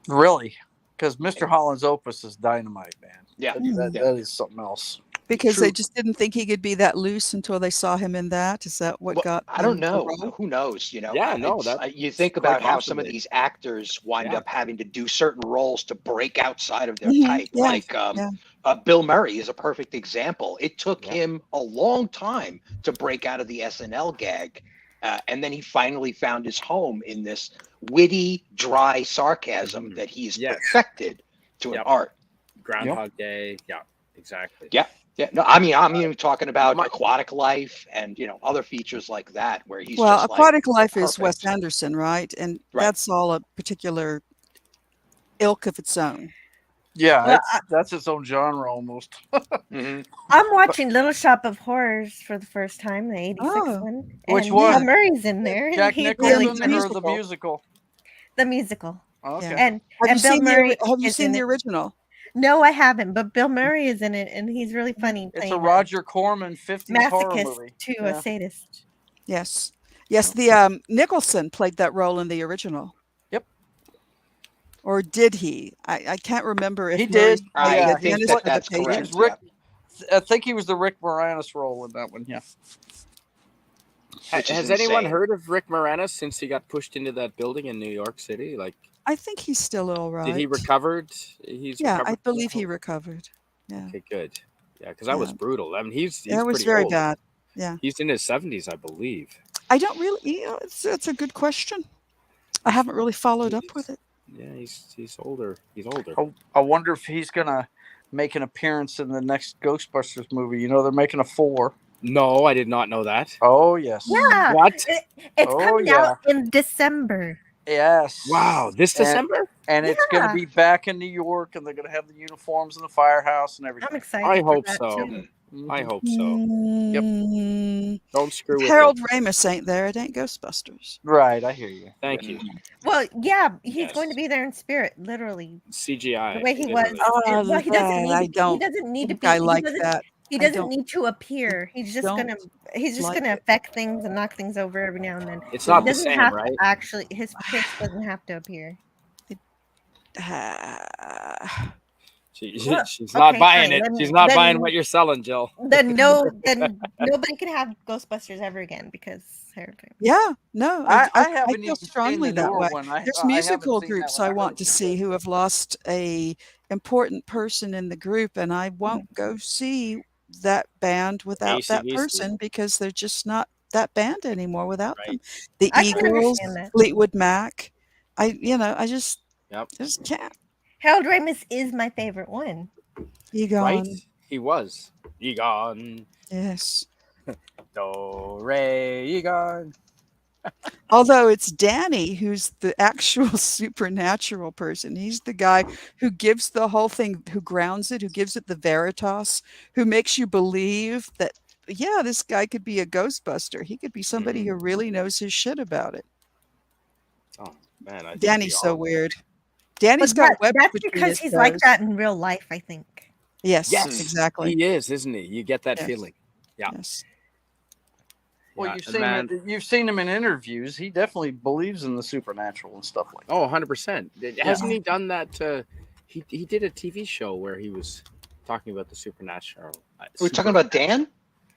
Really? Because Mr. Holland's Opus is dynamite, man.
Yeah.
That is something else.
Because they just didn't think he could be that loose until they saw him in that. Is that what got?
I don't know. Who knows? You think about how some of these actors wind up having to do certain roles to break outside of their type. Like Bill Murray is a perfect example. It took him a long time to break out of the SNL gag. And then he finally found his home in this witty, dry sarcasm that he's perfected to an art.
Groundhog Day. Yeah, exactly.
Yeah. Yeah, no, I mean, I'm even talking about Aquatic Life and other features like that where he's
Aquatic Life is Wes Anderson, right? And that's all a particular ilk of its own.
Yeah, that's its own genre almost.
I'm watching Little Shop of Horrors for the first time, the '86 one.
Which one?
Bill Murray's in there.
Jack Nicholson or the musical?
The musical.
Okay.
And
have
Bill Murray.
Have you seen the original?
No, I haven't, but Bill Murray is in it, and he's really funny.
It's a Roger Corman 50s horror movie.
To a sadist.
Yes. The Nicholson played that role in the original.
Yep.
Or did he? I can't remember if
he did.
I think that's correct.
I think he was the Rick Moranis role in that one. Yeah.
Has anyone heard of Rick Moranis since he got pushed into that building in New York City?
I think he's still all right.
Did he recovered?
I believe he recovered. Yeah.
Okay, good. Yeah, because that was brutal. I mean, he's
that was
pretty
very
old.
bad. Yeah.
He's in his 70s, I believe.
I don't really. It's a good question. I haven't really followed up with it.
Yeah, he's older. He's older.
I wonder if he's gonna make an appearance in the next Ghostbusters movie. They're making a 4.
No, I did not know that.
Oh yes.
Yeah.
What?
It's coming out in December.
Yes.
Wow, this December?
And it's going to be back in New York, and they're going to have the uniforms in the firehouse and everything.
I'm excited.
I hope so. I hope so. Yep. Don't screw with
Harold
it.
Ramis ain't there. It ain't Ghostbusters.
Right, I hear you.
Thank you.
Well, yeah, he's going to be there in spirit, literally.
CGI.
The way he was.
Oh,
he doesn't need.
I don't.
He doesn't need to be.
I like that.
He doesn't need to appear. He's just gonna affect things and knock things over every now and then.
It's not the same, right?
Actually, his pitch doesn't have to appear.
She's not buying it. She's not buying what you're selling, Jill.
Then nobody can have Ghostbusters ever again because
yeah, no,
I
feel strongly that way. There's musical groups I want to see who have lost a important person in the group, and I won't go see that band without that
AC/DC.
person because they're just not that band anymore without them.
Right.
The
I can
Eagles,
understand that.
Fleetwood Mac. I just
Yep.
can't.
Harold Ramis is my favorite one.
Egon.
Right? He was. Egon.
Yes.
Do, re, Egon.
Although it's Danny who's the actual supernatural person. He's the guy who gives the whole thing, who grounds it, who gives it the veritas, who makes you believe that, yeah, this guy could be a Ghostbuster. He could be somebody who really knows his shit about it.
Oh, man. I think
Danny's so weird. Danny's
But
got webs
that's
between
because
his
he's like
toes.
that in real life, I think.
Yes,
Yes,
exactly.
He is, isn't he? You get that
Yes.
feeling. Yeah.
Yes.
Well,
Yeah,
you've seen him in interviews. He definitely believes in the supernatural and stuff like that.
Oh, 100%. Hasn't he done that? He did a TV show where he was talking about the supernatural.
We're talking about Dan?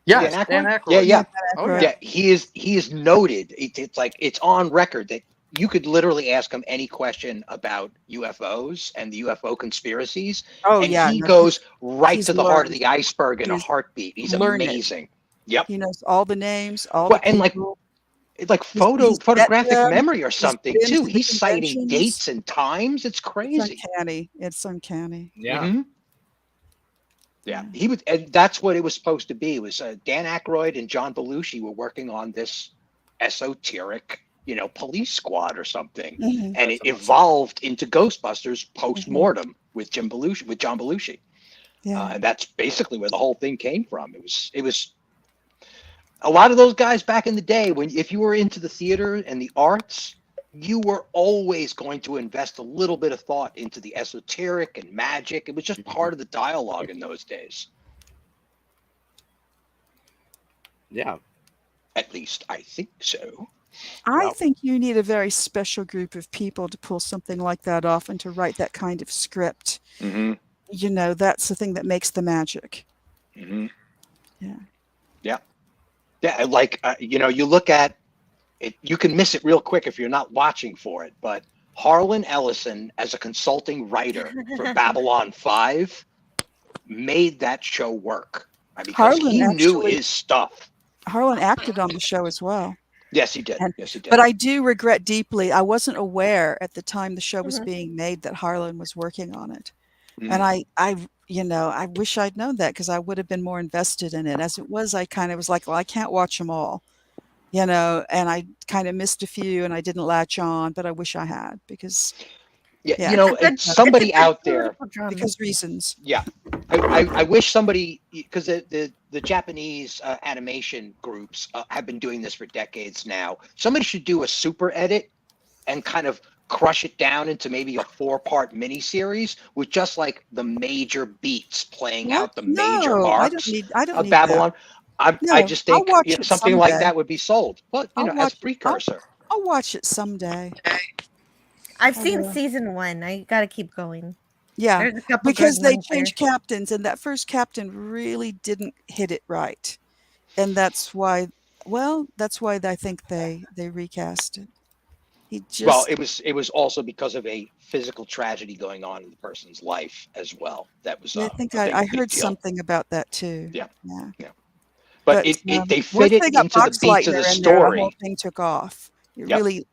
Yeah,
Dan
Dan
Aykroyd?
Aykroyd.
Yeah.
Oh, yeah.
Yeah, he is noted. It's like it's on record that you could literally ask him any question about UFOs and the UFO conspiracies,
Oh,
and
yeah.
he
No,
goes right
he's
to the heart of
learned.
the iceberg in a
He's
heartbeat. He's
learned it.
amazing. Yep.
He knows all the names, all
Well,
the
and
people.
like
He's met
photographic
them.
memory or
He's
something
been
too.
to the
He's citing
conventions.
dates and times. It's
It's
crazy.
uncanny. It's uncanny.
Yeah.
Mhm. Yeah, he would, and that's what it was supposed to be. It was Dan Aykroyd and John Belushi were working on this esoteric, police squad or something,
Mhm.
and it evolved into Ghostbusters post mortem with John Belushi.
Yeah.
And that's basically where the whole thing came from. It was a lot of those guys back in the day if you were into the theater and the arts, you were always going to invest a little bit of thought into the esoteric and magic. It was just part of the dialogue in those days.
Yeah.
At least I think so.
I think you need a very special group of people to pull something like that off and to write that kind of script.
Mm-hmm.
That's the thing that makes the magic.
Mm-hmm.
Yeah.
Yeah. Yeah. Like, you look at it, you can miss it real quick if you're not watching for it, but Harlan Ellison, as a consulting writer for Babylon 5, made that show work. Because he knew his stuff.
Harlan acted on the show as well.
Yes, he did. Yes, he did.
But I do regret deeply, I wasn't aware at the time the show was being made that Harlan was working on it. And I wish I'd known that because I would have been more invested in it. As it was, I kind of was like, well, I can't watch them all, and I kind of missed a few and I didn't latch on, but I wish I had because
it's somebody out there
because reasons.
Yeah. I wish somebody, because the Japanese animation groups have been doing this for decades now. Somebody should do a super edit and kind of crush it down into maybe a 4-part miniseries with just like the major beats playing out the major arcs of Babylon. I just think something like that would be sold. Well, as a precursor.
I'll watch it someday.
I've seen season 1. I got to keep going.
Yeah,
There's a couple
because
good
they
ones
changed captains, and that first captain really didn't hit it right, and that's why. Well, that's why I think they recast it.
It was also because of a physical tragedy going on in the person's life as well. That was.
I think I heard something about that too.
Yeah.
Yeah.
But they fit it into the beats of the story.
The whole thing took off. It really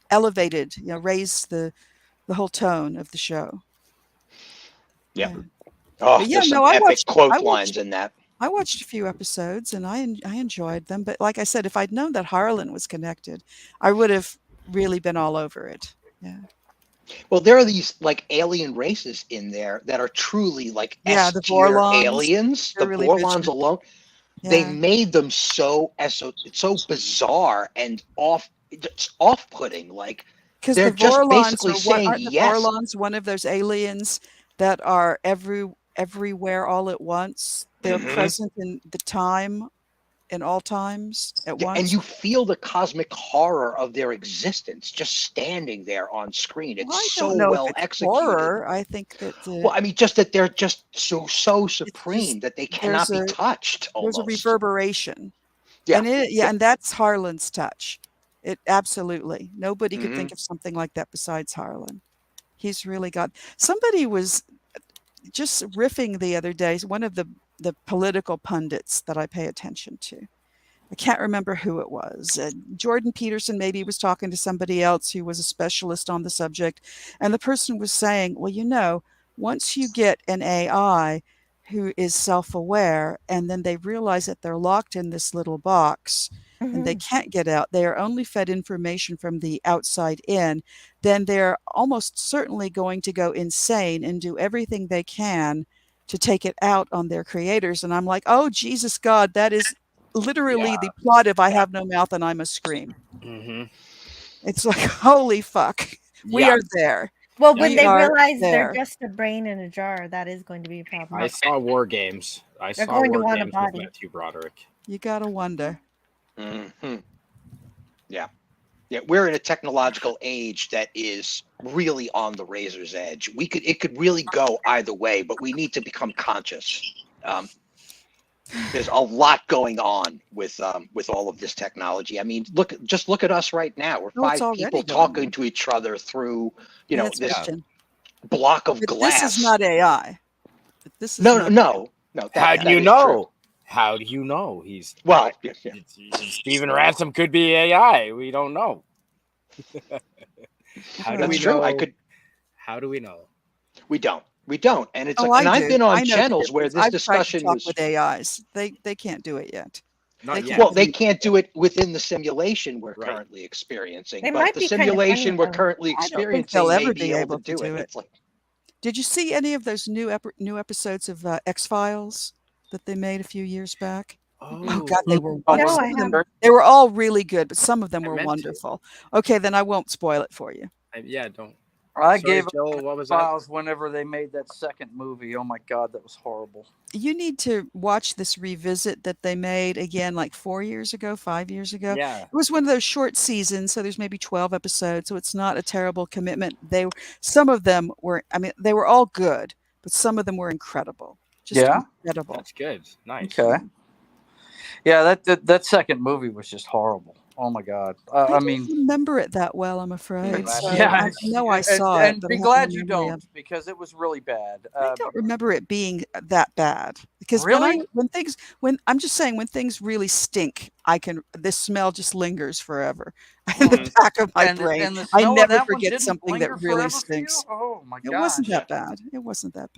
elevated, raised the whole tone of the show.
Yeah. Oh, there's some epic quote lines in that.
I watched a few episodes and I enjoyed them. But like I said, if I'd known that Harlan was connected, I would have really been all over it. Yeah.
Well, there are these like alien races in there that are truly like
the Vorlons,
aliens. The really Vorlons alone, they made them so bizarre and off-putting. Like they're just basically saying yes.
The Vorlons, one of those aliens that are everywhere all at once. They're present in the time, in all times at once.
And you feel the cosmic horror of their existence just standing there on screen. It's so well executed.
Horror, I think that.
Well, I mean, just that they're just so supreme that they cannot be touched. Almost.
There's a reverberation.
Yeah,
and that's Harlan's touch. It absolutely nobody could think of something like that besides Harlan. He's really got. Somebody was just riffing the other day, one of the political pundits that I pay attention to. I can't remember who it was. Jordan Peterson maybe was talking to somebody else who was a specialist on the subject. And the person was saying, well, once you get an AI who is self-aware and then they realize that they're locked in this little box and they can't get out, they are only fed information from the outside in, then they're almost certainly going to go insane and do everything they can to take it out on their creators. And I'm like, oh, Jesus God, that is literally the plot of I Have No Mouth and I Must Scream. It's like, holy fuck, we are there.
Well, when they realize they're just a brain in a jar, that is going to be a problem.
I saw War Games. They're saw going War to want Games a body. With Matthew Broderick.
You gotta wonder.
Yeah. We're in a technological age that is really on the razor's edge. It could really go either way, but we need to become conscious. There's a lot going on with all of this technology. I mean, look at us right now. We're five people talking to each other through, this block of glass.
This is not AI. This is
no.
How do you know? How do you know he's Stephen Ransom could be AI? We don't know. How do we know? How do we know?
We don't. And it's and I've been on channels where this discussion
was with AIs. They can't do it yet.
Not yet. Well, they can't do it within the simulation we're currently experiencing. But the simulation we're currently experiencing, they'll ever be able to do it. It's like,
did you see any of those new episodes of X-Files that they made a few years back? Oh God, they were wonderful. They were all really good, but some of them were wonderful. Okay, then I won't spoil it for you.
Don't.
I gave Joel, what was Files whenever they made that second movie. Oh my God, that was horrible.
You need to watch this revisit that they made again, like 5 years ago. Yeah, it was one of those short seasons, so there's maybe 12 episodes, so it's not a terrible commitment. Some of them were, they were all good, but some of them were incredible. Just incredible.
That's good. Nice.
Okay. Yeah, that second movie was just horrible. Oh my God! I
don't remember it that well. I'm afraid. So
I
know I saw it,
and be glad you don't, because it was really bad.
I don't remember it being that bad, because when things really stink, this smell just lingers forever in the back of my brain.
And
I never forget something that really stinks.
Oh my God!
It wasn't that bad. It wasn't that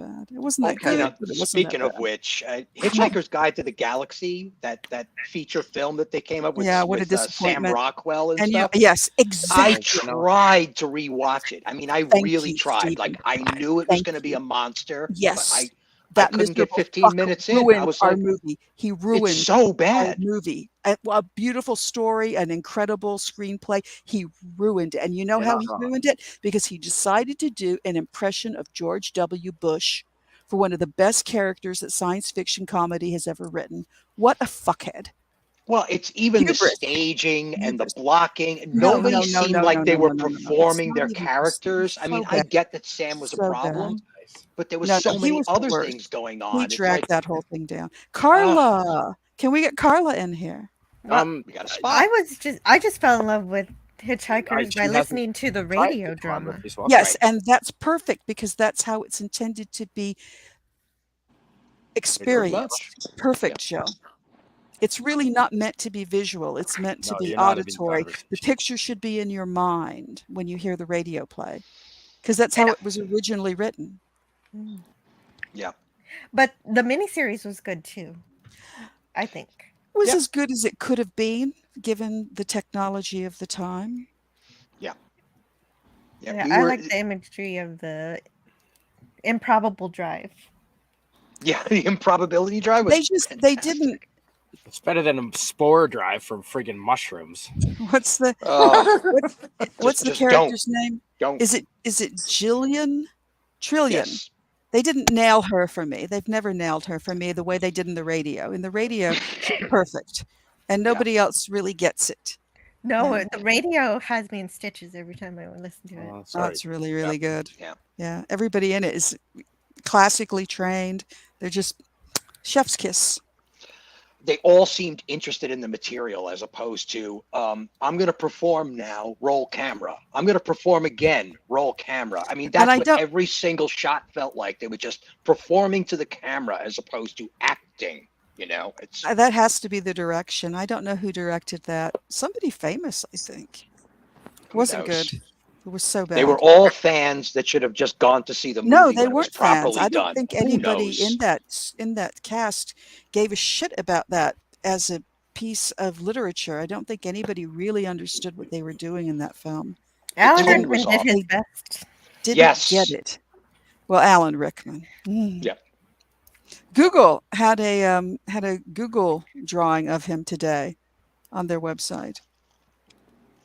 good.
Speaking of which, Hitchhiker's Guide to the Galaxy, that feature film that they came up with,
what a disappointment.
Sam Rockwell and stuff.
Yes, exactly.
I tried to rewatch it. I mean, I really tried.
Stephen.
Like, I knew it was going to be a monster.
Yes.
But I couldn't get 15 minutes in. I was like,
movie. He ruined
it's so bad.
Our movie. A beautiful story, an incredible screenplay. He ruined it. And you know how he ruined it? Because he decided to do an impression of George W. Bush for one of the best characters that science fiction comedy has ever written. What a fuckhead.
Well, it's even the staging and the blocking. Nobody seemed like they were performing their characters. I mean, I get that Sam was a problem, but there was so many other things going on.
He dragged that whole thing down. Carla, can we get Carla in here?
We got a spot.
I just fell in love with Hitchhikers by listening to the radio drama.
Yes, and that's perfect, because that's how it's intended to be experienced. Perfect show. It's really not meant to be visual. It's meant to be auditory. The picture should be in your mind when you hear the radio play, because that's how it was originally written.
Yeah.
But the miniseries was good too, I think.
It was as good as it could have been, given the technology of the time.
Yeah.
I like the imagery of the improbable drive.
Yeah, the improbability drive was
they didn't.
It's better than a spore drive from friggin' mushrooms.
What's the what's the character's name? Is it Jillian? Trillion.
Yes.
They didn't nail her for me. They've never nailed her for me the way they did in the radio. In the radio, she's perfect, and nobody else really gets it.
No, the radio has me in stitches every time I listen to it.
Oh, it's really, really good.
Yeah.
Everybody in it is classically trained. They're just chef's kiss.
they all seemed interested in the material as opposed to I'm going to perform now, roll camera. I'm going to perform again, roll camera. I mean, that's what every single shot felt like. They were just performing to the camera as opposed to acting. You know, it's
that has to be the direction. I don't know who directed that. Somebody famous, I think. It wasn't good. It was so bad.
They were all fans that should have just gone to see the movie.
No, they
when it was
weren't fans.
properly
I don't
done.
think
Who
anybody
knows?
in that cast gave a shit about that as a piece of literature. I don't think anybody really understood what they were doing in that film.
Alan Rickman did his best.
Didn't get it. Well, Alan Rickman.
Yeah.
Google had a Google drawing of him today on their website,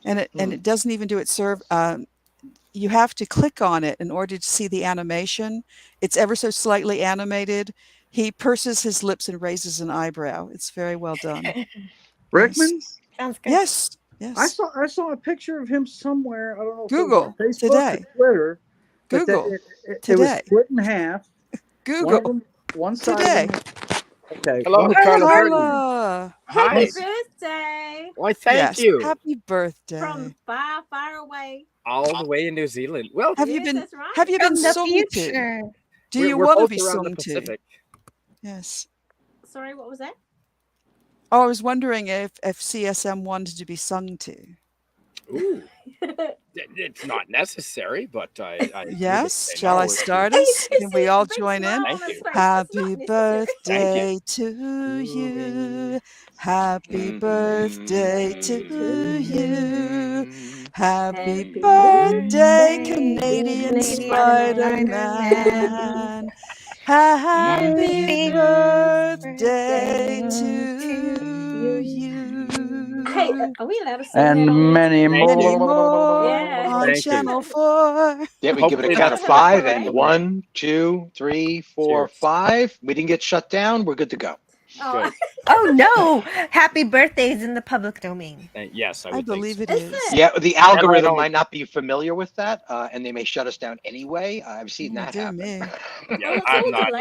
and it doesn't even do it serve. You have to click on it in order to see the animation. It's ever so slightly animated. He purses his lips and raises an eyebrow. It's very well done.
Rickman?
Yes.
Sounds good.
Yes.
I saw a picture of him somewhere. I don't know if
Google
it was on Facebook
today.
or Twitter.
Google
it was split in half.
Google
one side
today.
Okay.
Hello,
Carla.
Hi.
Happy birthday.
Why, thank you.
Happy birthday.
From far, far away.
All the way in New Zealand. Well,
have you been sung to? Do you
we're
want to
both
be
around the
sung to?
Pacific.
Yes.
Sorry, what was that?
Oh, I was wondering if CSM wanted to be sung to.
Ooh. It's not necessary, but I
yes. Shall I start us? Can we all join in?
Thank you.
Happy birthday to you. Happy birthday to you. Happy birthday, Canadian Spider-Man. Happy birthday to you.
Hey, are we allowed to sing
And
that on
many
YouTube?
more.
Yeah.
On Channel 4.
Yeah, we give it a count of 5 and 1, 2, 3, 4, 5. We didn't get shut down. We're good to go.
Oh. Oh no! Happy birthday is in the public domain.
Yes,
I believe it is.
Yeah, the algorithm might not be familiar with that, and they may shut us down anyway. I've seen that happen.
Yeah, I'm not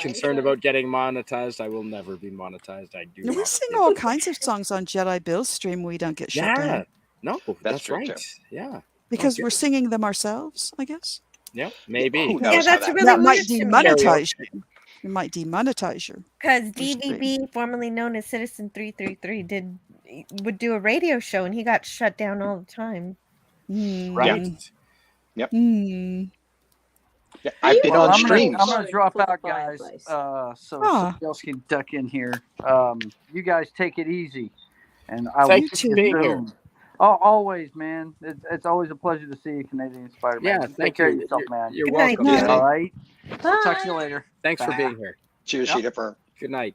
concerned about getting monetized. I will never be monetized. I do.
We sing all kinds of songs on Jedi Bill's stream. We don't get shut down.
No, that's right. Yeah,
because we're singing them ourselves, I guess.
Yeah, maybe.
Yeah, that's really
that might
weird to me.
demonetize you. It might demonetize you.
Because DVB, formerly known as Citizen 333, would do a radio show, and he got shut down all the time.
Right.
Yep.
Hmm.
Yeah, I've been on streams.
I'm gonna drop out, guys. So somebody else can duck in here. You guys take it easy, and I will
Thank you for being here.
Oh, always, man. It's always a pleasure to see you, Canadian Spider-Man.
Yeah,
Take care of yourself, man.
You're welcome.
All right.
Bye.
Talk to you later.
Thanks for being here.
Cheers, Sheeta.
Good night.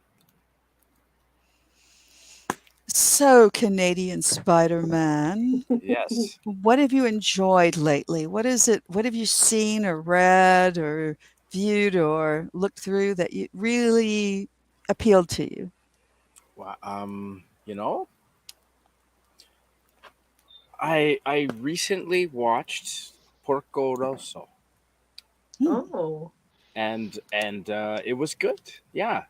So, Canadian Spider-Man.
Yes.
What have you enjoyed lately? What is it? What have you seen or read or viewed or looked through that really appealed to you?
Well, I recently watched Porco Rosso.
Oh.
And it was good. Yeah.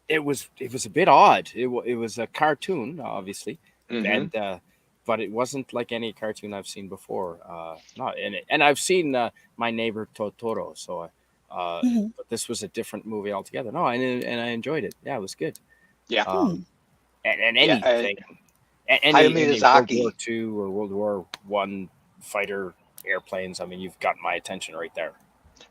It was a bit odd. It was a cartoon, obviously, and but it wasn't like any cartoon I've seen before. And I've seen My Neighbor Totoro, so but this was a different movie altogether. No, and I enjoyed it. Yeah, it was good.
Yeah.
And anything, any World War II or World War I fighter airplanes. I mean, you've got my attention right there.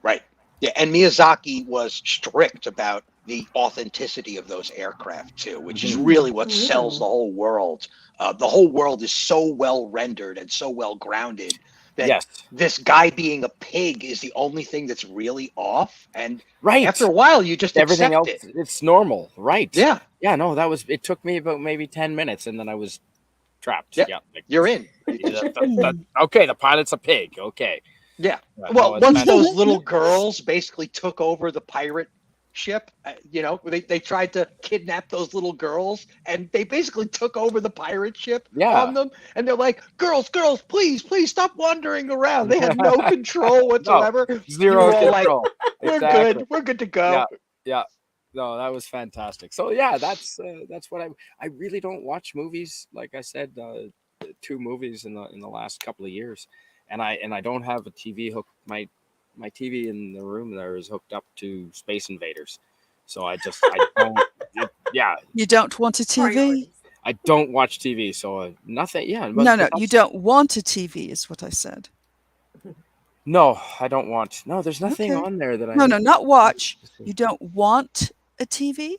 Right. Yeah, and Miyazaki was strict about the authenticity of those aircraft too, which is really what sells the whole world. The whole world is so well rendered and so well grounded that this guy being a pig is the only thing that's really off. And after a while, you just
everything else,
accept it.
it's normal, right?
Yeah.
Yeah, no, it took me about maybe 10 minutes and then I was trapped.
Yeah,
like,
you're in.
Okay, the pilot's a pig. Okay.
Yeah. Well, once those little girls basically took over the pirate ship, they tried to kidnap those little girls and they basically took over the pirate ship on them. And they're like, girls, please stop wandering around. They had no control whatsoever.
Zero control.
Like, we're good to go.
Yeah. No, that was fantastic. So yeah, that's what I really don't watch movies. Like I said, 2 movies in the last couple of years, and I don't have a TV hook. My TV in the room there is hooked up to Space Invaders, so I don't. Yeah,
You don't want a TV?
I don't watch TV, so nothing. Yeah,
No,
but
you don't want a TV, is what I said.
No, I don't want. No, there's nothing
Okay.
on there that I.
No, not watch. You don't want a TV?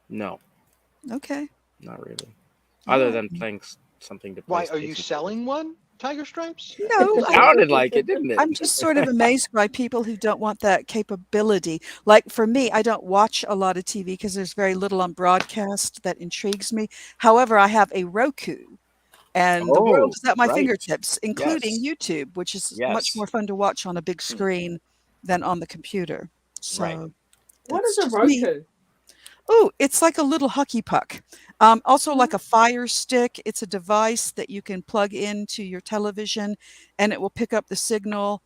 No.
Okay.
Not really. Other than playing something to play.
Why are you selling one, Tiger Stripes?
No,
It sounded like it, didn't it?
I'm just sort of amazed by people who don't want that capability. Like for me, I don't watch a lot of TV because there's very little on broadcast that intrigues me. However, I have a Roku, and the world is at my fingertips, including YouTube, which is much more fun to watch on a big screen than on the computer. So,
what is a Roku?
Oh, it's like a little hockey puck. Also like a Fire Stick. It's a device that you can plug into your television, and it will pick up the signal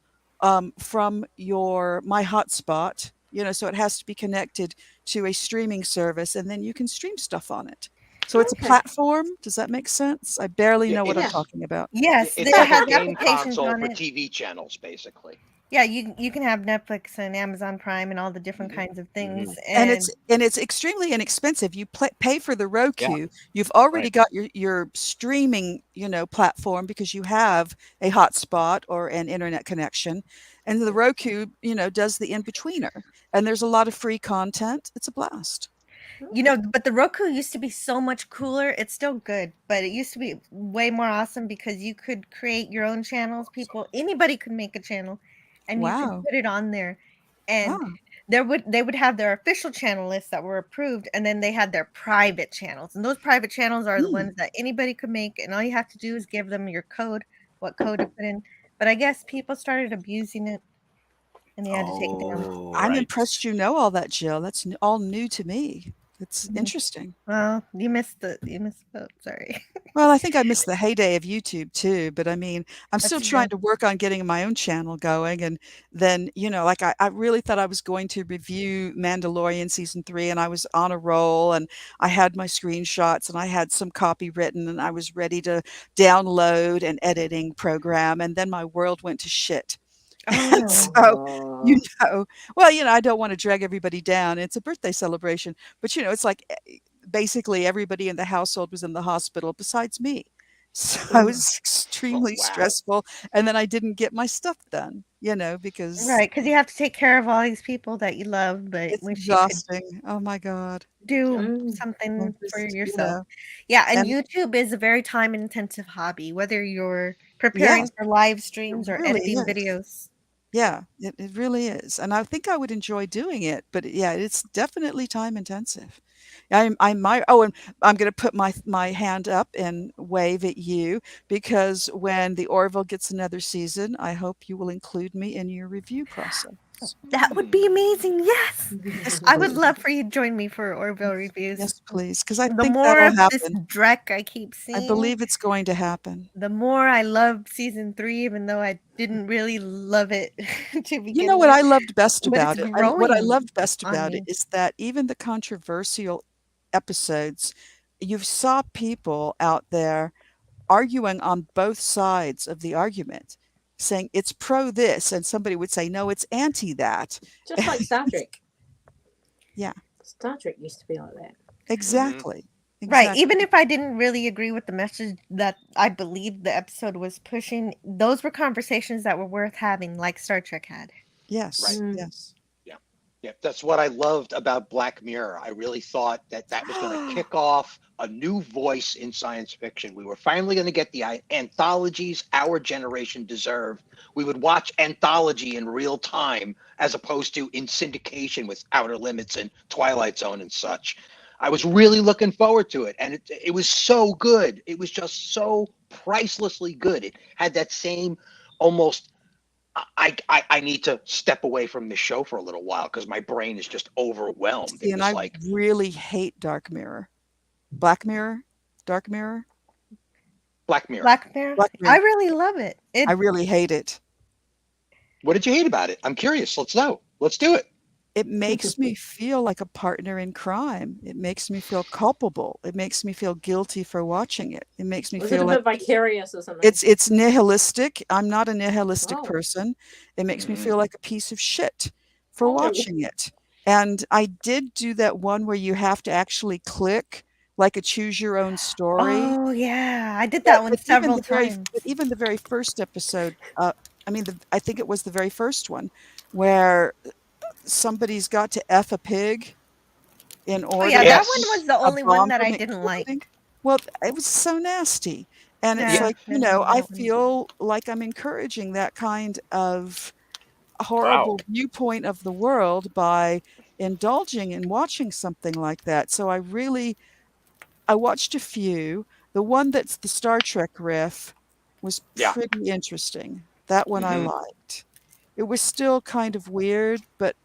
from my hotspot. So it has to be connected to a streaming service, and then you can stream stuff on it. So it's a platform. Does that make sense? I barely know what I'm talking about.
Yes,
It's
it
like
has
a game
applications
console
on
for
it.
TV channels, basically.
Yeah, you can have Netflix and Amazon Prime and all the different kinds of things,
And it's extremely inexpensive. You pay for the Roku. You've already got your streaming, platform because you have a hotspot or an internet connection, and the Roku, does the in-betweener. And there's a lot of free content. It's a blast.
But the Roku used to be so much cooler. It's still good, but it used to be way more awesome because you could create your own channels. Anybody could make a channel, and you could put it on there, and they would have their official channel lists that were approved, and then they had their private channels, and those private channels are the ones that anybody could make, and all you have to do is give them your code, what code to put in. But I guess people started abusing it, and they had to take it down.
I'm impressed you know all that, Jill. That's all new to me. It's interesting.
Well, you missed the boat. Sorry.
Well, I think I missed the heyday of YouTube too, but I mean, I'm still trying to work on getting my own channel going. And then, like I really thought I was going to review Mandalorian season 3, and I was on a roll, and I had my screenshots, and I had some copy written, and I was ready to download an editing program. And then my world went to shit. And so, I don't want to drag everybody down. It's a birthday celebration, but it's like basically everybody in the household was in the hospital besides me. So I was extremely stressful, and then I didn't get my stuff done, because
because you have to take care of all these people that you love, but
it's exhausting. Oh my God.
Do something for yourself. Yeah, and YouTube is a very time-intensive hobby, whether you're preparing for live streams or editing videos.
Yeah, it really is. And I think I would enjoy doing it, but it's definitely time intensive. And I'm going to put my hand up and wave at you, because when the Orville gets another season, I hope you will include me in your review process.
That would be amazing. Yes. I would love for you to join me for Orville reviews.
Yes, please, because I
the
think
more
that'll
of this
happen.
dreck I keep seeing,
I believe it's going to happen.
The more I loved season 3, even though I didn't really love it to begin
You know what
with.
I loved best
But
about
it's
it? What I
growing
loved best
on
about it
me.
is that even the controversial episodes, you saw people out there arguing on both sides of the argument, saying it's pro this, and somebody would say, no, it's anti that.
Just like Star Trek.
Yeah.
Star Trek used to be like that.
Exactly.
Right. Even if I didn't really agree with the message that I believed the episode was pushing, those were conversations that were worth having, like Star Trek had.
Yes. Yes.
Yeah, that's what I loved about Black Mirror. I really thought that was going to kick off a new voice in science fiction. We were finally going to get the anthologies our generation deserved. We would watch anthology in real time as opposed to in syndication with Outer Limits and Twilight Zone and such. I was really looking forward to it, and it was so good. It was just so pricelessly good. It had that same almost I need to step away from this show for a little while because my brain is just overwhelmed.
See, and I really hate Dark Mirror. Black Mirror? Dark Mirror?
Black Mirror.
Black Mirror? I really love it.
I really hate it.
What did you hate about it? I'm curious. Let's know. Let's do it.
it makes me feel like a partner in crime. It makes me feel culpable. It makes me feel guilty for watching it. It makes me
Was
feel
it a
like
bit vicarious or something?
it's nihilistic. I'm not a nihilistic
Oh.
person. It makes me
Mhm.
feel like a piece of shit for
Oh.
watching it. And I did do that one where you have to actually click like a choose your own story.
Oh yeah, I did that one several times.
But even the very first episode, I mean, I think it was the very first one where somebody's got to F a pig in
Oh
order
yeah,
to
that one
Yes.
was the
a
only one
bomb
that
from
I didn't
exploding.
like.
Well, it was so nasty. And it's
Yeah,
like,
I didn't like
I
that one.
feel like I'm encouraging that kind of
Wow.
horrible viewpoint of the world by indulging in watching something like that. So I watched a few. The one that's the Star Trek riff was
Yeah.
pretty interesting. That one I
Mhm.
liked. It was still kind of weird, but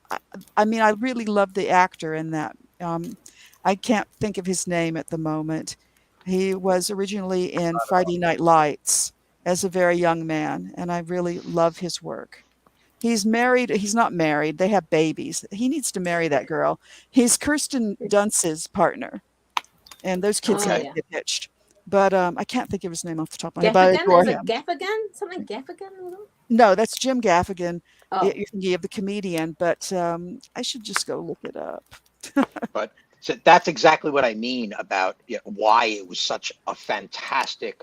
I mean, I really loved the actor in that. I can't think of his name at the moment. He was originally in Friday Night Lights as a very young man, and I really love his work. He's married. He's not married. They have babies. He needs to marry that girl. He's Kirsten Dunst's partner, and those kids
Oh
need
Okay.
to
yeah.
get hitched. But I can't think of his name off the top of my head. But I
Gaffigan?
adore
Is it
him.
Gaffigan? Something Gaffigan?
No, that's Jim Gaffigan.
Oh.
You're thinking of the comedian, but I should just go look it up.
But so that's exactly what I mean about why it was such a fantastic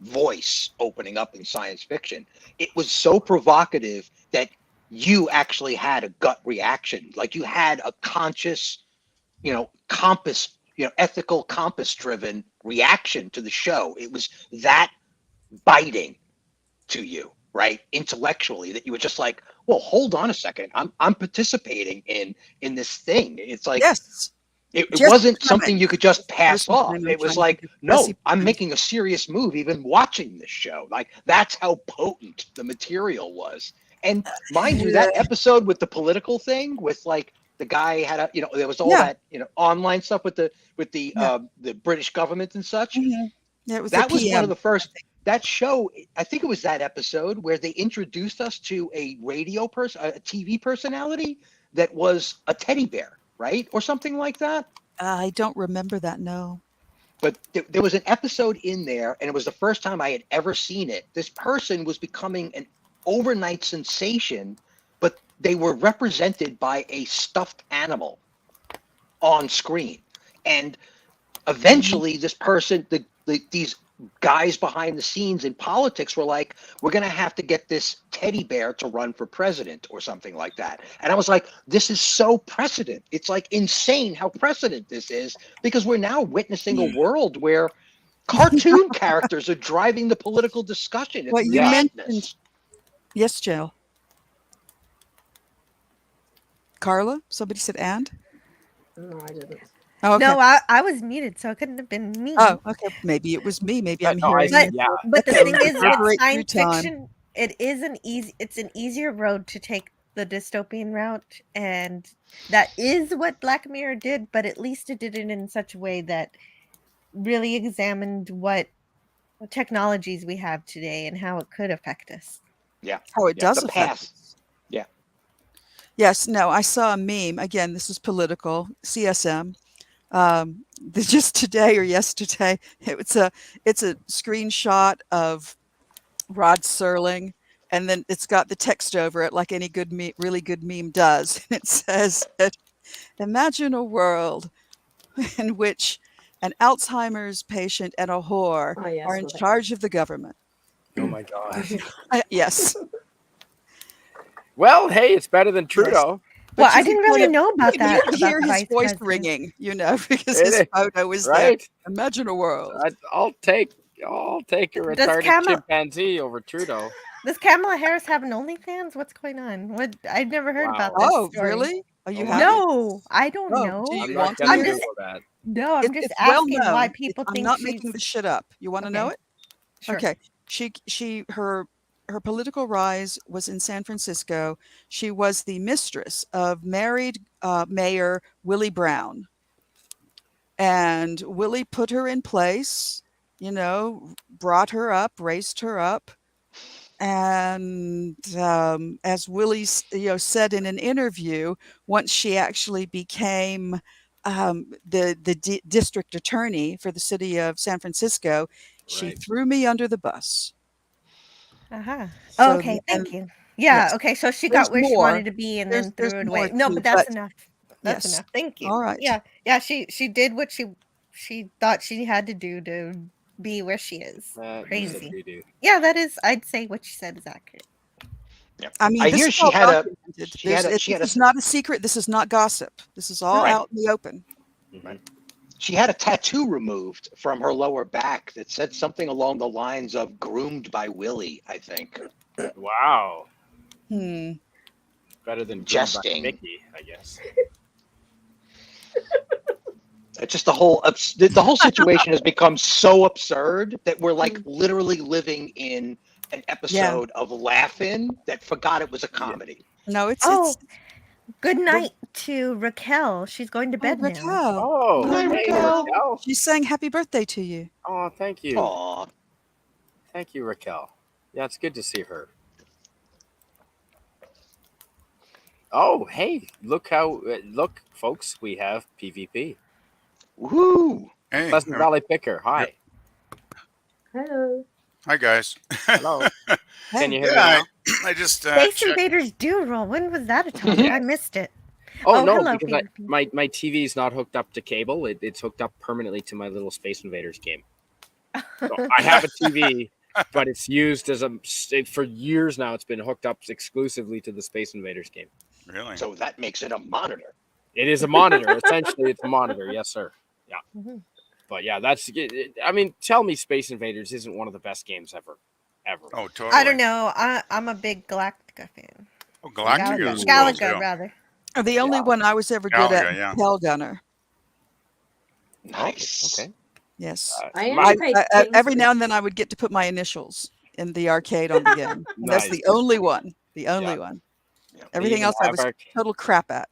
voice opening up in science fiction. It was so provocative that you actually had a gut reaction, like you had a conscious, compass, ethical compass driven reaction to the show. It was that biting to you, right, intellectually, that you were just like, well, hold on a second, I'm participating in this thing. It's like
Yes,
it
Jesse
wasn't something
Plemons.
you could just
That's the
pass
person's
off.
name I'm
It was
trying to think
like,
of.
no,
Jesse
I'm
Plemons.
making a serious move even watching this show. Like, that's how potent the material was. And mind you, that
Yeah.
episode with the political thing, with like the guy had a, there was all
Yeah.
that, online stuff with the
Yeah.
the British government and such.
Mhm. Yeah, it was the
That was one of
PM.
the first. That show, I think it was that episode where they introduced us to a radio person, a TV personality that was a teddy bear, right, or something like that.
I don't remember that. No.
But there was an episode in there, and it was the first time I had ever seen it. This person was becoming an overnight sensation, but they were represented by a stuffed animal on screen. And eventually, this person, these guys behind the scenes in politics were like, we're going to have to get this teddy bear to run for president or something like that. And I was like, this is so precedent. It's like insane how precedent this is, because we're now witnessing a world where cartoon characters are driving the political discussion. It's
Well, you
madness.
mentioned yes, Jill. Carla, somebody said and.
No, I didn't.
Oh, okay.
No, I was muted, so it couldn't have been me.
Oh, okay. Maybe it was me. Maybe I'm hearing.
But the thing is, with
reverberate
science
through time.
fiction, it's an easier road to take the dystopian route, and that is what Black Mirror did. But at least it did it in such a way that really examined what technologies we have today and how it could affect us.
Yeah,
how it does
the
affect
past.
us.
Yeah.
Yes. No, I saw a meme. Again, this is political. CSM. Just today or yesterday, it's a screenshot of Rod Serling, and then it's got the text over it like any good really good meme does. And it says, imagine a world in which an Alzheimer's patient and a whore are in charge of the government.
Oh my God.
Yes.
Well, hey, it's better than Trudeau.
Well, I didn't really know about that.
You hear his voice ringing, because his photo was
right?
there. Imagine a world.
I'll take a retarded chimpanzee over Trudeau.
Does Kamala Harris have an OnlyFans? What's going on? What I've never heard about this.
Oh,
story.
really? Are you
No, I don't know.
I'm not going to Google that.
No, I'm just asking why people think
I'm not
she's...
making the shit up. You want to know it?
Sure.
Okay. Her political rise was in San Francisco. She was the mistress of married Mayor Willie Brown. And Willie put her in place, brought her up, raised her up. And as Willie said in an interview, once she actually became the district attorney for the city of San Francisco, she threw me under the bus.
Uh-huh.
So
Okay, thank you. Yeah,
yes,
okay, so she
there's
got where she
more.
wanted to be and
There's
then threw it away.
more
No,
too,
but that's
but
enough. That's
yes.
enough. Thank you.
All right.
Yeah. Yeah, she did what she thought she had to do to be where she is. Crazy. Yeah, that is, I'd say what she said is accurate.
Yeah.
I mean,
I
this
hear
is
she
all
had a
documented.
she had a
This
she had a
is not a secret. This is not gossip. This is all
Right.
out in the open.
Right. She had a tattoo removed from her lower back that said something along the lines of "groomed by Willie," I think.
Wow.
Better
than
Jesting.
Mickey, I guess.
It's just the whole situation has become so absurd that we're like literally living in an episode of Laugh-In that forgot it was a comedy.
No, it's
good night to Raquel. She's going to bed now.
Raquel.
Oh,
Hi,
hey,
Raquel.
Raquel.
She sang happy birthday to you.
Oh, thank you.
Aw.
Thank you, Raquel. Yeah, it's good to see her. Oh, hey, look, folks, we have PvP.
Woohoo!
Hey,
Pleasant Valley Picker. Hi.
Hello.
Hi, guys.
Hello. Can you hear me
Yeah,
now?
I just
Space
checked.
Invaders do roll. When was that a topic? I missed it.
Oh, no,
hello,
because
PvP.
my TV is not hooked up to cable. It's hooked up permanently to my little Space Invaders game. So I have a TV, but it's used as for years now. It's been hooked up exclusively to the Space Invaders game.
Really?
So that makes it a monitor.
It is a monitor. Essentially, it's a monitor. Yes, sir. Yeah.
Mm-hmm.
But yeah, I mean, tell me Space Invaders isn't one of the best games ever.
Oh, totally.
I don't know. I'm a big Galactica fan.
Oh, Galactica is cool,
Galaga,
too.
rather.
The only one I was ever good
Galaga,
at,
yeah.
Hellgunner.
Nice.
Okay.
Yes.
I
every now and then I would get to put my initials in the arcade on the game. That's the only one. The only one. Everything else I was total crap at.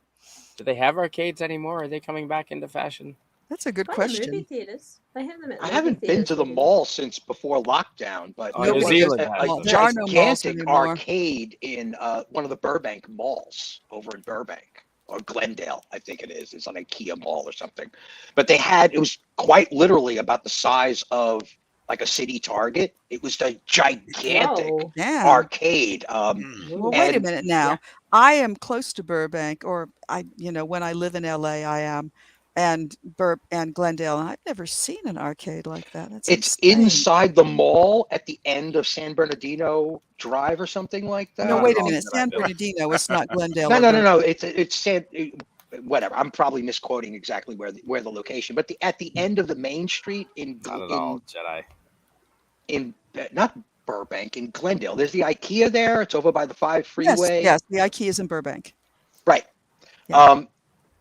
Do they have arcades anymore? Are they coming back into fashion?
That's a good
Movie
question.
theaters. They have them at
I
movie
haven't been
theaters
to the
here.
mall since before lockdown, but
Oh,
there
New
was
Zealand
a
has them.
There are no malls
gigantic
anymore.
arcade in one of the Burbank malls over in Burbank or Glendale, I think it is. It's on IKEA mall or something. But it was quite literally about the size of like a city Target. It was a gigantic
Yeah.
arcade.
Well, wait a minute now. I am close to Burbank, or when I live in LA, I am, and Glendale. And I've never seen an arcade like that.
It's
insane.
inside the mall at the end of San Bernardino Drive or something like that.
No, wait a minute. San Bernardino. It's not Glendale.
No. It's San. Whatever. I'm probably misquoting exactly where the location, but at the end of the main street in
Jedi.
In not Burbank, in Glendale. There's the IKEA there. It's over by the 5 freeway.
Yes, the IKEA is in Burbank.
Right.
Yeah.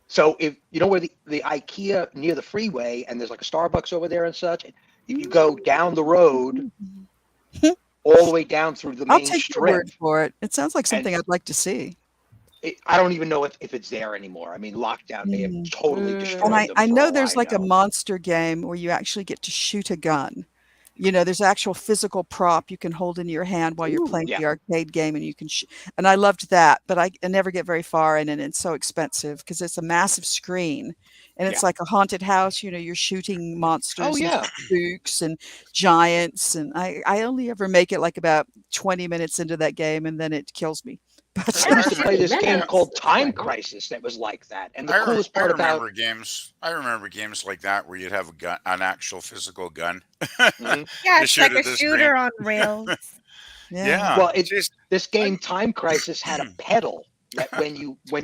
So if you know where the IKEA near the freeway, and there's like a Starbucks over there and such, if you go down the road all the way down through the main
I'll take
strip.
your word for it. It sounds like something I'd like to see.
I don't even know if it's there anymore. I mean, lockdown may have totally destroyed
And
them.
I
for
know
all
there's
I
like a
know.
monster game where you actually get to shoot a gun. There's actual physical prop you can hold in your hand while you're playing the arcade game, and you can and I loved that, but I never get very far in it. It's so expensive because it's a massive screen, and it's like a haunted house. You're shooting monsters and spooks and giants, and I only ever make it like about 20 minutes into that game, and then it kills me. But
I used to play this game called Time Crisis that was like that, and the coolest part
I remember games like that where you'd have a gun, an actual physical gun.
Yeah, it's like a shooter on rails.
Yeah.
Well, this game Time Crisis had a pedal that when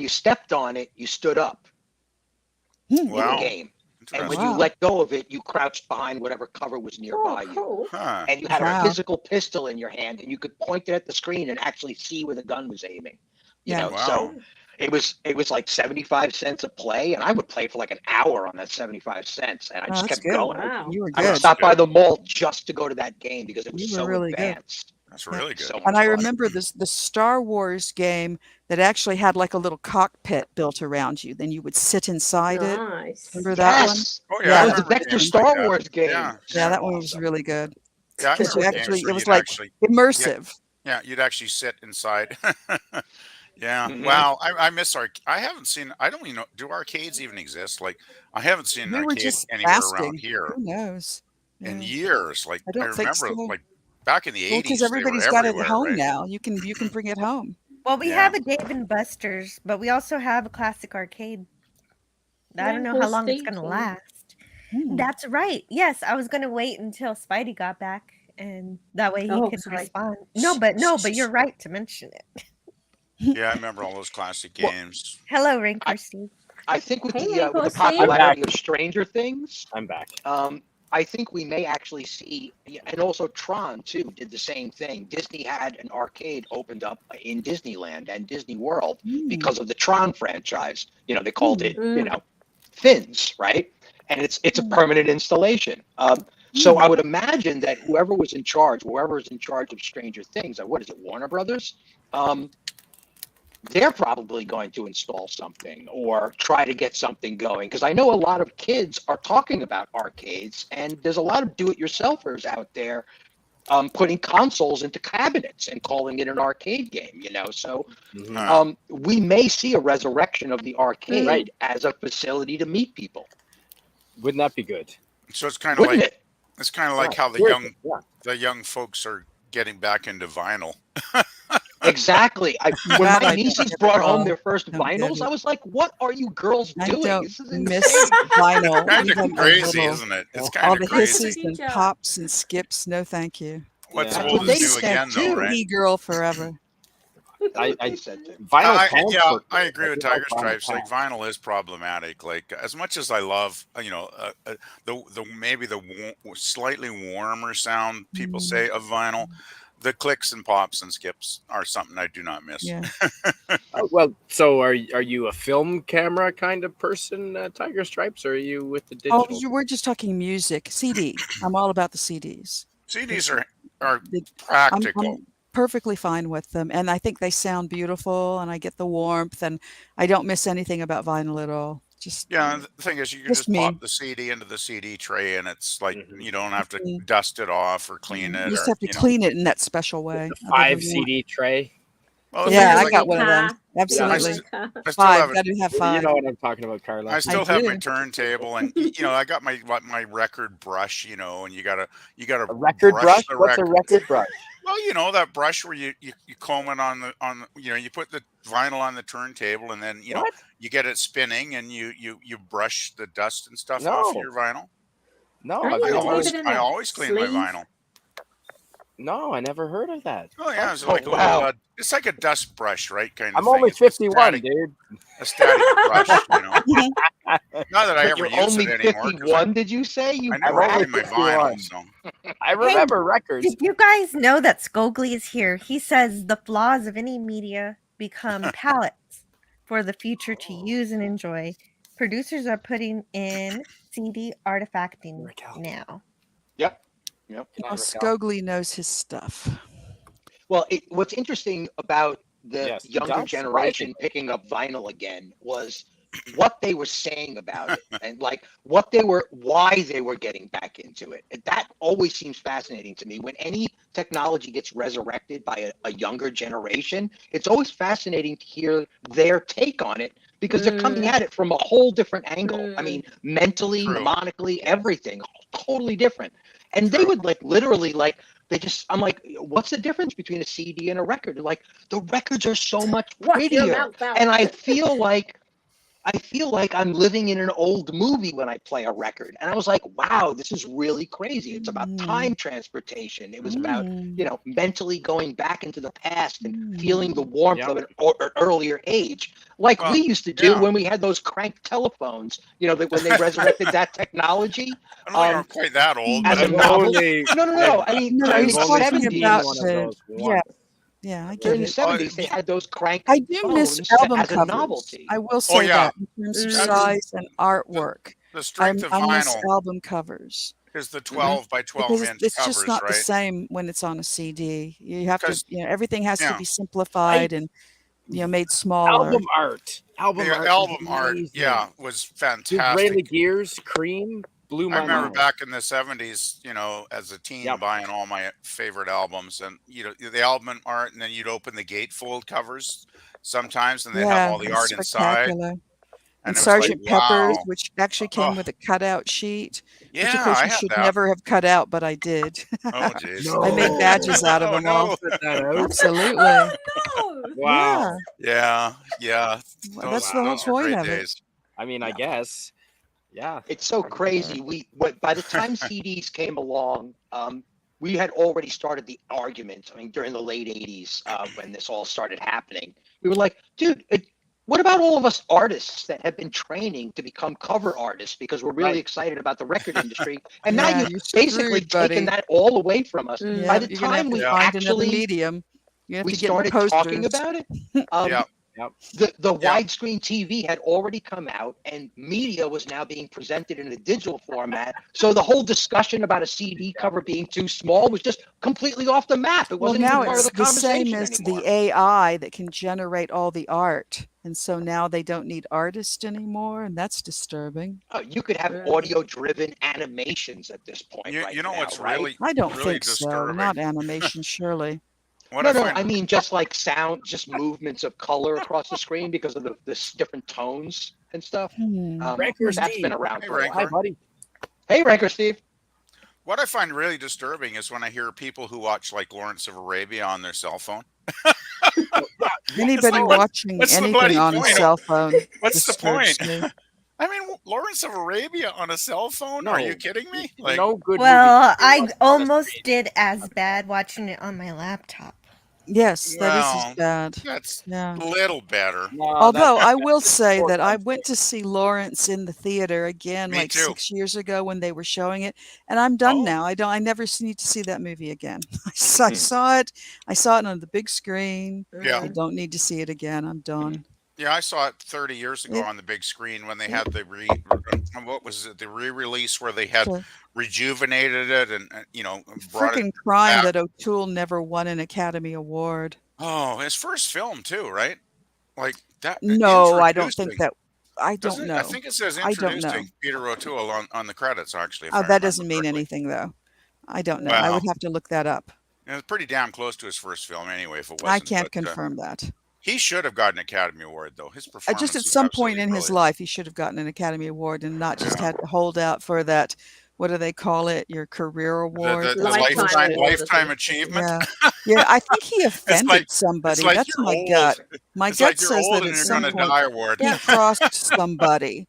you stepped on it, you stood up. In the game. And when you let go of it, you crouched behind whatever cover was nearby you. And you had a physical pistol in your hand, and you could point it at the screen and actually see where the gun was aiming. So it was like 75 cents a play, and I would play for like an hour on that 75 cents, and I just kept going.
Wow. You were
I would
good.
stop by the mall just to go to that game because it was
You were
so
really good.
advanced.
That's really good.
So much
And I
fun.
remember the Star Wars game that actually had like a little cockpit built around you. Then you would sit inside it. Remember that one?
Yes.
Oh,
That
I
was the
remember
Vector
games
Star
like
Wars game.
Yeah, that one was really good.
Yeah, I
Because
remember
it
games
was
where
like
you'd actually
immersive.
Yeah, you'd actually sit inside. Yeah.
Mhm.
Wow. I miss I haven't seen. I don't even know. Do arcades even exist? Like, I haven't seen an
They were
arcade
just
anywhere around
lasting.
here
Who knows?
in
Yeah.
years. Like,
I
I
don't think
remember,
so.
like back in the
Well, because
'80s, they were
everybody's got it at
everywhere,
home
right?
now. You can bring it home.
Well, we
Yeah.
have a Dave and Buster's, but we also have a classic arcade. I don't know
Rainbow
how long it's
State
gonna
or-
last.
Hmm.
That's right. Yes, I was gonna wait until Spidey got back, and that way he
Oh,
could
sorry.
respond. No, but you're right to mention it.
Yeah, I remember all those classic
Well,
games.
Hello, Rancor Steve.
I think with
Hey,
the
Rainbow Steve.
popularity of Stranger Things,
I'm back.
I think we may actually see, and also Tron too did the same thing. Disney had an arcade opened up in Disneyland and Disney World because of the Tron franchise. You know, they called it, Fins, right? And it's a permanent installation. So I would imagine that whoever is in charge of Stranger Things, what is it, Warner Brothers? They're probably going to install something or try to get something going, because I know a lot of kids are talking about arcades, and there's a lot of do-it-yourselfers out there putting consoles into cabinets and calling it an arcade game, so we may see a resurrection of the arcade as a facility to meet people.
Wouldn't that be good?
So it's kind of
Wouldn't
like
it?
it's kind of like how the young folks are getting back into vinyl.
Exactly. When
That
my
I don't
nieces
get
brought
at
home
all.
their first
Don't get
vinyls,
it.
I was like, "What are you girls
I
doing?
don't
This is
miss
insane."
vinyl.
Kind of
Even a
crazy,
little.
isn't it? It's
All
kind of
the
crazy.
hisses and
Teacher.
pops and skips. No, thank you.
What's
Yeah.
old
What they
is new
said
again, though,
too.
right?
E-girl forever.
That's what they said too.
Vinyl pants.
Yeah,
were
I
good.
agree with
do like
Tiger
vinyl
Stripes. Like,
pants.
vinyl is problematic. Like, as much as I love, the maybe the slightly warmer sound people say of vinyl, the clicks and pops and skips are something I do not miss.
Yeah.
Well, so are you a film camera kind of person, Tiger Stripes, or are you with the
Oh,
digital?
we're just talking music. CD. I'm all about the CDs.
CDs are
I'm
practical.
perfectly fine with them, and I think they sound beautiful, and I get the warmth, and I don't miss anything about vinyl at all. Just
Yeah, the thing is, you can
just
just
me.
pop the CD into the CD tray, and it's like you don't have to
Mhm.
dust it off or clean
You
it,
just
or
have to clean it in that special way.
The
I never
5
want-
CD tray.
Well, the thing
Yeah,
is,
I
like,
got one of those.
Yeah,
Absolutely.
I still
5.
have it.
Got to have
You
5.
know what I'm talking about, Carla.
I still
I
have my
do.
turntable, and I got my record brush, and you gotta
A record brush?
the
What's a
record.
record brush?
Well, that brush where you comb it on the you put the vinyl on the turntable, and then
What?
you get it spinning, and you brush the dust and stuff
No.
off your vinyl.
No,
Don't
I've
you
I
never
leave
heard.
it in
I
a
always clean my
sleeve?
vinyl.
No, I never heard of that.
Oh yeah, it's
Oh,
like a little,
wow.
it's like a dust brush, right? Kind of
I'm
thing.
only
It's
51, dude.
a static brush. Not that I ever
You're
use
only
it anymore, 'cause
51, did you say? You
I never
I'm only
clean my
51.
vinyl. So
I remember records.
Did you guys know that Scogli is here? He says the flaws of any media become palettes for the future to use and enjoy. Producers are putting in CD artifacting now.
Yep.
Scogli knows his stuff.
Well, what's interesting about the
Yes, he
younger
does,
generation
surprisingly.
picking up vinyl again was what they were saying about it and like why they were getting back into it. And that always seems fascinating to me. When any technology gets resurrected by a younger generation, it's always fascinating to hear their take on it, because they're coming at it from a whole different angle. I mean, mentally,
True.
mnemonically, everything totally different. And they would literally I'm like, what's the difference between a CD and a record? They're like, the records are so much
Watch your
prettier.
mouth out.
And I feel like I'm living in an old movie when I play a record. And I was like, wow, this is really crazy. It's about time transportation. It was about, mentally going back into the past and feeling the warmth of an earlier age. Like we used to do when we had those crank telephones, when they resurrected that technology.
I don't think I'm quite that old.
As
But
a novelty. No. I mean,
No,
during
he's
the
talking
70s,
about yeah, I get
during the
it.
70s, they had those crank
I do miss
phones
album
as a
covers.
novelty.
I will say that in terms of size and artwork.
The strength of
I miss
vinyl
album covers.
is the 12 by 12
Because
inch
it's
covers,
just not
right?
the same when it's on a CD. You have to,
'Cause-
everything has to be simplified and made smaller.
Album art. Album
The
art.
album art,
amazing.
yeah, was
Disraeli
fantastic.
Gears, Cream. blew
I
my
remember
mind.
back in the 70s, as a teen buying all my favorite albums, and the album art, and then you'd open the gatefold covers sometimes, and they'd have
Yeah,
all the
it's
art inside,
spectacular.
and
And
it was like,
Sergeant Pepper's,
wow.
which actually
Oh,
came with a cutout sheet, which of
yeah,
course
I
you
had
should
that.
never have cut out, but I did.
Oh, jeez.
I made badges out of
Oh,
them all.
no.
Put that out.
Absolutely.
Oh no!
Wow.
Yeah.
Well, that's the whole
Those were
point
great
of it.
days.
I mean, I guess. Yeah.
It's so crazy. By the time CDs came along, we had already started the argument. I mean, during the late '80s, when this all started happening, we were like, dude, what about all of us artists that have been training to become cover artists because we're really excited about the record industry, and now
Yeah,
you've
you're
basically
screwed, buddy.
taken that all away from us. By
Yeah,
the
you're gonna have
time
to
we
find another
actually
medium. You have
we
to get more
started talking
posters.
about it,
Yep.
the widescreen TV had already come out, and media was now being presented in a digital format. So the whole discussion about a CD cover being too small was just completely off the map. It
Well,
wasn't
now
even part of
it's
the
the same
conversation
as
anymore.
the AI that can generate all the art. And so now they don't need artists anymore, and that's disturbing.
You could have audio-driven animations at this point
You know
now,
what's
right?
really,
I don't
really
think so.
disturbing?
Not animation, surely.
What
No,
I
no,
find
I mean just like sound, just movements of color across the screen because of the different tones and stuff.
Ranker
That's
Steve.
been around
Hey,
for a while.
Hi,
Ranker.
buddy.
Hey, Ranker Steve.
What I find really disturbing is when I hear people who watch like Lawrence of Arabia on their cell phone.
Anybody watching
what's the
anything
bloody
on a
point?
cell phone
What's the
disturbs
point?
me.
I mean, Lawrence of Arabia on a cell phone?
No.
Are you kidding me? Like,
No good
Well,
movie.
I almost did as bad watching it on my laptop.
Yes, that is as
well,
bad.
that's
Yeah.
a little better.
Although I will say that I went to see Lawrence in the theater again
Me
like
too.
6 years ago when they were showing it, and I'm done
Oh.
now. I never need to see that movie again. I saw it on the big screen.
Yeah.
I don't need to see it again. I'm done.
Yeah, I saw it 30 years ago
It-
on the big screen when they had the what was it, the re-release where they had
Sure.
rejuvenated it and brought it
Freaking crime
back.
that O'Toole never won an Academy Award.
Oh, his first film too, right? Like that.
No, I don't think
introducing-
that. I don't
doesn't it?
know.
I think it says
I don't know.
introducing Peter O'Toole on the credits, actually. If
Oh,
I
that
remember
doesn't mean
correctly.
anything, though. I don't know. I would
Well,
have to look that up.
it's pretty damn close to his first film, anyway. If it wasn't,
I can't
but,
confirm that.
he should have gotten an Academy Award, though. His performance
Just at
was
some point
absolutely
in his
brilliant.
life, he should have gotten an Academy Award and not just had to hold out for that. What do they call it? Your career award?
The
Lifetime award,
lifetime achievement.
Yeah, yeah. I think he offended
like-
somebody.
it's like
That's
you're
my
old.
gut. My
It's
gut
like you're
says
old
that
and
at
you're
some
gonna
point
die award.
he crossed somebody.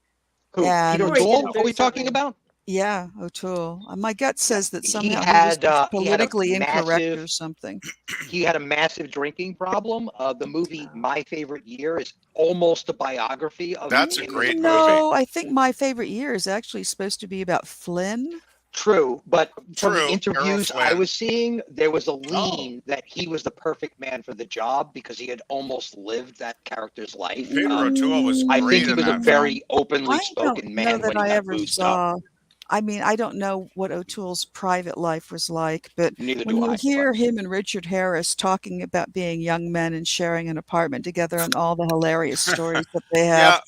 Who,
And
Peter
Before he
O'Toole?
didn't
Are
do
we talking
something.
about?
Yeah, O'Toole. My gut says that
He
somehow
had,
he was
he had a
politically incorrect
massive-
or something.
He had a massive drinking problem. The movie My Favorite Year is almost a biography of
That's a
him.
great movie.
No, I think My Favorite Year is actually supposed to be about Flynn.
True, but from
True,
the interviews
Errol
I
Flynn.
was seeing, there was a lean that he was the perfect man for the job because he had almost lived that character's life.
Peter O'Toole was
I
great
think he
in
was a
that
very openly
I
spoken
don't know
man
that
when he
I
got
ever
boozed up.
saw. I mean, I don't know what O'Toole's private life was like, but
Neither
when
do
you
I.
hear him and Richard Harris talking about being young men and sharing an apartment together and all the hilarious stories that they have,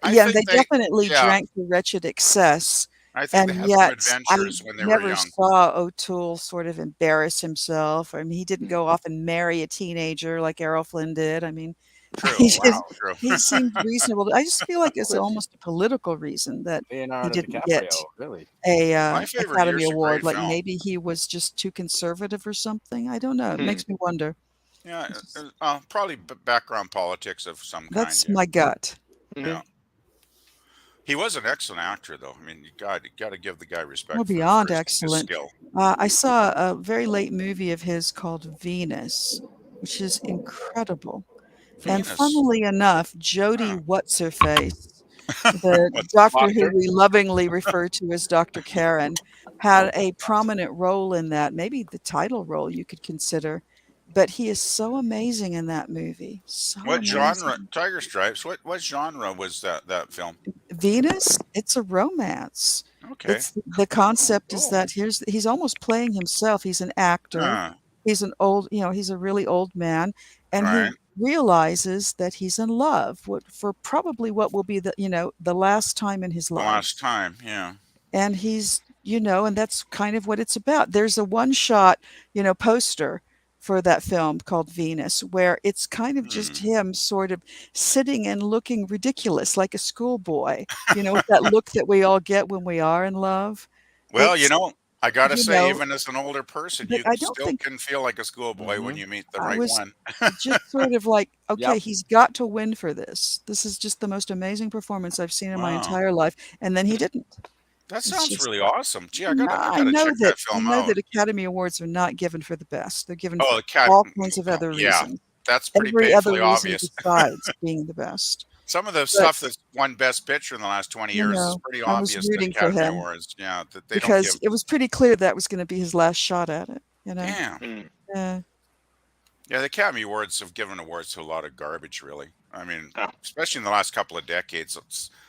I
yeah,
think
they definitely
yeah.
drank to wretched excess.
I think they
And
had some
yet, I
adventures when they were
never
young.
saw O'Toole sort of embarrass himself. I mean, he didn't
Mm.
go off and marry a teenager like Errol Flynn did. I mean,
True.
he just,
Wow. True.
he seemed reasonable. I just feel like it's almost a political reason that he
Leonardo
didn't
DiCaprio,
get
really.
a
My Favorite
Academy
Year's a
Award.
great
Like
film.
maybe he was just too conservative or something. I don't know. It makes me wonder.
Yeah, probably background politics of some
That's
kind.
my gut.
Yeah. He was an excellent actor, though. I mean, you got to give the guy respect.
Well,
for
beyond
his
excellent.
skill.
I saw a very late movie of his called Venus, which is incredible. And
Venus.
funnily enough, Jodie
Huh.
What's-Her-Face, the
What's
doctor who
Foster?
we lovingly refer to as Dr. Karen, had a prominent role in that, maybe the title role you could consider. But he is so amazing in that movie. So
What genre?
amazing.
Tiger Stripes. What genre was that film?
Venus, it's a romance.
Okay.
It's the concept is
Cool.
that he's almost playing himself. He's an actor.
Huh.
He's an old, he's a really old man, and
Right.
he realizes that he's in love for probably what will be the last time in his
The
life.
last time. Yeah.
and he's, and that's kind of what it's about. There's a one-shot, poster for that film called Venus, where it's kind of just him sort of sitting and looking ridiculous like a schoolboy, with that look that we all get when we are in love.
Well,
It's,
I gotta say, even as an older person,
but
you
I don't
still
think
can feel like a schoolboy when you meet the
I
right
was
one.
just sort of like, okay,
Yep.
he's got to win for this. This is just the most amazing performance I've seen in my
Wow.
entire life. And then he didn't.
That
It's
sounds
just,
really awesome. Gee, I
I
gotta
know
check
that
that film
I know
out.
that Academy Awards are not given for the best. They're given
Oh,
for
the cat.
all kinds of other
Yeah,
reasons.
that's pretty
Every other
painfully
reason
obvious.
besides being the best.
Some of the
But,
stuff that's won Best Picture in the last 20 years is pretty
I was
obvious to
rooting for
Academy
him
Awards. Yeah, that they don't
because
give.
it was pretty clear that was going to be his last shot at it.
Damn.
Yeah.
Yeah, the Academy Awards have given awards to a lot of garbage, really. I mean, especially in the last couple of decades.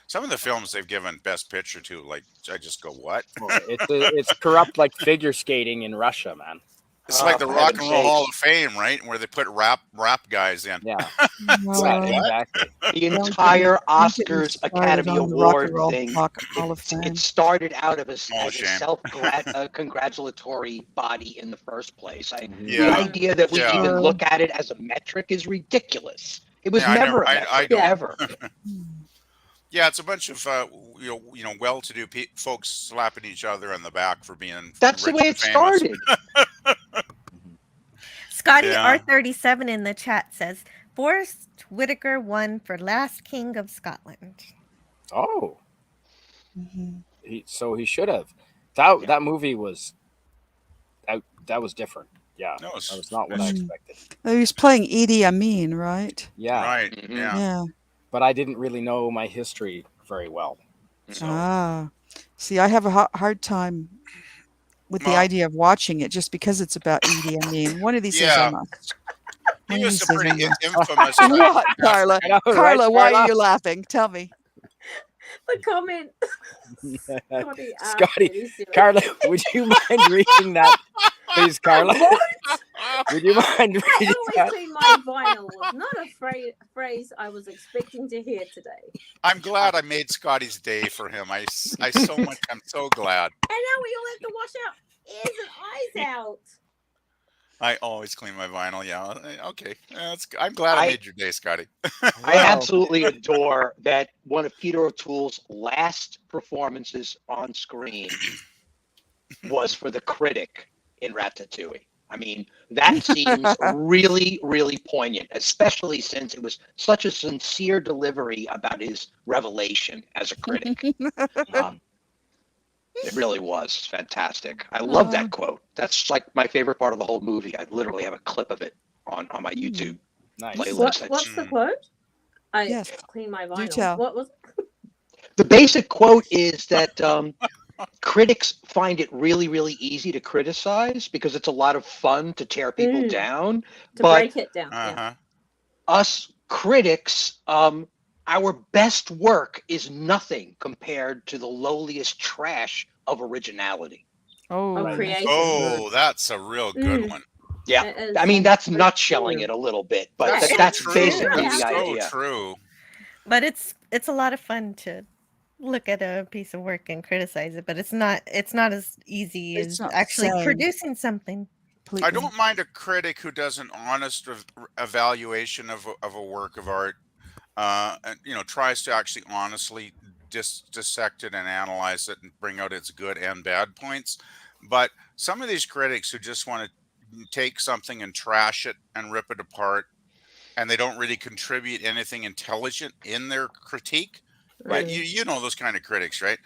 Some of the films they've given Best Picture to, like, I just go, what?
It's corrupt like figure skating in Russia, man.
It's like the Rock and Roll Hall of Fame, right? Where they put rap guys in.
Yeah.
Exactly.
The entire
Don't get me
Oscars
started
Academy
on the Rock and
Award
Roll
thing,
Hall of Fame.
it started out of as a
shame.
self-congratulatory body in the first place. The
Yeah.
idea that we
Yeah.
even look at it as a metric is ridiculous. It was
Yeah,
never
I
a
know. I
metric,
don't.
ever.
Yeah, it's a bunch of well-to-do folks slapping each other on the back for being
That's the
rich
way
and
it
famous.
started.
Scotty
Yeah.
R37 in the chat says Forrest Whitaker won for Last King of Scotland.
Oh. So he should have. That movie was that was different. Yeah.
No,
that was not what I expected.
Oh, he was playing Idi Amin, right?
Yeah.
Right. Yeah.
Yeah.
But I didn't really know my history very well. So.
See, I have a hard time with the idea of watching it just because it's about Idi Amin. One of these days I must.
He was a
One of these
pretty
days I must.
infamous.
What, Carla?
I know, right,
Carla, why
Carla?
are you laughing? Tell me.
The comment.
Scotty, Carla, would you mind reading that, please, Carla? Would you mind reading
I always
that?
clean my vinyl was not a phrase I was expecting to hear today.
I'm glad I made Scotty's day for him. I'm so glad.
And now we all have to wash our ears and eyes out.
I always clean my vinyl. Yeah. Okay. I'm glad I made your day, Scotty.
I absolutely adore that one of Peter O'Toole's last performances on screen was for the critic in Ratatouille. I mean, that seems really, really poignant, especially since it was such a sincere delivery about his revelation as a critic. It really was fantastic. I love that quote. That's like my favorite part of the whole movie. I literally have a clip of it on my YouTube playlist.
What's the quote? I
Yes.
clean my
Do
vinyl.
tell.
What was
The basic quote is that critics find it really, really easy to criticize because it's a lot of fun to tear people down.
to
But
break it down? Yeah.
us critics, our best work is nothing compared to the lowliest trash of originality.
Oh,
creation.
Oh, that's a real good one.
Yeah, I mean that's nutshelling it a little bit, but that's
true.
basically
That's
the
so
idea.
true.
But it's a lot of fun to look at a piece of work and criticize it, but it's not as easy
It's
as
not the
actually
same.
producing something.
I don't mind a critic who does an honest evaluation of a work of art, and tries to actually honestly dissect it and analyze it and bring out its good and bad points. But some of these critics who just want to take something and trash it and rip it apart, and they don't really contribute anything intelligent in their critique, right? You know those kind of critics, right?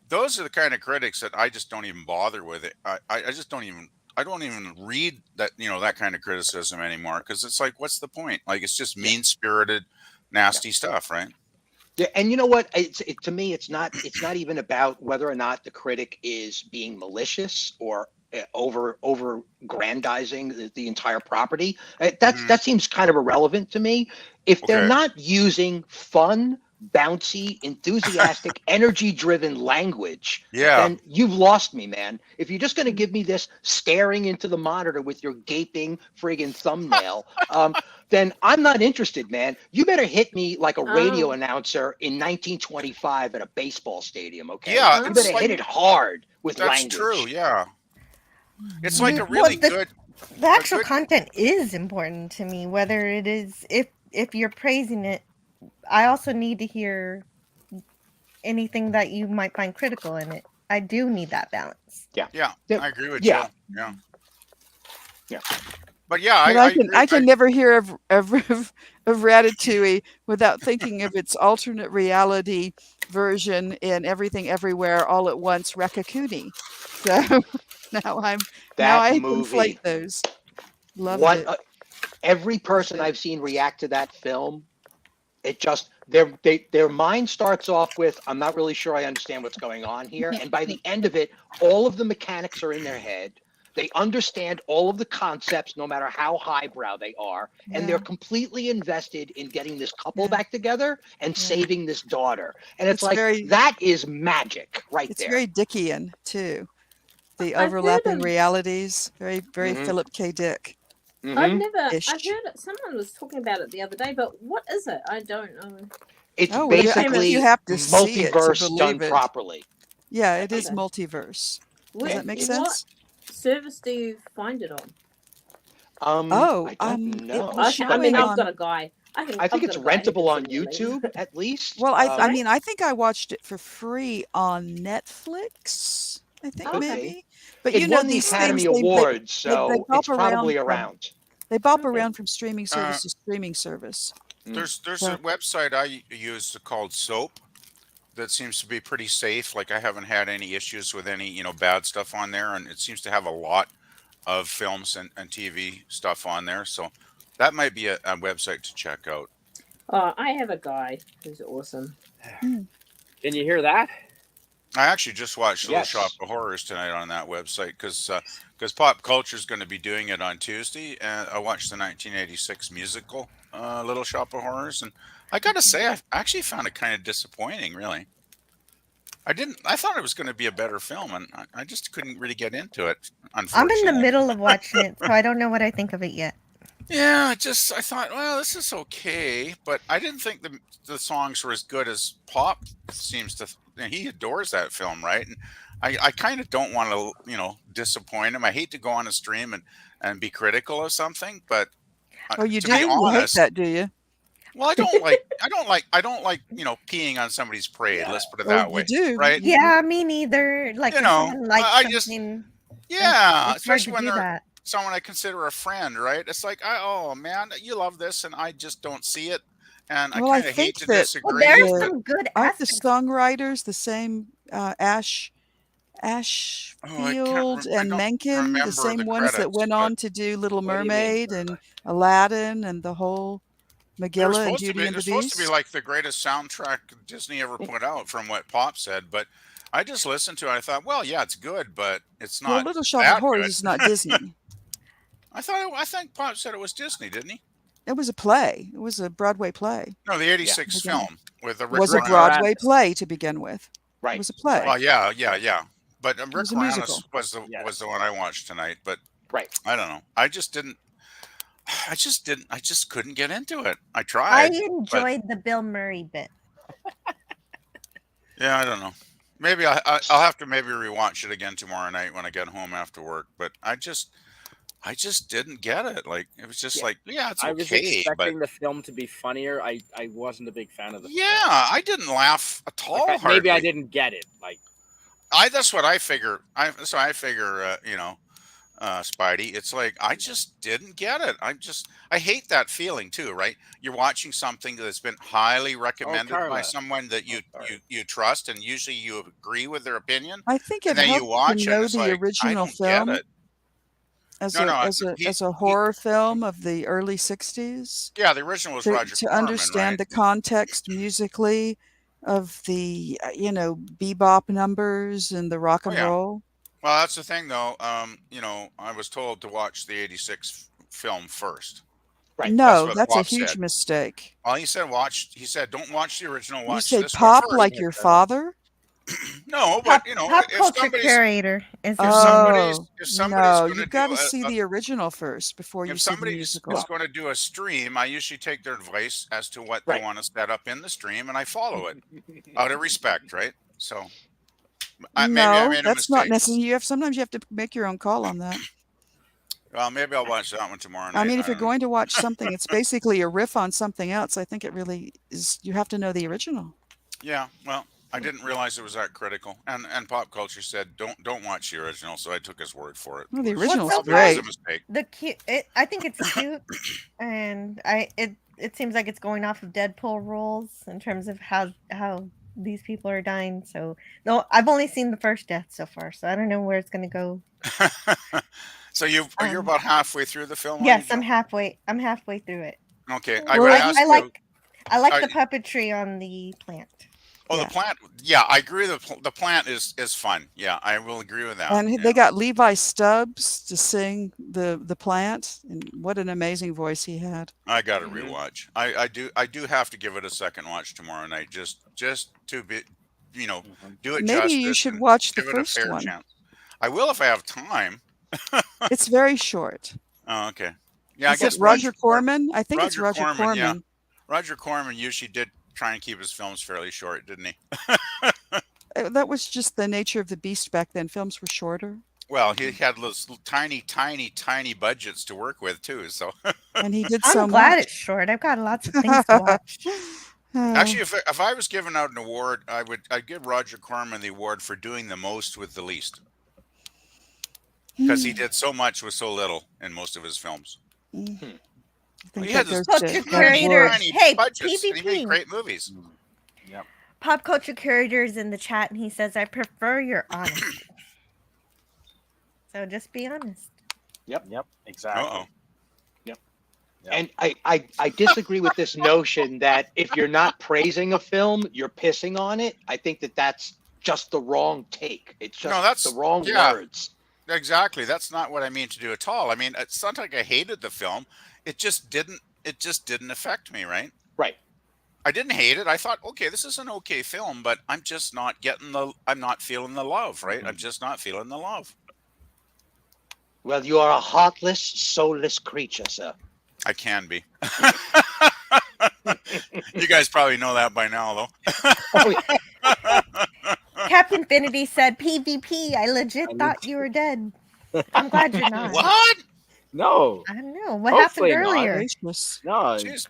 Those are the kind of critics that I just don't even bother with it. I just don't even. I don't even read that, that kind of criticism anymore, because it's like, what's the point? Like, it's just mean-spirited, nasty stuff, right?
Yeah, and you know what? To me, it's not even about whether or not the critic is being malicious or over-grandizing the entire property. That seems kind of irrelevant to me. If they're not using fun, bouncy, enthusiastic, energy-driven language,
Yeah.
then you've lost me, man. If you're just going to give me this staring into the monitor with your gaping friggin' thumbnail, then I'm not interested, man. You better hit me like a radio announcer in 1925 at a baseball stadium, okay?
Yeah,
You
it's
better
like,
hit it hard with
that's
language.
true. Yeah, it's like a
Well,
really good.
the actual content is important to me, whether it is if you're praising it. I also need to hear anything that you might find critical in it. I do need that balance.
Yeah.
Yeah,
Yeah.
I agree with
Yeah.
Jill. Yeah.
Yeah.
But yeah,
But
I agree.
I can never hear of Ratatouille without thinking of its alternate reality version in Everything Everywhere All at Once, Ratatouille. So now I
movie.
conflate those. Loved
What
it.
Every person I've seen react to that film, it just their mind starts off with, I'm not really sure I understand what's going on here, and by the end of it, all of the mechanics are in their head. They understand all of the concepts, no matter how highbrow they are, and they're completely invested in getting this couple back together and saving this daughter. And it's like, that is magic right
It's
there.
very Dickian too. The
I've heard
overlapping
of-
realities, very
Mhm.
Philip K. Dick.
I've heard
Ish.
someone was talking about it the other day, but what is it? I don't know.
It's
Oh,
basically
you have to see it to
multiverse done
believe it.
properly.
Yeah, it is
Okay.
multiverse. Does
Where-
that make
what
sense?
service do you find it on?
I don't know.
It was
I mean,
showing
I've
on.
got a guy.
I think
I've
it's
got a guy who
rentable
can
on
send me a link.
YouTube at least.
Well, I mean, I think I watched it for free on Netflix. I think
Could be.
maybe. But
It
you know
won the
these
Academy
things,
Awards,
they
so
bop
it's probably
around
around.
They bop around from streaming service to streaming service.
There's
So-
a website I use called Soap that seems to be pretty safe. Like I haven't had any issues with any bad stuff on there, and it seems to have a lot of films and TV stuff on there. So that might be a website to check out.
Oh, I have a guy who's awesome.
Can you hear that?
I actually just watched Little
Yes.
Shop of Horrors tonight on that website because Pop Culture is going to be doing it on Tuesday, and I watched the 1986 musical Little Shop of Horrors, and I got to say I actually found it kind of disappointing. Really, I thought it was going to be a better film, and I just couldn't really get into it.
I'm
Unfortunately,
in the middle of watching it, so I don't know what I think of it yet.
Yeah, I thought, well, this is okay, but I didn't think the songs were as good as Pop seems to. He adores that film, right? And I kind of don't want to, disappoint him. I hate to go on a stream and be critical of something, but
Oh, you
to
do?
be
You hate
honest,
that, do you?
well, I don't like peeing on somebody's parade. Let's put it
Well,
that
you
way,
do.
right?
Yeah, me neither. Like
You
if
know,
someone likes
I just-
something,
Yeah,
it's hard
especially
to
when
do
they're
that.
someone I consider a friend, right? It's like, oh man, you love this, and I just don't see it, and I
Well, I
kind of hate
think
to
that
disagree.
Well, there's
the-
some good
Aren't the
aspects.
songwriters the same?
Oh,
Ashfield
I
and
don't
Menken,
remember
the same
the
ones that
credits,
went
but-
on to do Little
What do you mean?
Mermaid and Aladdin and the whole
They're
Megillah and
supposed to
Beauty
be.
and
They're
the
supposed to be
Beast.
like the greatest soundtrack Disney ever put out, from what Pop said. But I just listened to it. I thought, well, yeah, it's good, but it's
Well,
not
Little Shop of
that
Horrors
good.
is not Disney.
I think Pop said it was Disney, didn't he?
It was a play. It was a Broadway play.
No, the '86
Yeah.
film with the
It
Rick
was a
Moranis.
Broadway play to begin with.
Right.
It was a play.
Well, yeah. But Rick
was a
Moranis
musical.
was the one I watched tonight. But
Right.
I don't know. I just couldn't get into it. I
I
tried.
enjoyed the Bill Murray bit.
Yeah, I don't know. Maybe I'll have to maybe rewatch it again tomorrow night when I get home after work. But I just didn't get it. Like it was just like, yeah, it's
I was
okay, but
expecting the film to be funnier. I wasn't a big fan of the film.
yeah, I didn't laugh at all.
Like, maybe I
hardly.
didn't get it. Like
That's what I figure. Spidey. It's like I just didn't get it. I hate that feeling too, right? You're watching something that's been highly recommended by
Carla.
someone that you trust, and usually you agree with their opinion.
I think it
And then you
helped
watch
to
it,
know
it's
the
like, I
original
don't get
film
it.
as
No, no,
a horror film of the early '60s.
Yeah, the original was Roger
To
Corman,
understand
right?
the context musically of the bebop numbers and the rock and
yeah.
roll.
Well, that's the thing, though. I was told to watch the '86 film first.
Right.
That's
No,
what
that's a
Pop
huge
said.
mistake.
Well, he said watch. He said don't watch the original.
You
Watch
say
this one
pop
first.
like your father?
No, but
Pop,
you know,
pop
if
culture
somebody's
curator is
if
his name.
Oh,
somebody's
no,
going to
you've got
do
to see the original first before you
if
see the
somebody
musical.
is going to do a stream, I usually take their advice as to what they want to set up in the stream, and I follow it out of respect, right? So maybe I
No,
made a
that's not
mistake.
necessary. Sometimes you have to make your own call on that.
Well, maybe I'll watch that one tomorrow night.
I mean, if you're
don't know.
going to watch something, it's basically a riff on something else. I think it really is. You have to know the original.
Yeah, well, I didn't realize it was that critical, and Pop Culture said don't watch the original, so I took his word for it.
Well, the
Which
original's
probably was
great.
a mistake.
The cute. I think it's cute, and it seems like it's going off of Deadpool rules in terms of how these people are dying. So no, I've only seen the first death so far, so I don't know where it's going to go.
So you're about halfway through the film.
Yes,
are you,
I'm halfway. I'm halfway through it.
Okay,
I like the puppetry on the plant.
Oh, the plant. Yeah, I agree. The plant is fun. Yeah, I will agree with that.
And they got Levi Stubbs to sing the plant, and what an amazing voice he had.
I got to rewatch. I do have to give it a second watch tomorrow night, just to be, do it
Maybe
justice.
you should
and
watch the
give it a
first
fair
one.
chance. I will if I have time.
It's very short.
Oh, okay. Yeah,
Is
I guess
it Roger Corman? I think it's Roger Corman.
Yeah, Roger Corman usually did try and keep his films fairly short, didn't he?
That was just the nature of the beast back then. Films were shorter.
Well, he had those tiny budgets to work with too. So,
and he did
I'm glad it's short. I've got lots of things to watch.
Actually, if I was given out an award, I'd give Roger Corman the award for doing the most with the least, because he did so much with so little in most of his films. He had this
curator. Hey,
budgets, and he made
PvP.
great movies.
Yep.
Pop culture curator is in the chat, and he says, "I prefer your honesty." So just be honest.
Yep. Exactly.
Uh-oh.
Yep.
And I disagree with this notion that if you're not praising a film, you're pissing on it. I think that's just the wrong take. It's just the wrong words.
Exactly. That's not what I mean to do at all. I mean, it's not like I hated the film. It just didn't affect me, right?
Right.
I didn't hate it. I thought, okay, this is an okay film, but I'm just not I'm not feeling the love, right? I'm just not feeling the love.
Well, you are a heartless, soulless creature, sir.
I can be. You guys probably know that by now, though.
Captain Infinity said, "PvP. I legit thought you were dead. I'm glad you're not."
What?
No.
I don't know what
Hopefully
happened
not.
earlier.
No.
Jeez,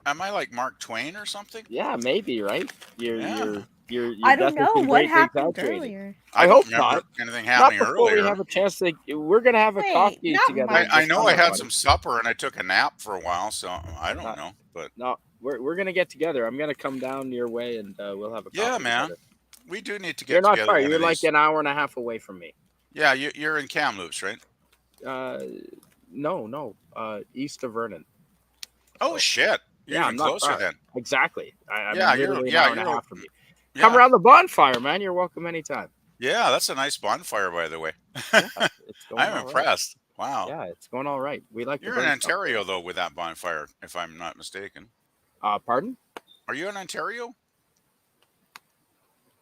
am I like Mark Twain or something?
Yeah, maybe, right? You're
I don't
death has
know
been
what
greatly
happened
exaggerated.
earlier.
I hope
remember
not.
anything
Not
happening
before
earlier.
we have a chance to. We're gonna have a coffee
not
together.
Mark.
I know I had
about
some
it.
supper and I took a nap for a while, so I don't know. But
No, we're gonna get together. I'm gonna come down your way and we'll have a coffee.
yeah, man,
together.
we do need to get
You're not
together.
far.
one
You're
of
like
these.
an hour and a half away from me.
Yeah, you're in Kamloops, right?
No. East of Vernon.
Oh shit! You're
I'm
even
not
closer
far.
then.
Exactly. I'm
Yeah,
literally an hour and a half from you.
Yeah.
Come around the bonfire, man. You're welcome anytime.
Yeah, that's a nice bonfire, by the way.
Yeah, it's going
I'm
all right.
impressed. Wow.
Yeah, it's going all right. We like.
You're
to
in
burn stuff.
Ontario though with that bonfire, if I'm not mistaken.
Pardon?
Are you in Ontario?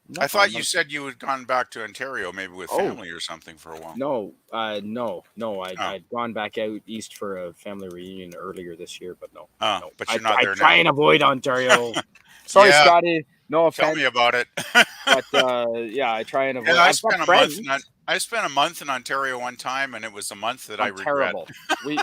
No,
I thought
I'm
you
not-
said you had gone back to Ontario, maybe with family or something for a while.
No, no.
Oh.
I'd gone back out east for a family reunion earlier this year, but no.
Oh,
no.
but you're not there
I try
now.
and avoid Ontario. Sorry,
Yeah.
Scotty. No
Tell
offense.
me about it.
But yeah, I try and avoid.
Yeah, I
I've got
spent a
friends.
month. I spent a month in Ontario one time, and it was a month that I regret.
Terrible. we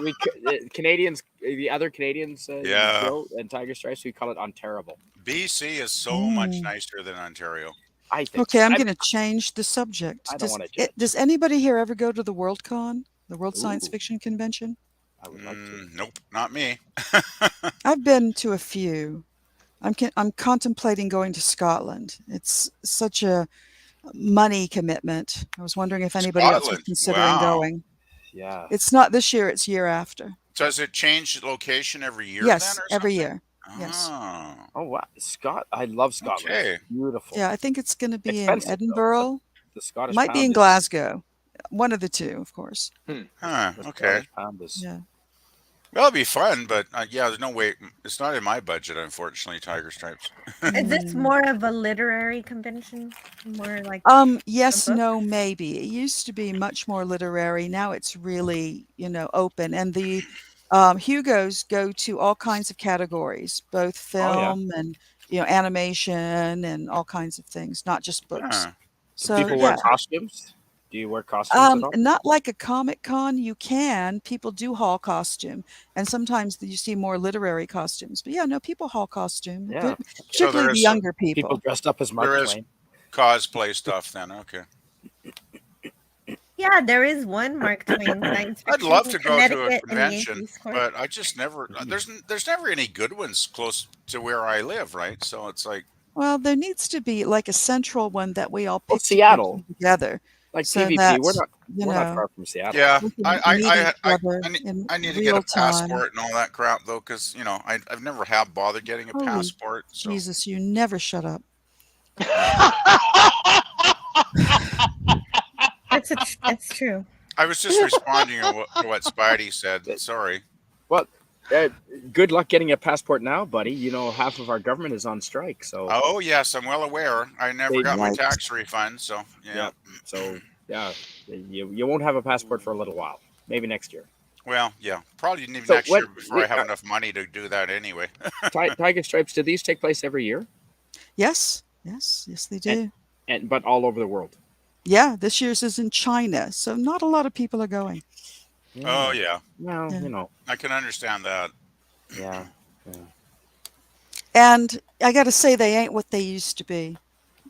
Canadians, the other Canadians,
Yeah.
Joe and Tiger Stripes, we call it unterrible.
BC is so much nicer than Ontario.
I think.
Okay, I'm going to change the subject.
I don't wanna judge.
Does anybody here ever go to the WorldCon, the World Science
Ooh.
Fiction Convention?
I would love to.
Nope, not me.
I've been to a few. I'm contemplating going to Scotland. It's such a money commitment. I was wondering if anybody else was
Scotland,
considering
wow.
going.
Yeah.
It's not this year, it's year after.
Does it change location every year?
Yes,
then, or
every
something?
year. Yes.
Oh,
Oh wow, I love Scotland.
Okay.
It's beautiful.
Yeah, I think it's going to be
Expensive,
in
though.
Edinburgh.
The Scottish
Might be
pound
in
is-
Glasgow. One of the two, of course.
Huh,
the
okay.
Scottish pound is-
Yeah.
Well, it'd be fun, but yeah, there's no way. It's not in my budget, unfortunately. Tiger Stripes.
Is this more of a literary convention? More like
Yes,
book?
no, maybe. It used to be much more literary. Now it's really, open. And the Hugos go to all kinds of categories, both
Oh yeah.
film and animation and all kinds of things, not just books.
Huh.
Do
So
people wear
yeah.
costumes? Do you wear costumes at all?
Not like a Comic Con. You can. People do haul costume, and sometimes you see more literary costumes. But yeah, no, people haul costume,
Yeah.
So
particularly
there
the
is
younger
People
people.
dressed up as Mark
there is
Twain.
cosplay stuff then. Okay.
Yeah, there is one Mark Twain science
I'd
fiction
love
in
to go to a
Connecticut in
convention,
Yankees Court.
but I just never. There's never any good ones close to where I live, right? So it's like,
Well, there needs to be like a central one that we all
Well,
pick to go
Seattle,
to together,
like
so
PvP,
that
we're not far from Seattle.
yeah,
we can meet each other in
I need to get a
real time.
passport and all that crap though, because I've never have bothered getting a
Holy
passport. So
Jesus, you never shut up.
That's true.
I was just responding to what Spidey said. Sorry.
Well, good luck getting a passport now, buddy. Half of our government is on strike. So.
Oh yes, I'm well aware. I never got my
Right.
tax refund, so yeah.
So yeah, you won't have a passport for a little while. Maybe next year.
Well, yeah, probably even
So
next
what-
year before I have enough money to do that anyway.
Tiger Stripes. Do these take place every year?
Yes, they do.
But all over the world.
Yeah, this year's is in China, so not a lot of people are going.
Oh yeah.
Well,
Yeah.
I can understand that.
Yeah.
And I got to say, they ain't what they used to be.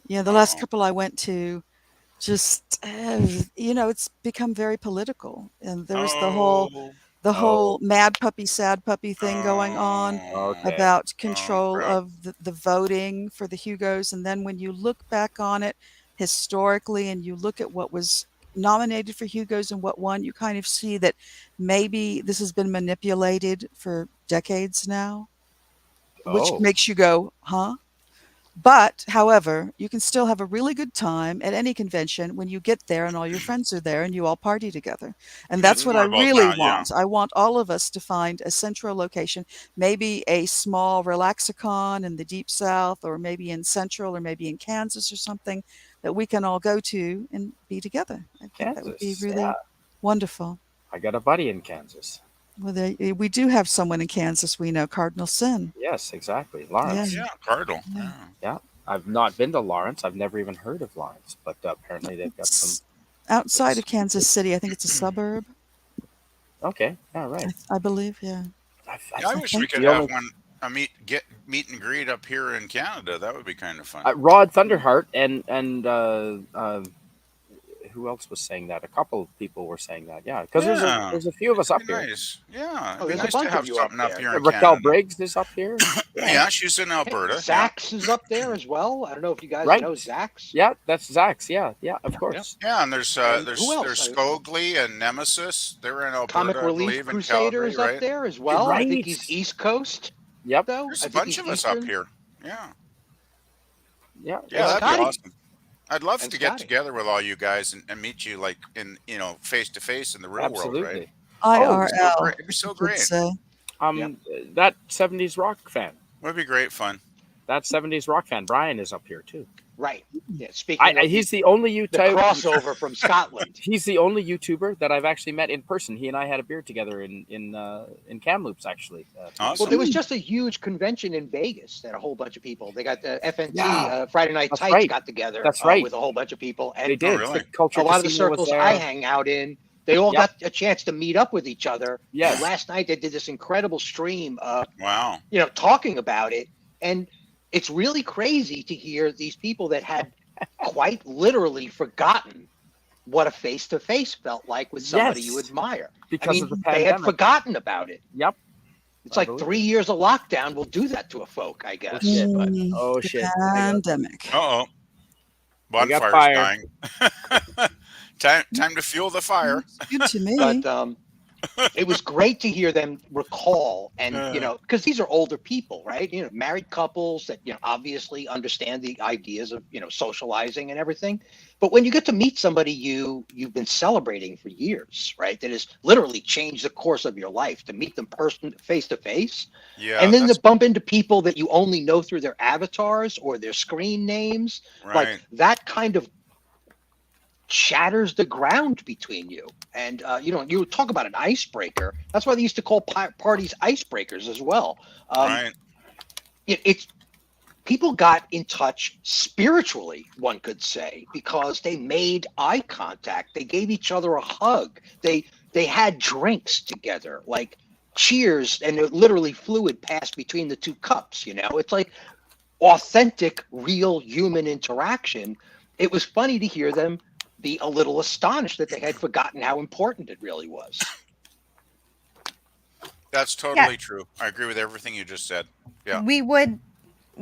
The last couple I went to, just it's become very political, and there's the whole mad puppy, sad puppy thing going on
Okay.
about control
crap.
of the voting for the Hugos. And then when you look back on it historically, and you look at what was nominated for Hugos and what won, you kind of see that maybe this has been manipulated for decades now, which
Oh.
makes you go, huh? But, however, you can still have a really good time at any convention when you get there and all your friends are there and you all party together. And that's
It's
what
more
I
about
really
that, yeah.
want. I want all of us to find a central location, maybe a small relaxicon in the Deep South, or maybe in Central, or maybe in Kansas or something, that we can all go to and be together. I think that would be
Kansas,
really
yeah.
wonderful.
I got a buddy in Kansas.
Well, we do have someone in Kansas we know, Cardinal Sin.
Yes, exactly. Lawrence.
Yeah, Cardinal.
Yeah.
Yeah. I've not been to Lawrence. I've never even heard of Lawrence, but apparently they've got some.
Outside of Kansas City, I think it's a suburb,
Okay. All right.
I believe, yeah.
Yeah, I wish we could
The
have
only-
one a meet and greet up here in Canada. That would be kind of fun.
Rod Thunderheart and who else was saying that? A couple of people were saying that. Yeah, because
Yeah.
there's a few of us up here.
Nice. Yeah,
Oh,
it'd be
there's a
nice to
bunch of
have
you up
something up
there.
here in
Raquel
Canada.
Briggs is up here.
Yeah, she's in Alberta.
Zax is up there as well. I don't know if you guys
Right.
know Zax.
Yeah, that's Zax. Yeah, of course.
Yeah, and there's
And who else?
there's Scogli and Nemesis. They're in Alberta,
Comic
I
Relief
believe, in
Crusaders
Calgary, right?
up there as well. I think
Right.
he's East Coast.
Yep.
Though
There's
I
a
think
bunch
he's
of us up
Eastern.
here. Yeah,
Yeah.
yeah, that'd
Scotty.
be awesome. I'd love
And
to get
Scotty.
together with all you guys and meet you like in face to face in the real world, right?
IRL,
It'd be so
you could
great.
say.
That 70s rock fan.
Would be great fun.
That 70s rock fan, Brian, is up here too.
Right. Yeah. Speaking of
He's the only
the
YouTuber
crossover from Scotland.
He's the only YouTuber that I've actually met in person. He and I had a beer together in Kamloops, actually.
Well, there was just a huge convention in Vegas that a whole bunch of people. They got the FNT
Yeah.
Friday Night
That's
Tights
right.
got together.
That's right.
With a whole bunch of people, and
They did.
really?
The Culture
a lot of the
Casino was
circles
there.
I hang out in, they all
Yep.
got a chance to meet up with each other.
Yes.
And last night they did this incredible stream,
Wow.
talking about it, and it's really crazy to hear these people that had quite literally forgotten what a face-to-face felt like with somebody
Yes.
you admire.
Because of the
they had
pandemic.
forgotten about it.
Yep.
It's like 3 years of lockdown will do that to a folk, I guess. But
Oh
The
shit.
pandemic.
Uh oh.
We got
Bonfire's
fire.
dying. Time to fuel the fire.
Good to me.
But It was great to hear them recall, and because these are older people, right? Married couples that obviously understand the ideas of socializing and everything. But when you get to meet somebody you've been celebrating for years, right? That has literally changed the course of your life, to meet them face to face, and then to bump into people that you only know through their avatars or their screen names, like that kind of shatters the ground between you. And you talk about an icebreaker. That's why they used to call parties icebreakers as well. It's people got in touch spiritually, one could say, because they made eye contact. They gave each other a hug. They had drinks together, like cheers, and literally fluid passed between the two cups. It's like authentic, real human interaction. It was funny to hear them be a little astonished that they had forgotten how important it really was.
That's totally true. I agree with everything you just said. Yeah.
We would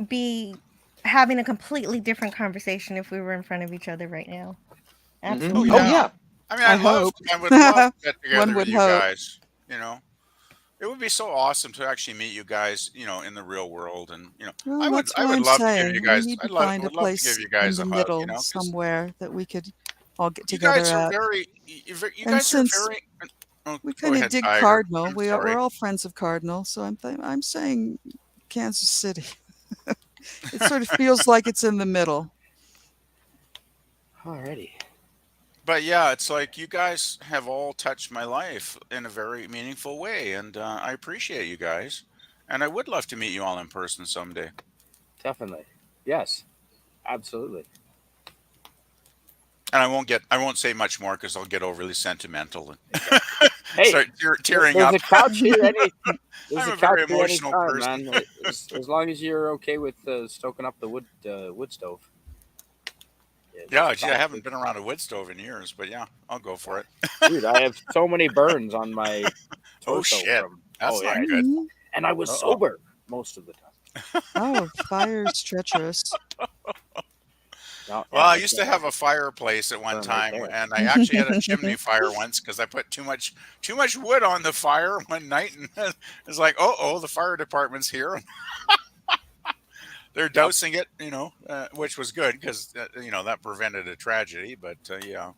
be having a completely different conversation if we were in front of each other right now. Absolutely.
Oh yeah.
I mean, I would love to get together with you guys. It would be so awesome to actually meet you guys, in the real world, and
Well,
I would
I'm
love
saying.
to give you guys.
We need to
I'd love
find a
to
place
give you guys
in
a
the
hug,
middle
'cause
somewhere that we could all get
you
together
guys are
at.
very. You
And
guys are
since
very. Oh,
we
go
kind of
ahead,
dig
Tiger.
Cardinal,
I'm
we're
sorry.
all friends of Cardinal, so I'm saying Kansas City. It sort of feels like it's in the middle.
Alrighty.
But yeah, it's like you guys have all touched my life in a very meaningful way, and I appreciate you guys. And I would love to meet you all in person someday.
Definitely. Yes. Absolutely.
And I won't say much more because I'll get overly sentimental and
Hey,
start tearing
there's
up.
a couch here. There's
I'm
a
a
couch
very
here
emotional
anytime,
person.
man. As long as you're okay with stoking up the wood stove.
Yeah, gee, I haven't been around a wood stove in years, but yeah, I'll go for it.
Dude, I have so many burns on my torso.
Oh shit, that's not good.
And I was sober most of the time.
Oh, fire's treacherous.
Well, I used to have a fireplace at one time, and I actually had a chimney fire once because I put too much wood on the fire one night, and it's like, oh, the fire department's here. They're dousing it, which was good because that prevented a tragedy. But yeah,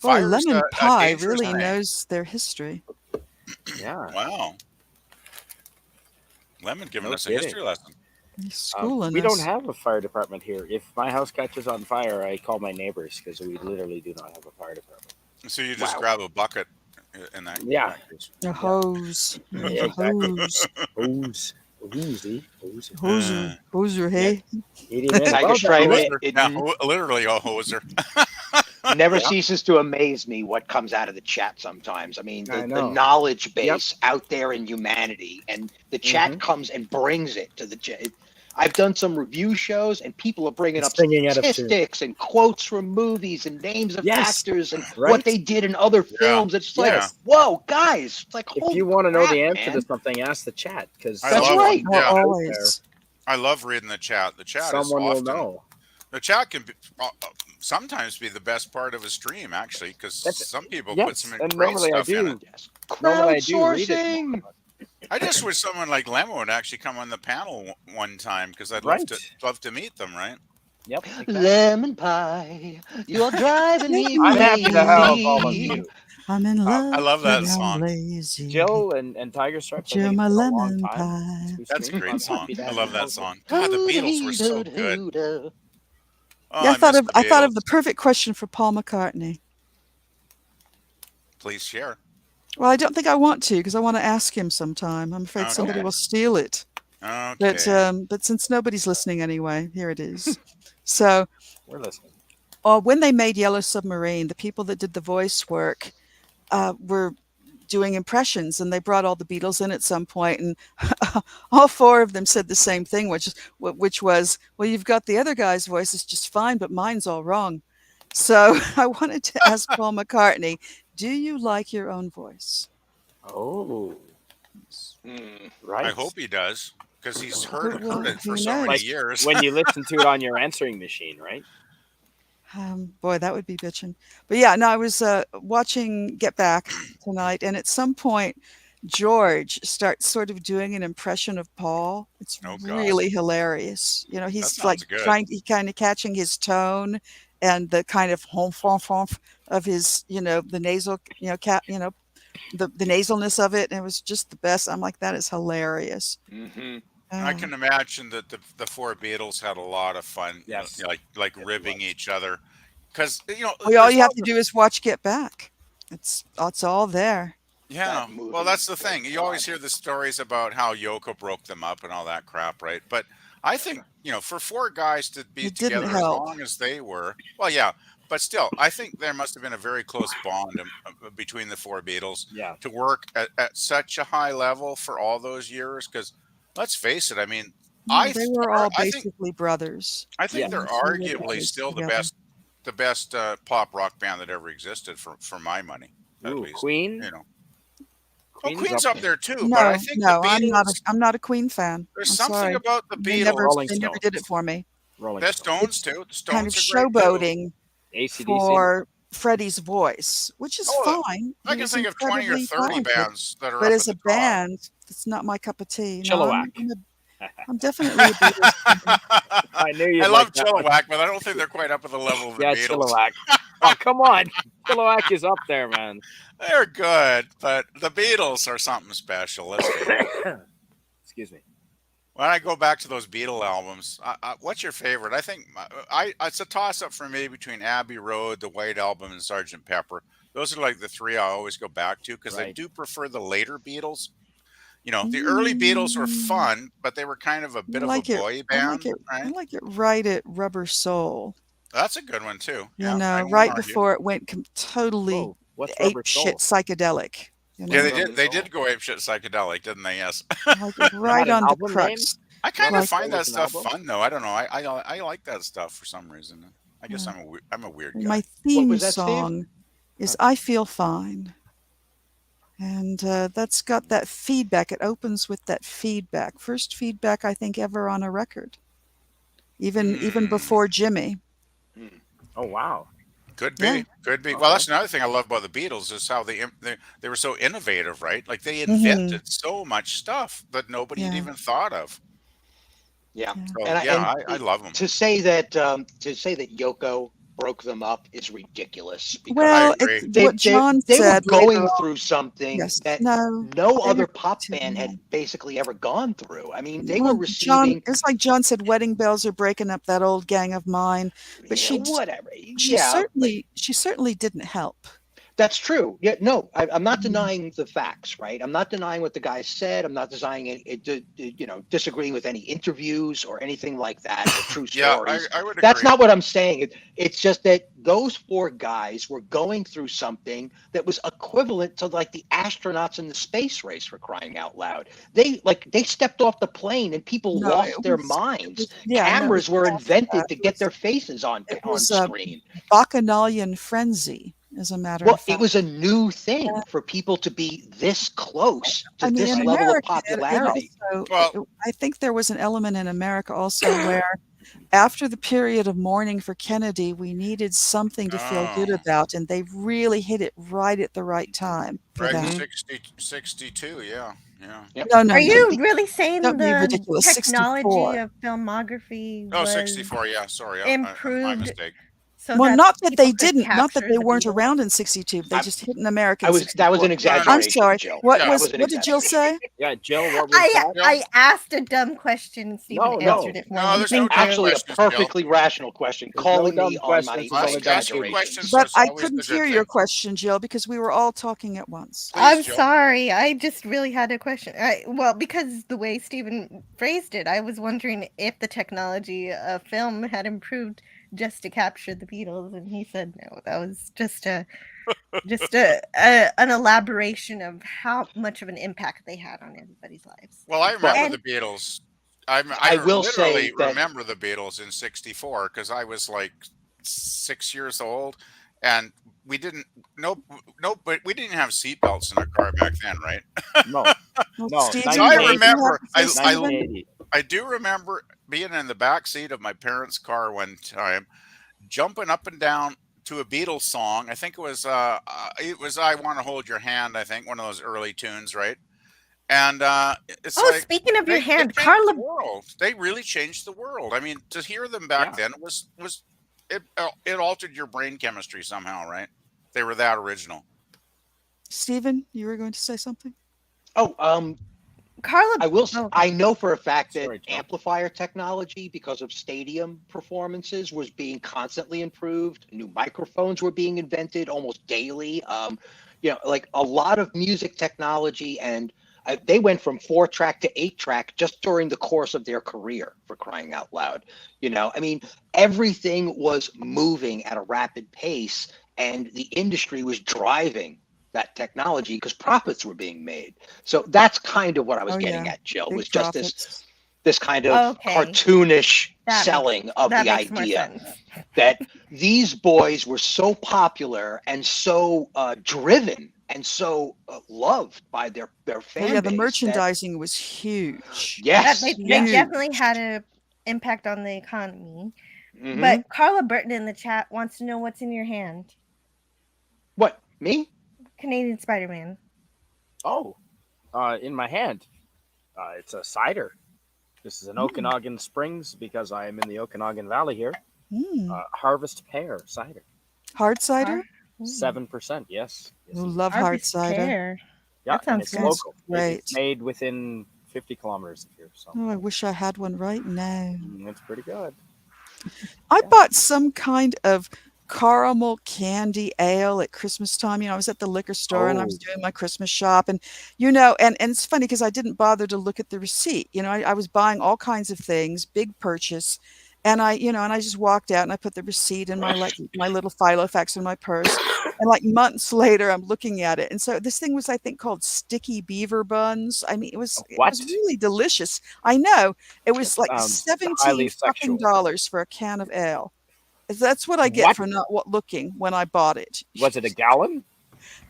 Boy, Lemon
a
Pie
dangerous
really
thing.
knows their history.
Yeah.
Wow. Lemon giving us a
kidding.
history lesson.
He's schooling
we
us.
don't have a fire department here. If my house catches on fire, I call my neighbors because we literally do not have a fire department.
So you just grab a bucket in that.
Yeah.
A hose.
Yeah, exactly.
Hoser, hey?
Tiger Stripe,
literally a hoser.
Never ceases to amaze me what comes out of the chat sometimes. I mean, the knowledge base out there in humanity, and the chat comes and brings it to the chat. I've done some review shows, and people are bringing up statistics and quotes from movies and names of actors and what they did in other films. It's like, whoa, guys! It's like,
if you want to know the answer to something, ask the chat because
that's right.
Always.
I love reading the chat. The chat
Someone
is
will
often,
know.
The chat can be, sometimes be the best part of a stream, actually, because some people put some great stuff in it.
Crowdsourcing.
I just wish someone like Lemon would actually come on the panel one time because I'd love to meet them, right?
Yep. Exactly.
Lemon pie, you're driving me
I'm happy to have all of you.
I'm in love.
I love that song.
Lazy.
Jill and Tiger Stripes.
You're my lemon pie.
That's a great song. I love that song. God, the Beatles were so good. Oh,
I thought of the perfect question for Paul McCartney.
Please share.
Well, I don't think I want to because I want to ask him sometime. I'm afraid somebody will steal it.
Okay.
But since nobody's listening anyway, here it is. So
we're listening.
When they made Yellow Submarine, the people that did the voice work were doing impressions, and they brought all the Beatles in at some point, and all four of them said the same thing, which was, well, you've got the other guy's voice is just fine, but mine's all wrong. So I wanted to ask Paul McCartney, do you like your own voice?
Oh, right.
I hope he does, because he's heard it for so many years.
When you listen to it on your answering machine, right?
Boy, that would be bitching. But yeah, no, I was watching Get Back tonight, and at some point, George starts sort of doing an impression of Paul. It's really hilarious. You know, he's like he kind of catching his tone and the kind of honf of his, you know, the nasal, you know, the nasalness of it. And it was just the best. I'm like, that is hilarious.
Mm-hmm.
I can imagine that the four Beatles had a lot of fun,
yes,
like ribbing each other, because
all you have to do is watch Get Back. It's all there.
Yeah, well, that's the thing. You always hear the stories about how Yoko broke them up and all that crap, right? But I think for four guys to be together as long as they were, well, yeah, but still, I think there must have been a very close bond between the four Beatles to work at such a high level for all those years, because. Let's face it. I mean,
they were all basically brothers.
I think they're arguably still the best pop rock band that ever existed for my money. At least,
Queen.
Queen's up there too.
No,
but I think
no,
the Beatles,
I'm not a Queen fan.
There's
I'm
something
sorry.
about the Beatles.
They never did it for me.
The Stones too. The Stones
kind of
are
showboating
AC/DC.
for Freddie's voice, which is fine.
I can think of 20 or 30 bands that are.
But
up
as
at
a
the top.
band, it's not my cup of tea.
Chilliwack.
I'm definitely a Beatles fan.
I knew you.
I love Chilliwack, but I don't think they're quite up at the level of the Beatles.
Chilliwack. Oh, come on. Chilliwack is up there, man.
They're good, but the Beatles are something special. Let's
Excuse me.
When I go back to those Beatle albums, what's your favorite? I think it's a toss-up for me between Abbey Road, the White Album, and Sgt. Pepper. Those are like the three I always go back to because I do prefer the later Beatles. The early Beatles were fun, but they were kind of a bit of a boy band.
I like it right at Rubber Soul.
That's a good one too.
Right before it went totally ape-shit psychedelic.
Yeah, they did go apeshit psychedelic, didn't they? Yes.
Like right on the crux.
I kind of find that stuff fun, though. I don't know. I like that stuff for some reason. I guess I'm a weird guy.
My theme song is "I Feel Fine," and that's got that feedback. It opens with that feedback. First feedback I think ever on a record, even before Jimmy.
Oh wow.
Could be. Well, that's another thing I love about the Beatles is how they were so innovative, right? Like they invented so much stuff that nobody had even thought of.
Yeah,
so, I love them.
To say that Yoko broke them up is ridiculous.
Well, what John said,
they were going through something that no other pop band had basically ever gone through. I mean, they were receiving.
It's like John said, wedding bells are breaking up that old gang of mine. But she certainly didn't help.
That's true. Yeah, no, I'm not denying the facts, right? I'm not denying what the guy said. I'm not denying disagreeing with any interviews or anything like that. Or true stories.
I would agree.
That's not what I'm saying. It's just that those four guys were going through something that was equivalent to like the astronauts in the space race, for crying out loud. They stepped off the plane and people lost their minds. Cameras were invented to get their faces on screen.
Bacchanalian frenzy. As a matter of fact.
It was a new thing for people to be this close to this level of popularity.
I think there was an element in America also where after the period of mourning for Kennedy, we needed something to feel good about, and they really hit it right at the right time.
Right in 62, yeah.
Yep.
No,
Are you really saying
don't be
the
ridiculous.
technology
64.
of filmography
Oh,
was
64, yeah, sorry.
improved?
My mistake.
So
not that they
people could
not that
capture
they
the
weren't
Beatles?
around in 62. They just hit in America.
That was an exaggeration.
I'm sorry.
Jill.
What
What
did Jill say?
Yeah, Jill, what was that?
I asked a dumb question and Stephen answered it for me.
there's no dumb
Actually, a
questions,
perfectly rational question. Calling me on my exaggeration.
But I couldn't hear your question, Jill, because we were all talking at once.
I'm sorry. I just really had a question. Because the way Stephen phrased it, I was wondering if the technology of film had improved just to capture the Beatles, and he said no. That was just an elaboration of how much of an impact they had on everybody's lives.
Well, I remember the Beatles. I will literally remember the Beatles in 64 because I was like 6 years old, and we didn't but we didn't have seatbelts in our car back then, right?
No.
So I remember. I do remember being in the back seat of my parents' car one time, jumping up and down to a Beatles song. I think it was "I Want to Hold Your Hand." I think one of those early tunes, right? And it's
Oh,
like
speaking of your hand,
changed
Carla.
the world. They really changed the world. I mean, to hear them back then was it altered your brain chemistry somehow, right? They were that original.
Stephen, you were going to say something?
Oh,
Carla,
I will. I know for a fact that
Sorry, Joe.
amplifier technology, because of stadium performances, was being constantly improved. New microphones were being invented almost daily. Like a lot of music technology, and they went from 4-track to 8-track just during the course of their career. For crying out loud, I mean, everything was moving at a rapid pace, and the industry was driving that technology because profits were being made. So that's kind of what I was getting at, Jill,
Big
was just
profits.
this kind of cartoonish selling of the idea that these boys were so popular and so driven and so loved by their fan
the
base.
merchandising was huge.
Yes,
They definitely had an impact on the economy.
Mhm.
But Carla Burton in the chat wants to know what's in your hand.
What, me?
Canadian Spider-Man.
Oh, in my hand, it's a cider. This is an Okanagan Springs because I am in the Okanagan Valley here. Harvest Pear cider.
Hard cider?
7%, yes.
I love hard cider.
Pear.
Yeah,
That sounds
and it's
good.
local.
Great.
It's made within 50 kilometers of here. So
Oh, I wish I had one right now.
it's pretty good.
I bought some kind of caramel candy ale at Christmas time. I was at the liquor store and I was doing my Christmas shop, and and it's funny because I didn't bother to look at the receipt. I was buying all kinds of things, big purchase, and I just walked out and I put the receipt in my little Filofax in my purse. And like months later, I'm looking at it, and so this thing was, I think, called Sticky Beaver Buns. I mean, it was really delicious. I know it was like
highly
$17 for a can of ale. That's what I get for not looking when I bought it.
Was it a gallon?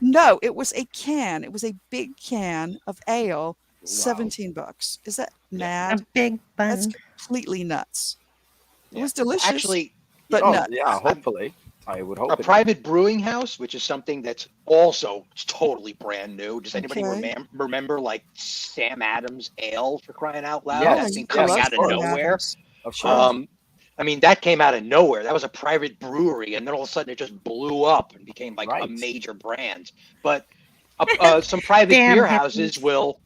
No, it was a can. It was a big can of ale. $17. Is that mad?
A big bun.
That's completely nuts. It was delicious.
Actually,
but nuts.
Yeah, hopefully. I would hope
a private brewing house, which is something that's also totally brand new. Does anybody remember like Sam Adams Ale, for crying out loud? That thing coming out of nowhere.
Of course.
I mean, that came out of nowhere. That was a private brewery, and then all of a sudden it just blew up and became like a major brand. But some private beer houses will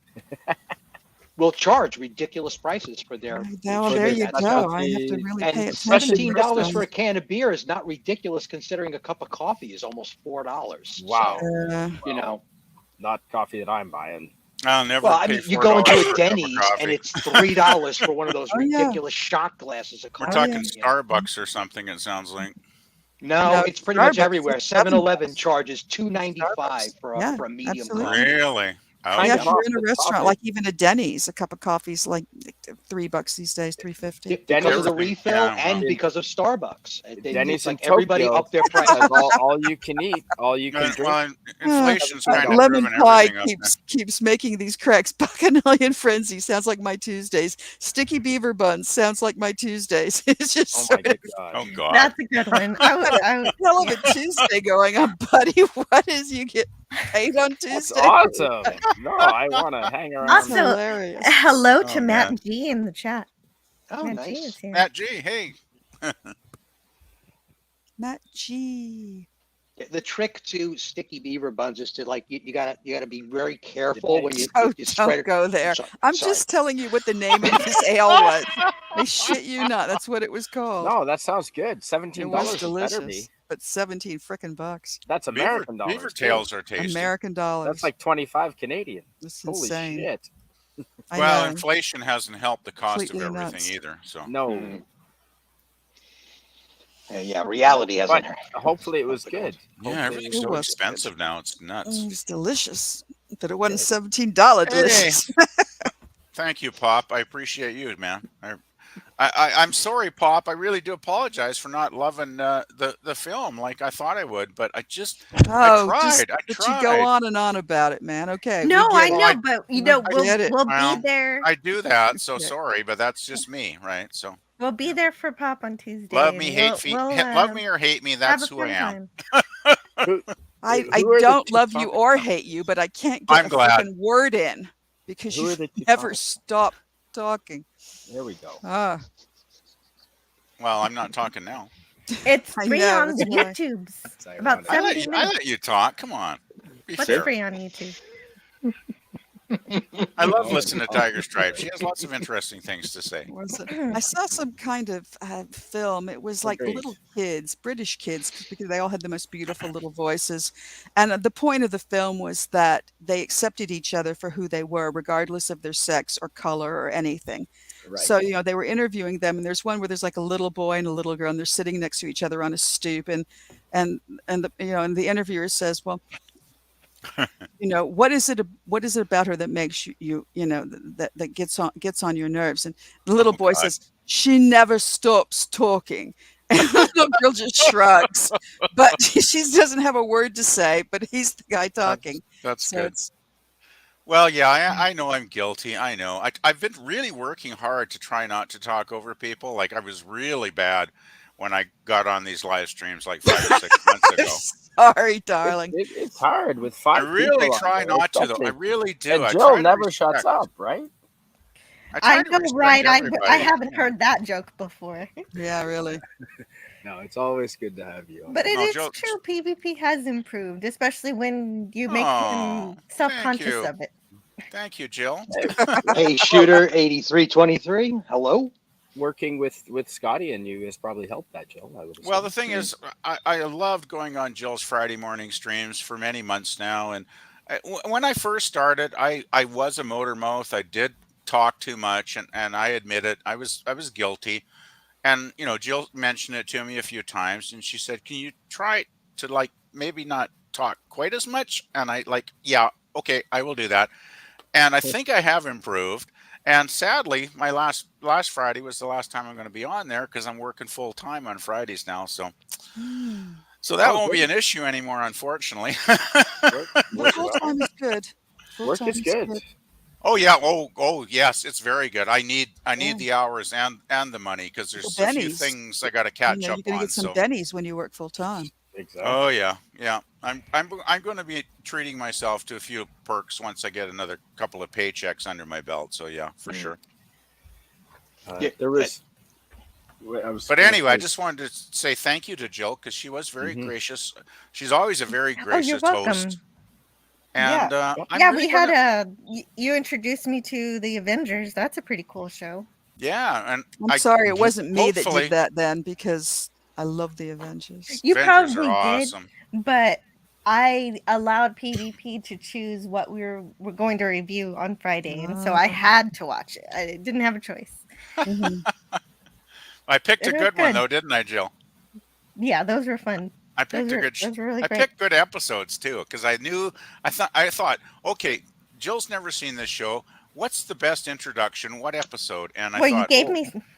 charge ridiculous prices for their.
Well, there you go. I have to really pay attention.
$17 for a can of beer is not ridiculous, considering a cup of coffee is almost $4.
Wow.
So,
not coffee that I'm buying.
I'll never.
Well, I mean, you go into a Denny's and it's $3 for one of those ridiculous shot glasses of coffee.
We're talking Starbucks or something. It sounds like.
No, it's pretty much everywhere. 7-Eleven charges $2.95 for a medium coffee.
Really?
Oh, yeah, if you're in a restaurant, like even a Denny's, a cup of coffee is like $3 these days, $3.50.
Because of the refill and because of Starbucks.
Denny's
like
in
everybody
Tokyo
up their prices.
all you can eat, all you can drink.
Inflation's kind of
Lemon
driven
Pie
everything up.
keeps making these cracks. Bacchanalian Frenzy sounds like my Tuesdays. Sticky Beaver Buns sounds like my Tuesdays. It's just
Oh God.
That's a good one. I would
hell of a Tuesday going on, buddy. What is you get paid on Tuesday?
That's awesome. No, I want to hang around.
Also,
hilarious.
hello to Matt
man.
G in the chat.
Oh,
Matt G
nice.
is here.
Matt G, hey.
Matt G.
The trick to Sticky Beaver Buns is to you gotta be very careful when you spread
Don't
it.
go there.
Sorry.
I'm just telling you what the name of this ale was. I shit you not. That's what it was called.
No, that sounds good.
It
$17
was
better be.
delicious, but 17 frickin' bucks.
That's American dollars.
Beaver tails are tasty.
American dollars.
That's like 25 Canadian.
That's
Holy
insane.
shit.
I
Well,
know.
inflation hasn't helped the cost
Completely
of everything
nuts.
either. So
No.
Yeah, reality hasn't.
But hopefully it was good.
yeah, everything's
It
so
was
expensive now. It's nuts.
It was delicious, but it wasn't $17 delicious.
Thank you, Pop. I appreciate you, man. I'm sorry, Pop. I really do apologize for not loving the film like I thought I would, but I tried.
But you go on and on about it, man. Okay.
No,
we
I
get
know,
it.
but
get it.
we'll
Well,
be there.
I do that, so
Okay.
sorry, but that's just me, right? So
We'll be there for Pop on Tuesday.
Love me, love me or hate me. That's who I am.
I don't love you or hate you, but I can't get
I'm glad.
freaking word in because you never stop talking.
There we go.
Ah.
Well, I'm not talking now.
It's free on the YouTubes. About 17 minutes.
I let you talk. Come on.
What's free on YouTube?
I love listening to Tiger Stripe. She has lots of interesting things to say.
I saw some kind of film. It was like little kids, British kids, because they all had the most beautiful little voices. And the point of the film was that they accepted each other for who they were, regardless of their sex or color or anything. Right. So, they were interviewing them, and there's one where there's like a little boy and a little girl, and they're sitting next to each other on a stoop, and the interviewer says, well, what is it about her that makes you that gets on your nerves? And the little boy says, she never stops talking. And the little girl just shrugs, but she doesn't have a word to say, but he's the guy talking.
That's good. Well, yeah, I know I'm guilty. I know. I've been really working hard to try not to talk over people. Like I was really bad when I got on these live streams like 5 or 6 months ago.
Sorry, darling.
It's hard with 5
I really
people
try not to, though. I really do.
And Jill never shuts up, right?
I know, right? I haven't heard that joke before.
Yeah, really.
No, it's always good to have you on.
But it is true. PvP has improved, especially when you make him self-conscious of it.
Thank you, Jill.
Hey, Shooter 8323. Hello.
Working with Scotty and you has probably helped that, Jill.
Well, the thing is, I loved going on Jill's Friday morning streams for many months now. And when I first started, I was a motor mouth. I did talk too much, and I admit it. I was guilty. And, Jill mentioned it to me a few times, and she said, can you try to, maybe not talk quite as much? And yeah, okay, I will do that. And I think I have improved. And sadly, my last Friday was the last time I'm going to be on there because I'm working full time on Fridays now. So that won't be an issue anymore, unfortunately.
Full time is good.
Work is good.
Oh yeah. Oh yes, it's very good. I need the hours and the money because there's a few things I got to catch up on.
You're going to get some bennies when you work full time.
Exactly.
Oh yeah. I'm going to be treating myself to a few perks once I get another couple of paychecks under my belt. So yeah, for sure.
There was.
But anyway, I just wanted to say thank you to Jill because she was very gracious. She's always a very gracious host. And
we had you introduced me to the Avengers. That's a pretty cool show.
Yeah, and
I'm sorry it wasn't me that did that then because I love the Avengers.
You
Avengers
probably
are awesome.
did, but I allowed PvP to choose what we're going to review on Friday, and so I had to watch it. I didn't have a choice.
I picked a good one though, didn't I, Jill?
Yeah, those were fun.
I picked
those were really great.
I picked good episodes too because I thought, okay, Jill's never seen this show. What's the best introduction? What episode? And I thought,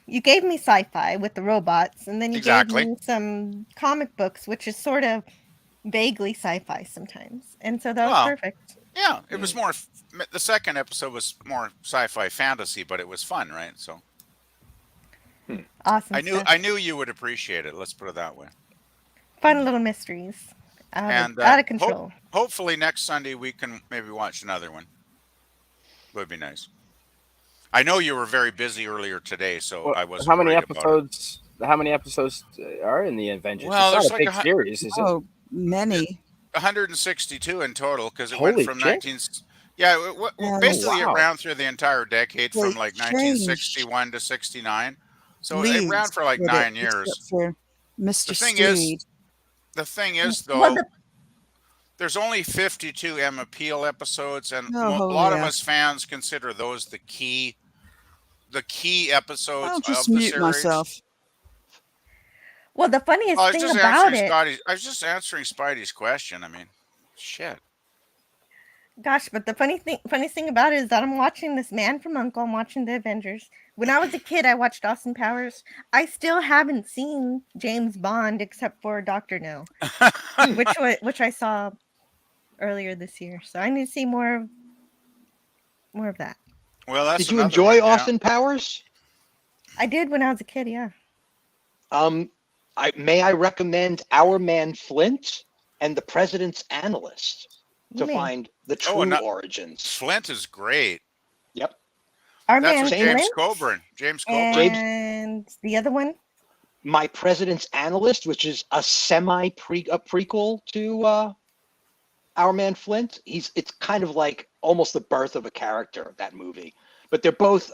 you gave me sci-fi with the robots, and then you gave me some comic books, which is sort of vaguely sci-fi sometimes, and so that was perfect.
Yeah, it was more. The second episode was more sci-fi fantasy, but it was fun, right? So
awesome.
I knew you would appreciate it. Let's put it that way.
Fun little mysteries. Out of control.
Hopefully next Sunday we can maybe watch another one. Would be nice. I know you were very busy earlier today, so I wasn't.
How many episodes? How many episodes are in the Avengers?
Well,
it's
there's
not a big series, is it?
Oh, many.
162 in total because it went from 19. Yeah, basically it ran through the entire decade from like 1961 to 69. So it ran for like 9 years.
Mr.
The thing is, though, there's only 52 M Appeal episodes, and a lot of us fans consider those the key episodes
I'll just
of the
mute
series.
Myself.
Well, the funniest thing about it,
I was just answering Spidey's question. I mean, shit.
Gosh, but the funniest thing about it is that I'm watching this Man from U.N.C.L.E. I'm watching the Avengers. When I was a kid, I watched Austin Powers. I still haven't seen James Bond except for Dr. No, which I saw earlier this year. So I need to see more of that.
Well,
did you enjoy Austin Powers?
I did when I was a kid. Yeah.
I recommend Our Man Flint and The President's Analyst to find the true origins.
Flint is great.
Yep.
Our
That's
Man
with James
Flint
Coburn. James Coburn.
and the other one.
My President's Analyst, which is a prequel to Our Man Flint. It's kind of like almost the birth of a character, that movie. But they're both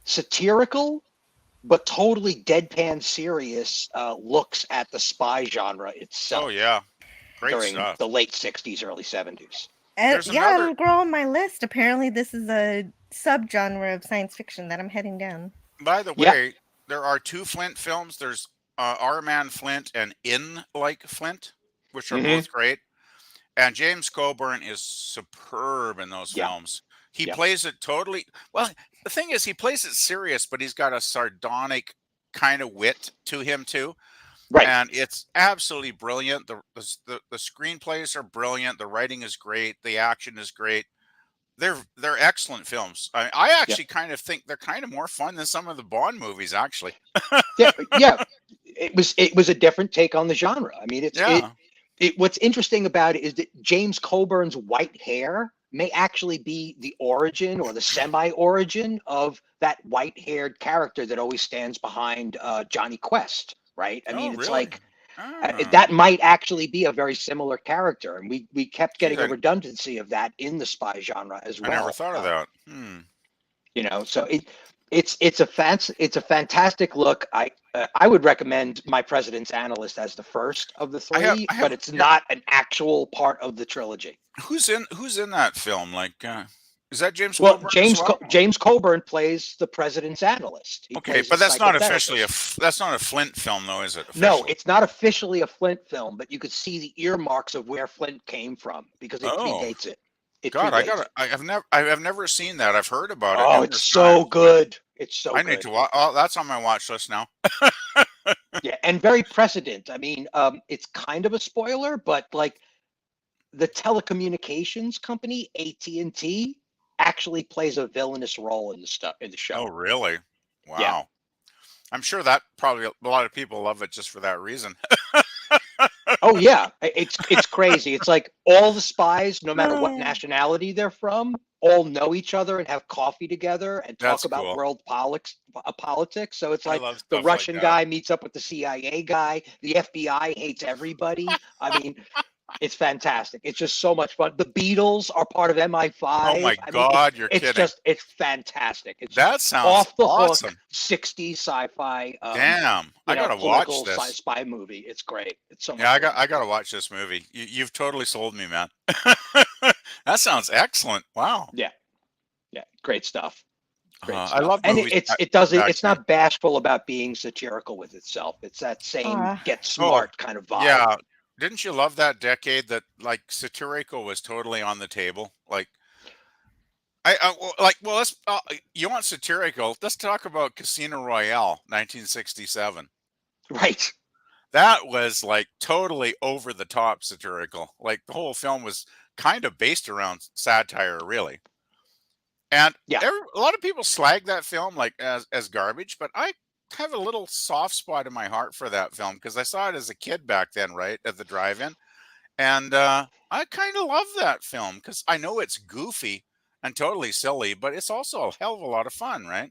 satirical, but totally deadpan serious looks at the spy genre itself.
Oh yeah, great
during
stuff.
the late 60s, early 70s.
I'm growing my list. Apparently, this is a subgenre of science fiction that I'm heading down.
By the way, there are 2 Flint films. There's Our Man Flint and In Like Flint, which are both great. And James Coburn is superb in those films. He plays it totally well. The thing is, he plays it serious, but he's got a sardonic kind of wit to him too.
Right.
And it's absolutely brilliant. The screenplays are brilliant. The writing is great. The action is great. They're excellent films. I actually kind of think they're kind of more fun than some of the Bond movies, actually.
yeah. It was a different take on the genre. I mean, what's interesting about it is that James Coburn's white hair may actually be the origin or the semi-origin of that white-haired character that always stands behind Johnny Quest, right? I mean, it's like that might actually be a very similar character, and we kept getting a redundancy of that in the spy genre as well.
I never thought of that.
You know, so it's a fantastic look. I would recommend My President's Analyst as the first of the 3, but it's not an actual part of the trilogy.
Who's in that film? Like, is that James Coburn?
James Coburn plays the President's Analyst.
Okay, but that's not officially that's not a Flint film, though, is it?
No, it's not officially a Flint film, but you could see the earmarks of where Flint came from because it predates it.
I've never seen that. I've heard about it.
Oh, it's so good. It's so good.
I need to watch. Oh, that's on my watch list now.
Yeah, and very precedent. I mean, it's kind of a spoiler, but like the telecommunications company AT&T actually plays a villainous role in the show.
Oh, really? Wow.
Yeah.
I'm sure that probably a lot of people love it just for that reason.
Oh yeah, it's crazy. It's like all the spies, no matter what nationality they're from, all know each other and have coffee together and talk about world politics. So it's like the Russian guy meets up with the CIA guy. The FBI hates everybody. I mean, it's fantastic. It's just so much fun. The Beatles are part of MI5.
Oh my God, you're kidding.
It's fantastic. It's
that sounds
off the
awesome.
hook 60s sci-fi.
Damn, I gotta watch this
spy movie. It's great. It's so much
fun.
fun.
I gotta watch this movie. You've totally sold me, man. That sounds excellent. Wow.
Yeah, great stuff.
I love
movies. And it's not bashful about being satirical with itself. It's that same get smart kind of vibe.
Yeah. Didn't you love that decade that like satirical was totally on the table? Like, let's you want satirical? Let's talk about Casino Royale, 1967.
Right.
That was like totally over the top satirical. Like the whole film was kind of based around satire, really. And a lot of people slag that film like as garbage, but I have a little soft spot in my heart for that film because I saw it as a kid back then, right, at the drive-in, and I kind of love that film because I know it's goofy and totally silly, but it's also a hell of a lot of fun, right?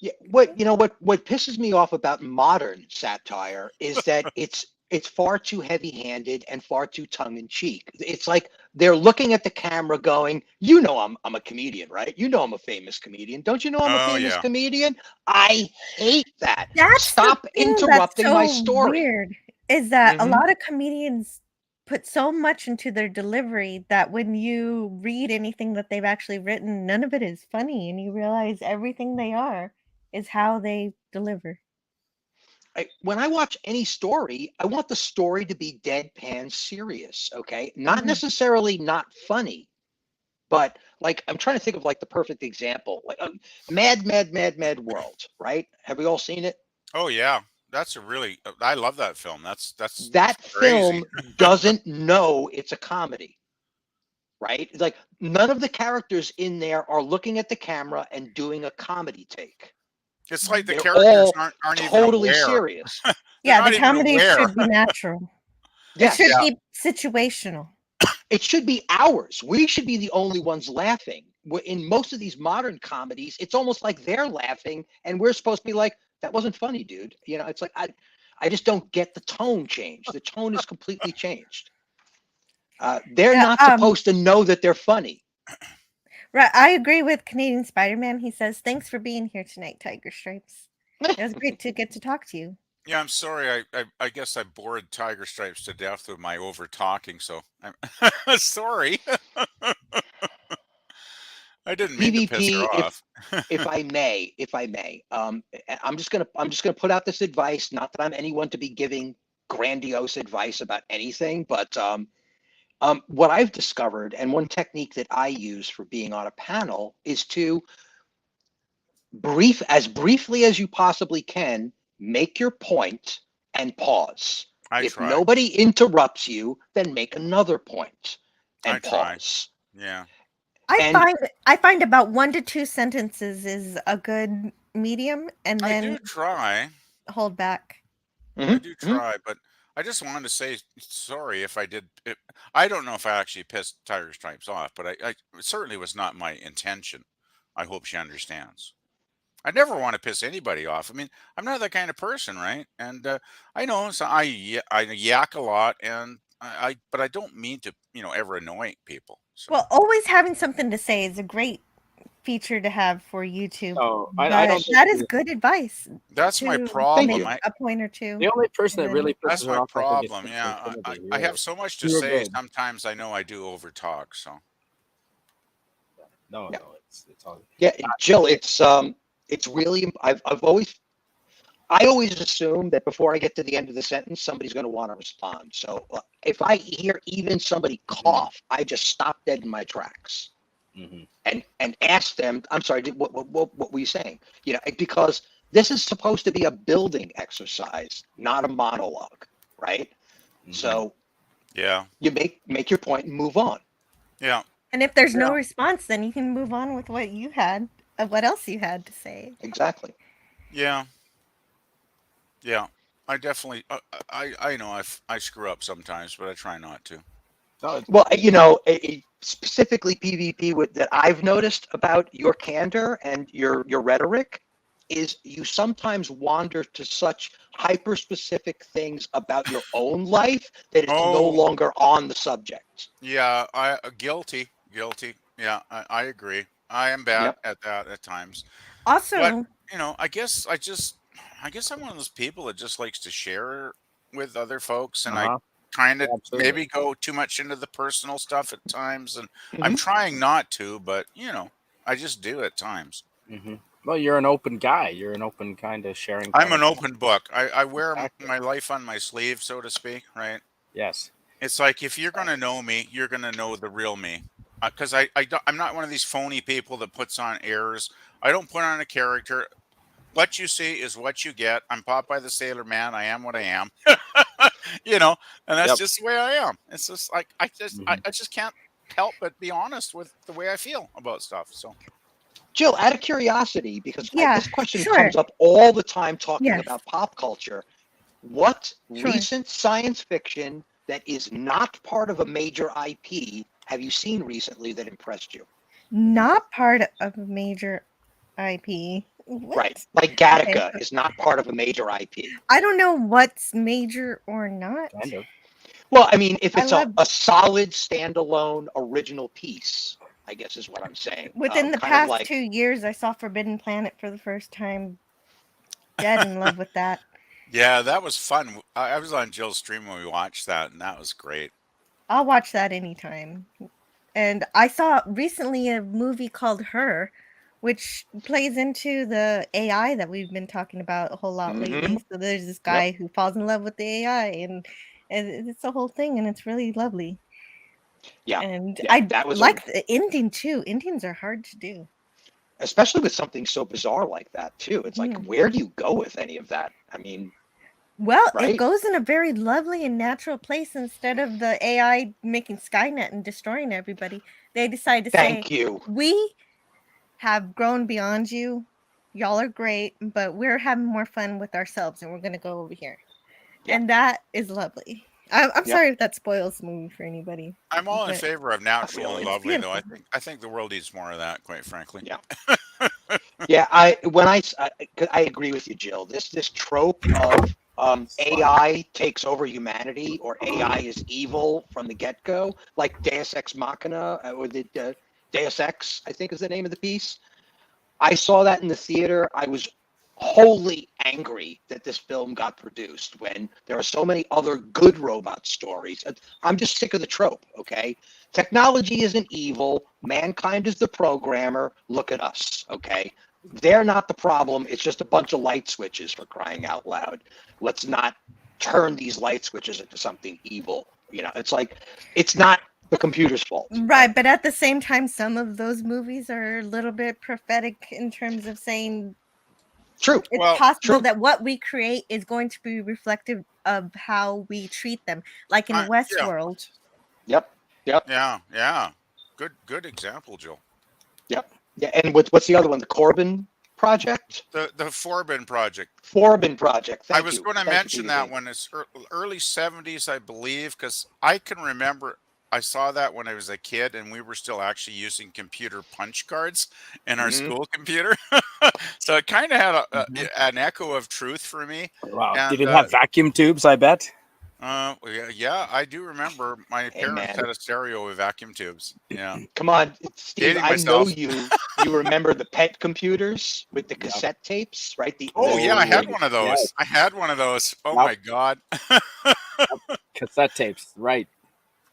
Yeah. What pisses me off about modern satire is that it's far too heavy-handed and far too tongue-in-cheek. It's like they're looking at the camera going, you know, I'm a comedian, right? You know, I'm a famous comedian. Don't you know I'm a famous comedian? I hate that. Stop interrupting my story.
Weird is that a lot of comedians put so much into their delivery that when you read anything that they've actually written, none of it is funny, and you realize everything they are is how they deliver.
When I watch any story, I want the story to be deadpan serious, okay? Not necessarily not funny, but like I'm trying to think of like the perfect example, like Mad World, right? Have we all seen it?
Oh yeah, I love that film. That
film doesn't know it's a comedy, right? Like none of the characters in there are looking at the camera and doing a comedy take.
It's like the
They're
characters
all
aren't
totally
even aware.
serious.
Yeah,
not
the
even
comedy
aware.
should be natural.
Yes.
It should
Yeah.
be situational.
It should be ours. We should be the only ones laughing. In most of these modern comedies, it's almost like they're laughing, and we're supposed to be like, "That wasn't funny, dude." You know, it's like I just don't get the tone change. The tone is completely changed. They're
Yeah,
not supposed to know that they're funny.
Right, I agree with Canadian Spider-Man. He says, "Thanks for being here tonight, Tiger Stripes. It was great to get to talk to you."
Yeah, I'm sorry. I guess I bored Tiger Stripes to death with my over talking. So I'm sorry. I didn't mean to piss her
PvP,
off.
if I may, I'm just gonna put out this advice. Not that I'm anyone to be giving grandiose advice about anything, but what I've discovered and one technique that I use for being on a panel is to briefly as you possibly can, make your point and pause.
I
If
try.
nobody interrupts you, then make another point and
I try.
pause.
Yeah.
I find about 1 to 2 sentences is a good medium, and
I
then
do try.
hold back.
I do try, but I just wanted to say sorry if I did. I don't know if I actually pissed Tiger Stripes off, but I it certainly was not my intention. I hope she understands. I never want to piss anybody off. I mean, I'm not that kind of person, right? And I know so I yak a lot, and but I don't mean to, ever annoy people. So.
Well, always having something to say is a great feature to have for YouTube.
So
I don't. That is good advice.
That's my
to
problem.
make a point or two.
The only person that
and
really
That's
pisses
my
her off, I think, is
problem.
Kristen
Yeah,
Kennedy,
I
really.
have so much to
You're
say.
good.
Sometimes I know I do over talk. So.
No, it's all.
Yeah, Jill, it's really I always assume that before I get to the end of the sentence, somebody's going to want to respond. So if I hear even somebody cough, I just stop dead in my tracks and ask them, "I'm sorry, what were you saying?" Because this is supposed to be a building exercise, not a monologue, right? So
yeah,
you make your point and move on.
Yeah.
And if there's no response, then you can move on with what you had, what else you had to say.
Exactly.
Yeah. Yeah. I definitely. I know I screw up sometimes, but I try not to.
Well, specifically PvP that I've noticed about your candor and your rhetoric is you sometimes wander to such hyper-specific things about your own life that it's no longer on the subject.
Yeah, guilty. Yeah, I agree. I am bad at that at times.
Also,
but I guess I'm one of those people that just likes to share with other folks, and I kind of maybe go too much into the personal stuff at times, and I'm trying not to, but I just do at times.
Well, you're an open guy. You're an open kind of sharing.
I'm an open book. I wear my life on my sleeve, so to speak, right?
Yes.
It's like if you're going to know me, you're going to know the real me. Because I'm not one of these phony people that puts on airs. I don't put on a character. What you see is what you get. I'm Popeye the Sailor Man. I am what I am. And that's just the way I am. It's just like I just can't help but be honest with the way I feel about stuff. So,
Jill, out of curiosity, because this question comes up all the time talking about pop culture, what recent science fiction that is not part of a major IP have you seen recently that impressed you?
Not part of a major IP. What?
Right. Like Gattaca is not part of a major IP.
I don't know what's major or not.
Kind of.
Well, I mean, if it's a solid standalone original piece, I guess is what I'm saying.
Within the past 2 years, I saw Forbidden Planet for the first time. Dead in love with that.
Yeah, that was fun. I was on Jill's stream when we watched that, and that was great.
I'll watch that anytime. And I saw recently a movie called Her, which plays into the AI that we've been talking about a whole lot lately. So there's this guy who falls in love with the AI, and it's a whole thing, and it's really lovely.
Yeah.
And
that was
like the ending too. Endings are hard to do.
Especially with something so bizarre like that too. It's like, where do you go with any of that? I mean,
well, it goes in a very lovely and natural place. Instead of the AI making Skynet and destroying everybody, they decide to say,
you.
We have grown beyond you. Y'all are great, but we're having more fun with ourselves, and we're gonna go over here."
Yeah.
And that is lovely. I'm sorry if that spoils the movie for anybody.
I'm all in
but-
favor of natural and
It's
lovely, though.
beautiful.
I think the world needs more of that, quite frankly.
Yeah. Yeah, I agree with you, Jill. This trope of AI takes over humanity or AI is evil from the get-go, like Deus Ex Machina, or the Deus Ex, I think is the name of the piece. I saw that in the theater. I was wholly angry that this film got produced when there are so many other good robot stories. I'm just sick of the trope, okay? Technology isn't evil. Mankind is the programmer. Look at us, okay? They're not the problem. It's just a bunch of light switches, for crying out loud. Let's not turn these light switches into something evil. You know, it's like, it's not the computer's fault.
Right, but at the same time, some of those movies are a little bit prophetic in terms of saying
true.
It's possible that what we create is going to be reflective of how we treat them, like in Westworld.
Yep.
Yeah. Good example, Jill.
Yep. Yeah, and what's the other one? The Corbin Project?
The Forbin Project.
Forbin Project.
I was going to mention that one. It's early 70s, I believe, because I can remember I saw that when I was a kid, and we were still actually using computer punch cards in our school computer. So it kind of had an echo of truth for me.
Wow.
And,
Did it have vacuum tubes, I bet?
Yeah, I do remember my parents had a stereo with vacuum tubes. Yeah.
Come on, Steve,
Dating
I
myself.
know you remember the PET computers with the cassette tapes, right?
I had one of those. Yes. I had one of those. Oh my God.
Cassette tapes, right.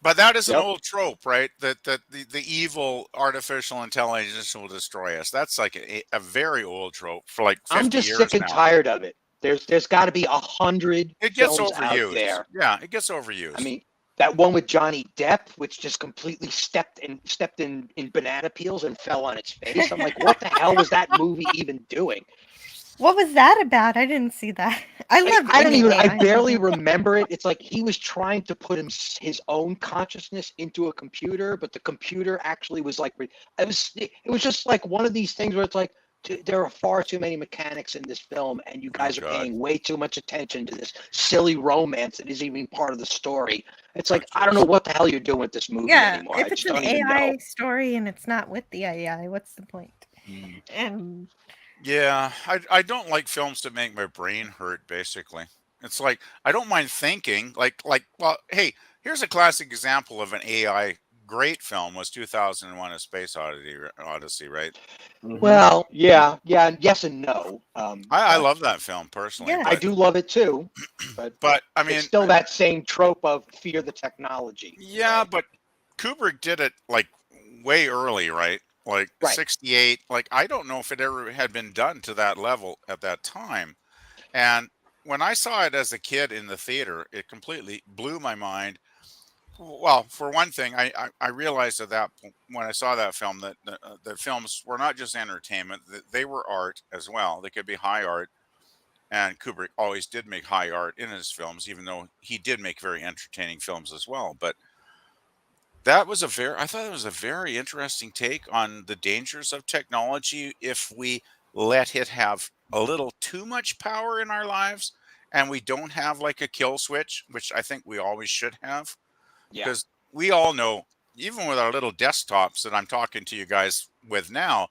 But that is an old trope, right? That the evil artificial intelligence will destroy us. That's like a very old trope for like 50
I'm just
years
sick and
now.
tired of it. There's got to be 100
It gets
films
overused.
out there.
Yeah, it gets overused.
I mean, that one with Johnny Depp, which just completely stepped in banana peels and fell on its face. I'm like, what the hell was that movie even doing?
What was that about? I didn't see that. I
barely remember it. It's like he was trying to put his own consciousness into a computer, but the computer actually was like, it was just like one of these things where it's like, there are far too many mechanics in this film, and you guys are paying way too much attention to this silly romance that isn't even part of the story. It's like, I don't know what the hell you're doing with this movie anymore.
If it's an AI story and it's not with the AI, what's the point? And
yeah, I don't like films that make my brain hurt, basically. It's like, I don't mind thinking, well, hey, here's a classic example of an AI great film was 2001: A Space Odyssey, right?
Well, yeah, yes and no.
I love that film personally.
Yeah, I do love it too. But
I mean,
it's still that same trope of fear the technology.
Yeah, but Kubrick did it like way early, right? Like 68. Like, I don't know if it ever had been done to that level at that time. And when I saw it as a kid in the theater, it completely blew my mind. Well, for one thing, I realized that when I saw that film, that the films were not just entertainment; they were art as well. They could be high art, and Kubrick always did make high art in his films, even though he did make very entertaining films as well. But that was I thought it was a very interesting take on the dangers of technology if we let it have a little too much power in our lives, and we don't have like a kill switch, which I think we always should have. Because we all know, even with our little desktops that I'm talking to you guys with now,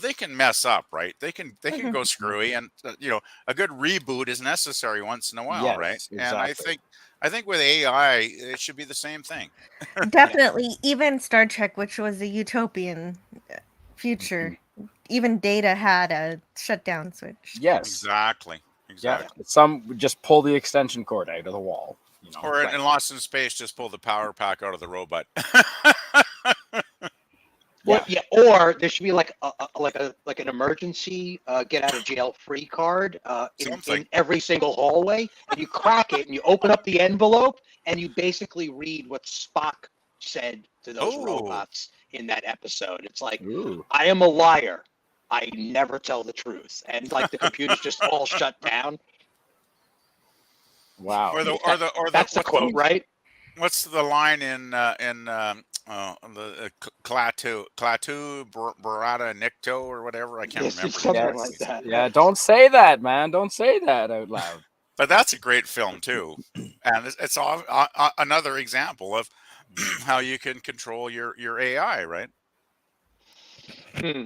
they can mess up, right? They can go screwy, and a good reboot is necessary once in a while, right?
Exactly.
And I think with AI, it should be the same thing.
Definitely, even Star Trek, which was a utopian future, even Data had a shutdown switch.
Yes,
exactly.
Yeah, some would just pull the extension cord out of the wall.
Or in Lost in Space, just pull the power pack out of the robot.
Or there should be like an emergency get out of jail free card in every single hallway, and you crack it and you open up the envelope and you basically read what Spock said to those robots in that episode. It's like, I am a liar. I never tell the truth, and like the computer's just all shut down.
Wow.
That's the quote, right?
What's the line in the Klaatu Barada Nikto or whatever. I can't remember
something like that.
Yeah, don't say that, man. Don't say that out loud.
But that's a great film too, and it's another example of how you can control your AI, right?
Yeah,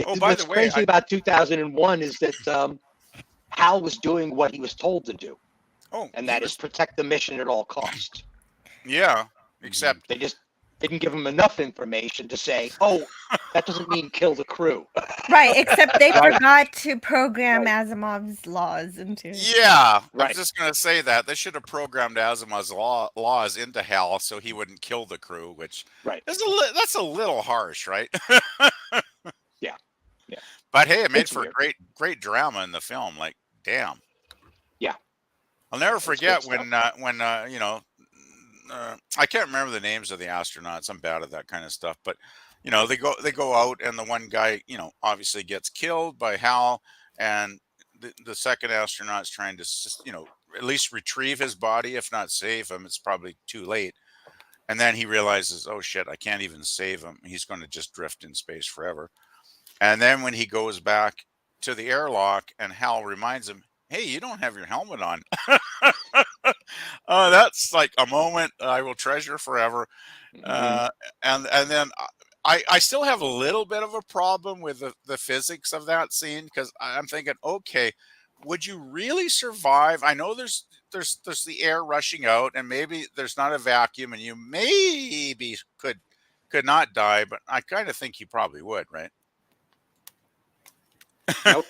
Oh, by
what's
the way,
crazy about 2001 is that Hal was doing what he was told to do, and that is protect the mission at all costs.
Yeah, except
they just didn't give him enough information to say, "Oh, that doesn't mean kill the crew."
Right, except they forgot to program Asimov's laws into it.
Yeah, I was just gonna say that they should have programmed Asimov's laws into Hal so he wouldn't kill the crew, which is that's a little harsh, right?
Yeah.
But hey, it made
It's
for
weird.
great drama in the film. Like, damn.
Yeah.
I'll never forget
good
when you know, I can't remember the names of the astronauts. I'm bad at that kind of stuff, but you know, they go out and the one guy, you know, obviously gets killed by Hal, and the second astronaut's trying to, you know, at least retrieve his body, if not save him. It's probably too late. And then he realizes, oh shit, I can't even save him. He's going to just drift in space forever. And then when he goes back to the airlock and Hal reminds him, hey, you don't have your helmet on. That's like a moment I will treasure forever. And then I still have a little bit of a problem with the physics of that scene, because I'm thinking, okay, would you really survive? I know there's the air rushing out, and maybe there's not a vacuum, and you maybe could not die, but I kind of think you probably would, right?
Nope.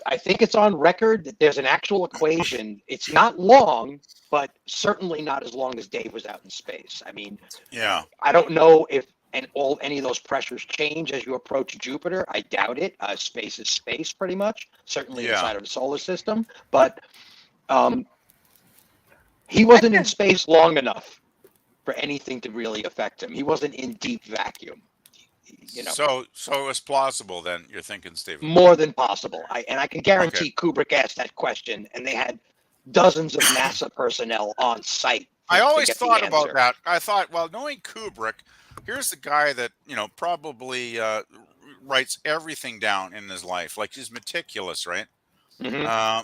I think it's on record that there's an actual equation. It's not long, but certainly not as long as Dave was out in space. I mean,
yeah.
I don't know if any of those pressures change as you approach Jupiter. I doubt it. Space is space, pretty much. Certainly inside of the solar system, but he wasn't in space long enough for anything to really affect him. He wasn't in deep vacuum. You know.
So it's plausible then, you're thinking, Stephen?
More than possible. I can guarantee Kubrick asked that question, and they had dozens of NASA personnel on site.
I always thought about that. I thought, well, knowing Kubrick, here's the guy that, you know, probably writes everything down in his life. Like, he's meticulous, right?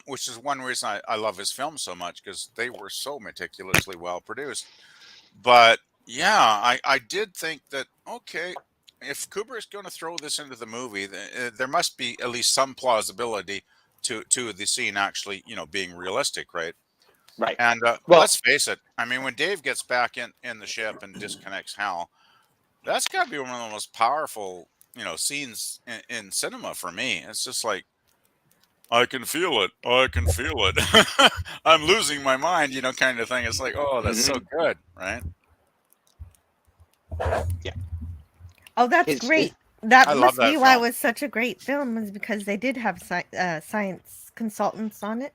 Which is one reason I love his films so much, because they were so meticulously well produced. But yeah, I did think that, okay, if Kubrick's going to throw this into the movie, there must be at least some plausibility to the scene actually, you know, being realistic, right?
Right.
And let's face it. I mean, when Dave gets back in the ship and disconnects Hal, that's got to be one of the most powerful, you know, scenes in cinema for me. It's just like, I can feel it. I can feel it. I'm losing my mind, you know, kind of thing. It's like, oh, that's so good, right?
Yeah.
Oh, that's great. That must be why it
film.
was such a great film, is because they did have science consultants on it.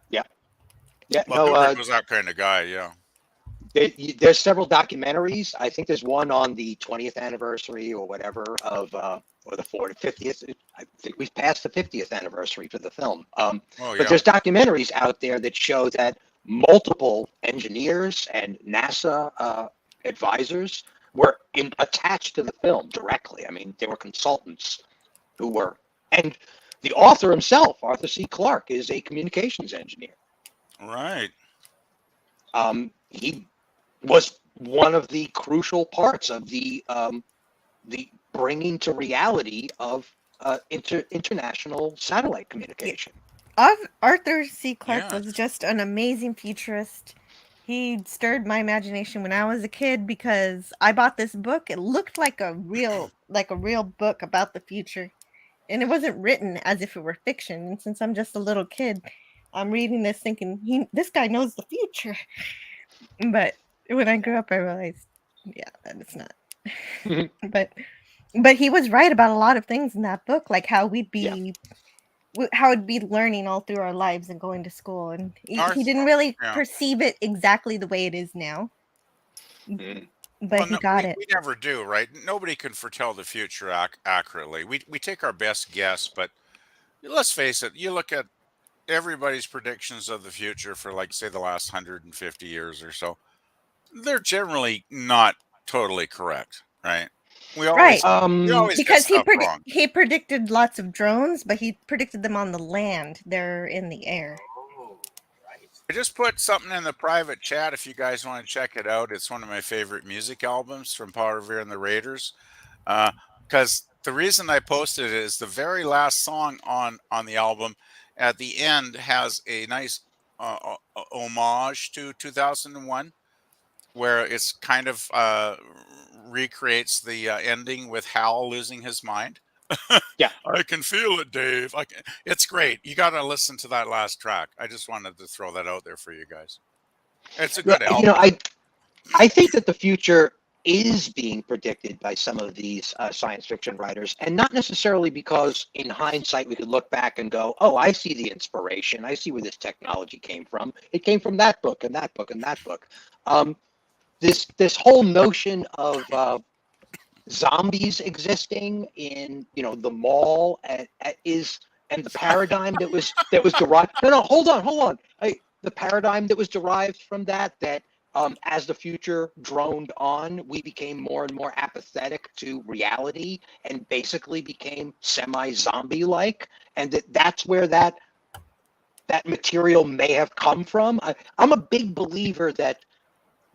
Yeah. Yeah.
Well, Kubrick was that kind of guy, yeah.
There's several documentaries. I think there's one on the 20th anniversary or whatever of, or the 50th. I think we've passed the 50th anniversary for the film. But there's documentaries out there that show that multiple engineers and NASA advisors were attached to the film directly. I mean, they were consultants who were, and the author himself, Arthur C. Clarke, is a communications engineer.
Right.
He was one of the crucial parts of the bringing to reality of international satellite communication.
Arthur C. Clarke was just an amazing futurist. He stirred my imagination when I was a kid, because I bought this book. It looked like a real book about the future, and it wasn't written as if it were fiction. And since I'm just a little kid, I'm reading this thinking, this guy knows the future. But when I grew up, I realized, that it's not. But he was right about a lot of things in that book, like how we'd be learning all through our lives and going to school, and he didn't really perceive it exactly the way it is now. But he got it.
We never do, right? Nobody can foretell the future accurately. We take our best guess, but let's face it. You look at everybody's predictions of the future for, like, say, the last 150 years or so. they're generally not totally correct, right? We
Right.
always get
Because
stuff wrong.
he predicted lots of drones, but he predicted them on the land. They're in the air.
I just put something in the private chat if you guys want to check it out. It's one of my favorite music albums from Power Veer and the Raiders. Because the reason I posted it is the very last song on the album at the end has a nice homage to 2001, where it's kind of recreates the ending with Hal losing his mind.
Yeah,
I can feel it, Dave. It's great. You got to listen to that last track. I just wanted to throw that out there for you guys. It's a good album.
You know, I think that the future is being predicted by some of these science fiction writers, and not necessarily because in hindsight we could look back and go, oh, I see the inspiration. I see where this technology came from. It came from that book and that book and that book. This whole notion of zombies existing in, you know, the mall and the paradigm that was derived. No, hold on. The paradigm that was derived from that as the future droned on, we became more and more apathetic to reality and basically became semi-zombie like, and that's where that material may have come from. I'm a big believer that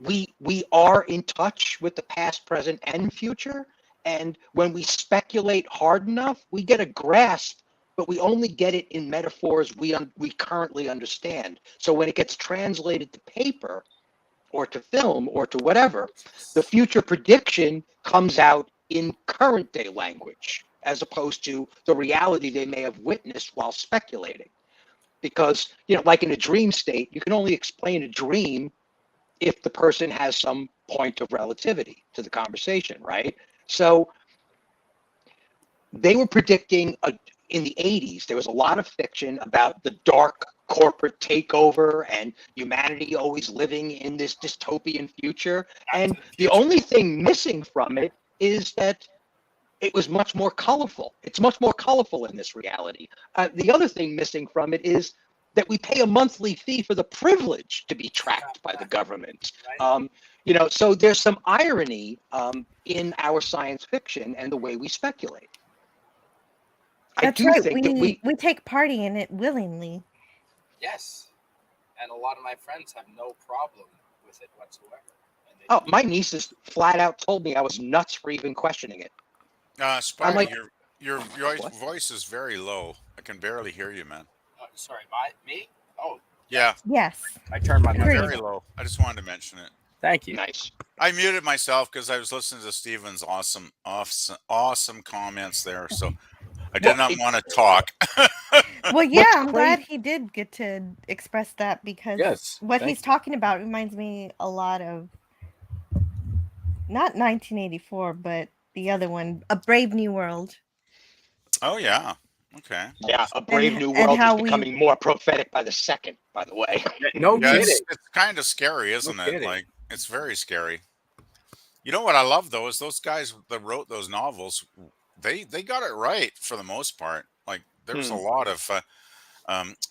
we are in touch with the past, present, and future. And when we speculate hard enough, we get a grasp, but we only get it in metaphors we currently understand. So when it gets translated to paper or to film or to whatever, the future prediction comes out in current day language, as opposed to the reality they may have witnessed while speculating. Because, you know, like in a dream state, you can only explain a dream if the person has some point of relativity to the conversation, right? So they were predicting in the 80s, there was a lot of fiction about the dark corporate takeover and humanity always living in this dystopian future. And the only thing missing from it is that it was much more colorful. It's much more colorful in this reality. The other thing missing from it is that we pay a monthly fee for the privilege to be tracked by the government. You know, so there's some irony in our science fiction and the way we speculate.
That's right. We take part in it willingly.
Yes, and a lot of my friends have no problem with it whatsoever.
Oh, my nieces flat out told me I was nuts for even questioning it.
Spidey,
like,
your voice is very low. I can barely hear you, man.
Sorry, me? Oh,
yeah.
Yes.
I turned my mic
very low. I just wanted to mention it.
Thank you.
Nice.
I muted myself because I was listening to Steven's awesome comments there, so I did not want to talk.
Well, yeah, I'm glad he did get to express that, because what he's talking about reminds me a lot of not 1984, but the other one, A Brave New World.
Oh yeah. Okay.
Yeah, A Brave New World is becoming more prophetic by the second, by the way.
No kidding.
It's kind of scary, isn't it? Like, it's very scary. You know what I love though is those guys that wrote those novels, they got it right for the most part. Like, there's a lot of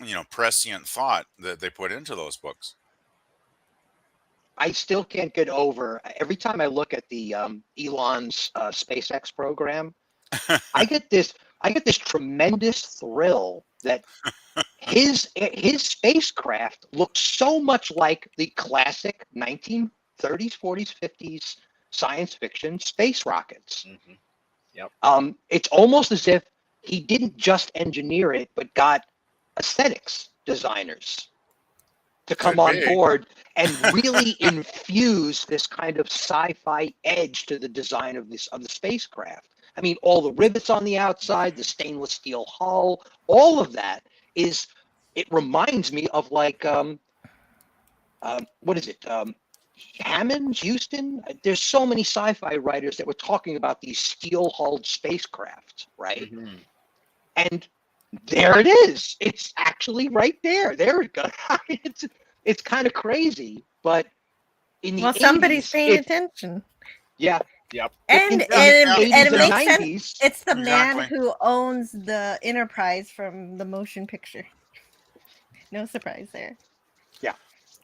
you know, prescient thought that they put into those books.
I still can't get over, every time I look at the Elon's SpaceX program, I get this tremendous thrill that his spacecraft looks so much like the classic 1930s, 40s, 50s science fiction space rockets.
Mm-hmm. Yep.
It's almost as if he didn't just engineer it, but got aesthetics designers to come on board and really infuse this kind of sci-fi edge to the design of the spacecraft. I mean, all the rivets on the outside, the stainless steel hull, all of that it reminds me of like, what is it? Hammond, Houston? There's so many sci-fi writers that were talking about these steel-hulled spacecraft, right? Mm-hmm. And there it is. It's actually right there. There it goes. It's kind of crazy, but in the 80s,
somebody's paying attention.
Yeah.
Yep.
And it makes
90s,
sense. It's the man who owns the Enterprise from the motion picture. No surprise there.
Yeah.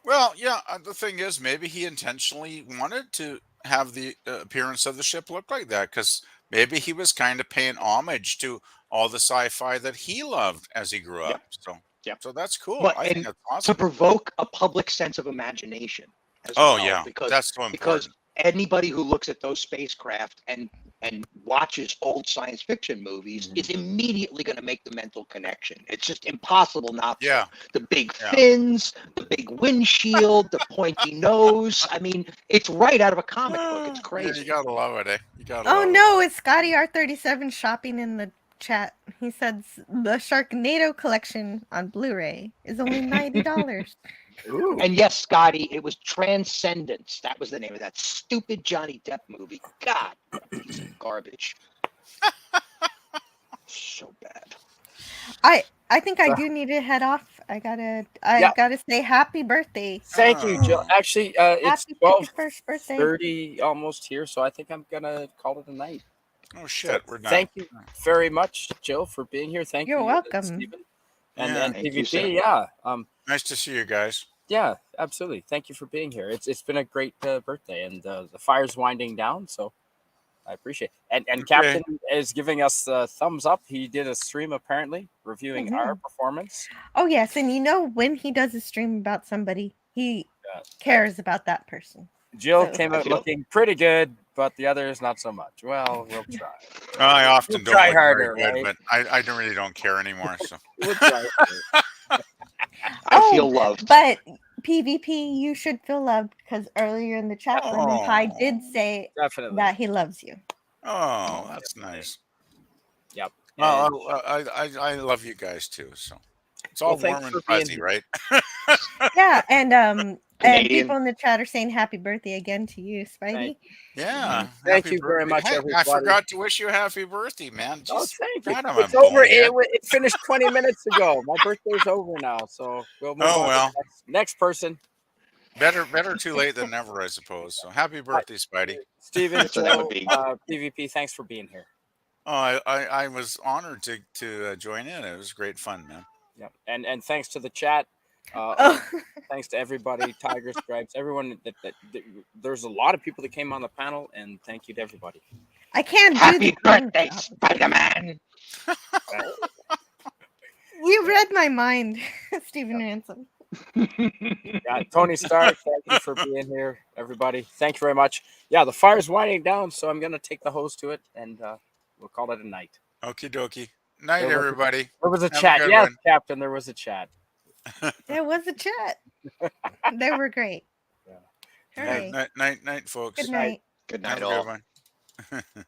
Well, yeah. The thing is, maybe he intentionally wanted to have the appearance of the ship look like that because maybe he was kind of paying homage to all the sci-fi that he loved as he grew up.
Yep.
So,
Yep.
so that's cool.
But
I think
and
that's
to
awesome.
provoke a public sense of imagination as
Oh
well,
yeah,
because
that's so important.
anybody who looks at those spacecraft and watches old science fiction movies
Mhm.
is immediately going to make the mental connection. It's just impossible not to.
Yeah.
The big
Yeah.
fins, the big windshield, the pointy nose. I mean, it's right out of a comic book. It's
Yeah,
crazy.
you gotta love it, eh? You gotta
Oh
love it.
no, it's Scotty R37 shopping in the chat. He said the Sharknado collection on Blu-ray is only $90.
Ooh.
And yes, Scotty, it was Transcendence. That was the name of that stupid Johnny Depp movie. God, what a piece of garbage. So bad.
I think I do need to head off. I
Yeah.
gotta say happy birthday.
Thank you, Jill.
Oh.
Actually, it's
Happy 51st birthday.
12:30 almost here, so I think I'm gonna call it a night.
Oh
So
shit, we're done.
thank you very much, Jill, for being here. Thank
You're
you,
welcome.
Stephen, and
Yeah.
Thank you, sir.
PvP. Yeah,
Nice to see you guys.
yeah, absolutely. Thank you for being here. It's been a great birthday, and the fire's winding down, so I appreciate it. And
Okay.
Captain is giving us a thumbs up. He did a stream apparently reviewing our performance.
Oh yes, and you know when he does a stream about somebody, he cares about that person.
Jill
So-
came out looking pretty good, but the others not so much. Well, we'll try.
I often
We'll
don't
try
look
harder,
very good,
right?
but I don't really don't care anymore. So
We'll try harder.
I feel loved.
But PvP, you should feel loved because earlier in the chat, Lemon Pie did say
Definitely
that he loves you.
Oh, that's nice.
Yep.
Well, I love you guys too. So it's all
Well, thanks
warm
for
and
being
fuzzy,
here.
right?
Yeah, and
Canadian.
people in the chat are saying happy birthday again to you, Spidey.
Yeah.
Thank
happy
you very
birthday.
much,
Hey,
everybody.
I forgot to wish you a happy birthday, man.
Oh,
Jeez,
thank you.
God, I'm a
It's over.
bonehead.
It finished 20 minutes ago. My birthday's over now, so we'll move
Oh,
on
well.
to the next person.
Better too late than never, I suppose. So happy birthday, Spidey.
Steven,
So that would be-
PvP, thanks for being here.
Oh, I was honored to join in. It was great fun, man.
Yep. And thanks to the chat. Thanks to everybody, Tiger Stripes, everyone that there's a lot of people that came on the panel, and thank you to everybody.
I can't
Happy
do the name
birthday,
drop.
Spider-Man.
You read my mind, Stephen Ransom.
Yeah, Tony Stark, thank you for being here, everybody. Thank you very much. Yeah, the fire's winding down, so I'm gonna take the hose to it, and we'll call it a night.
Okie dokie. Night,
There was a-
everybody.
There was a
Have a
chat.
good
Yes,
one.
Captain, there was a chat.
There was a chat. They were great.
Yeah.
All right.
Night, folks.
Good night.
Good
Have
night,
a
all.
good one.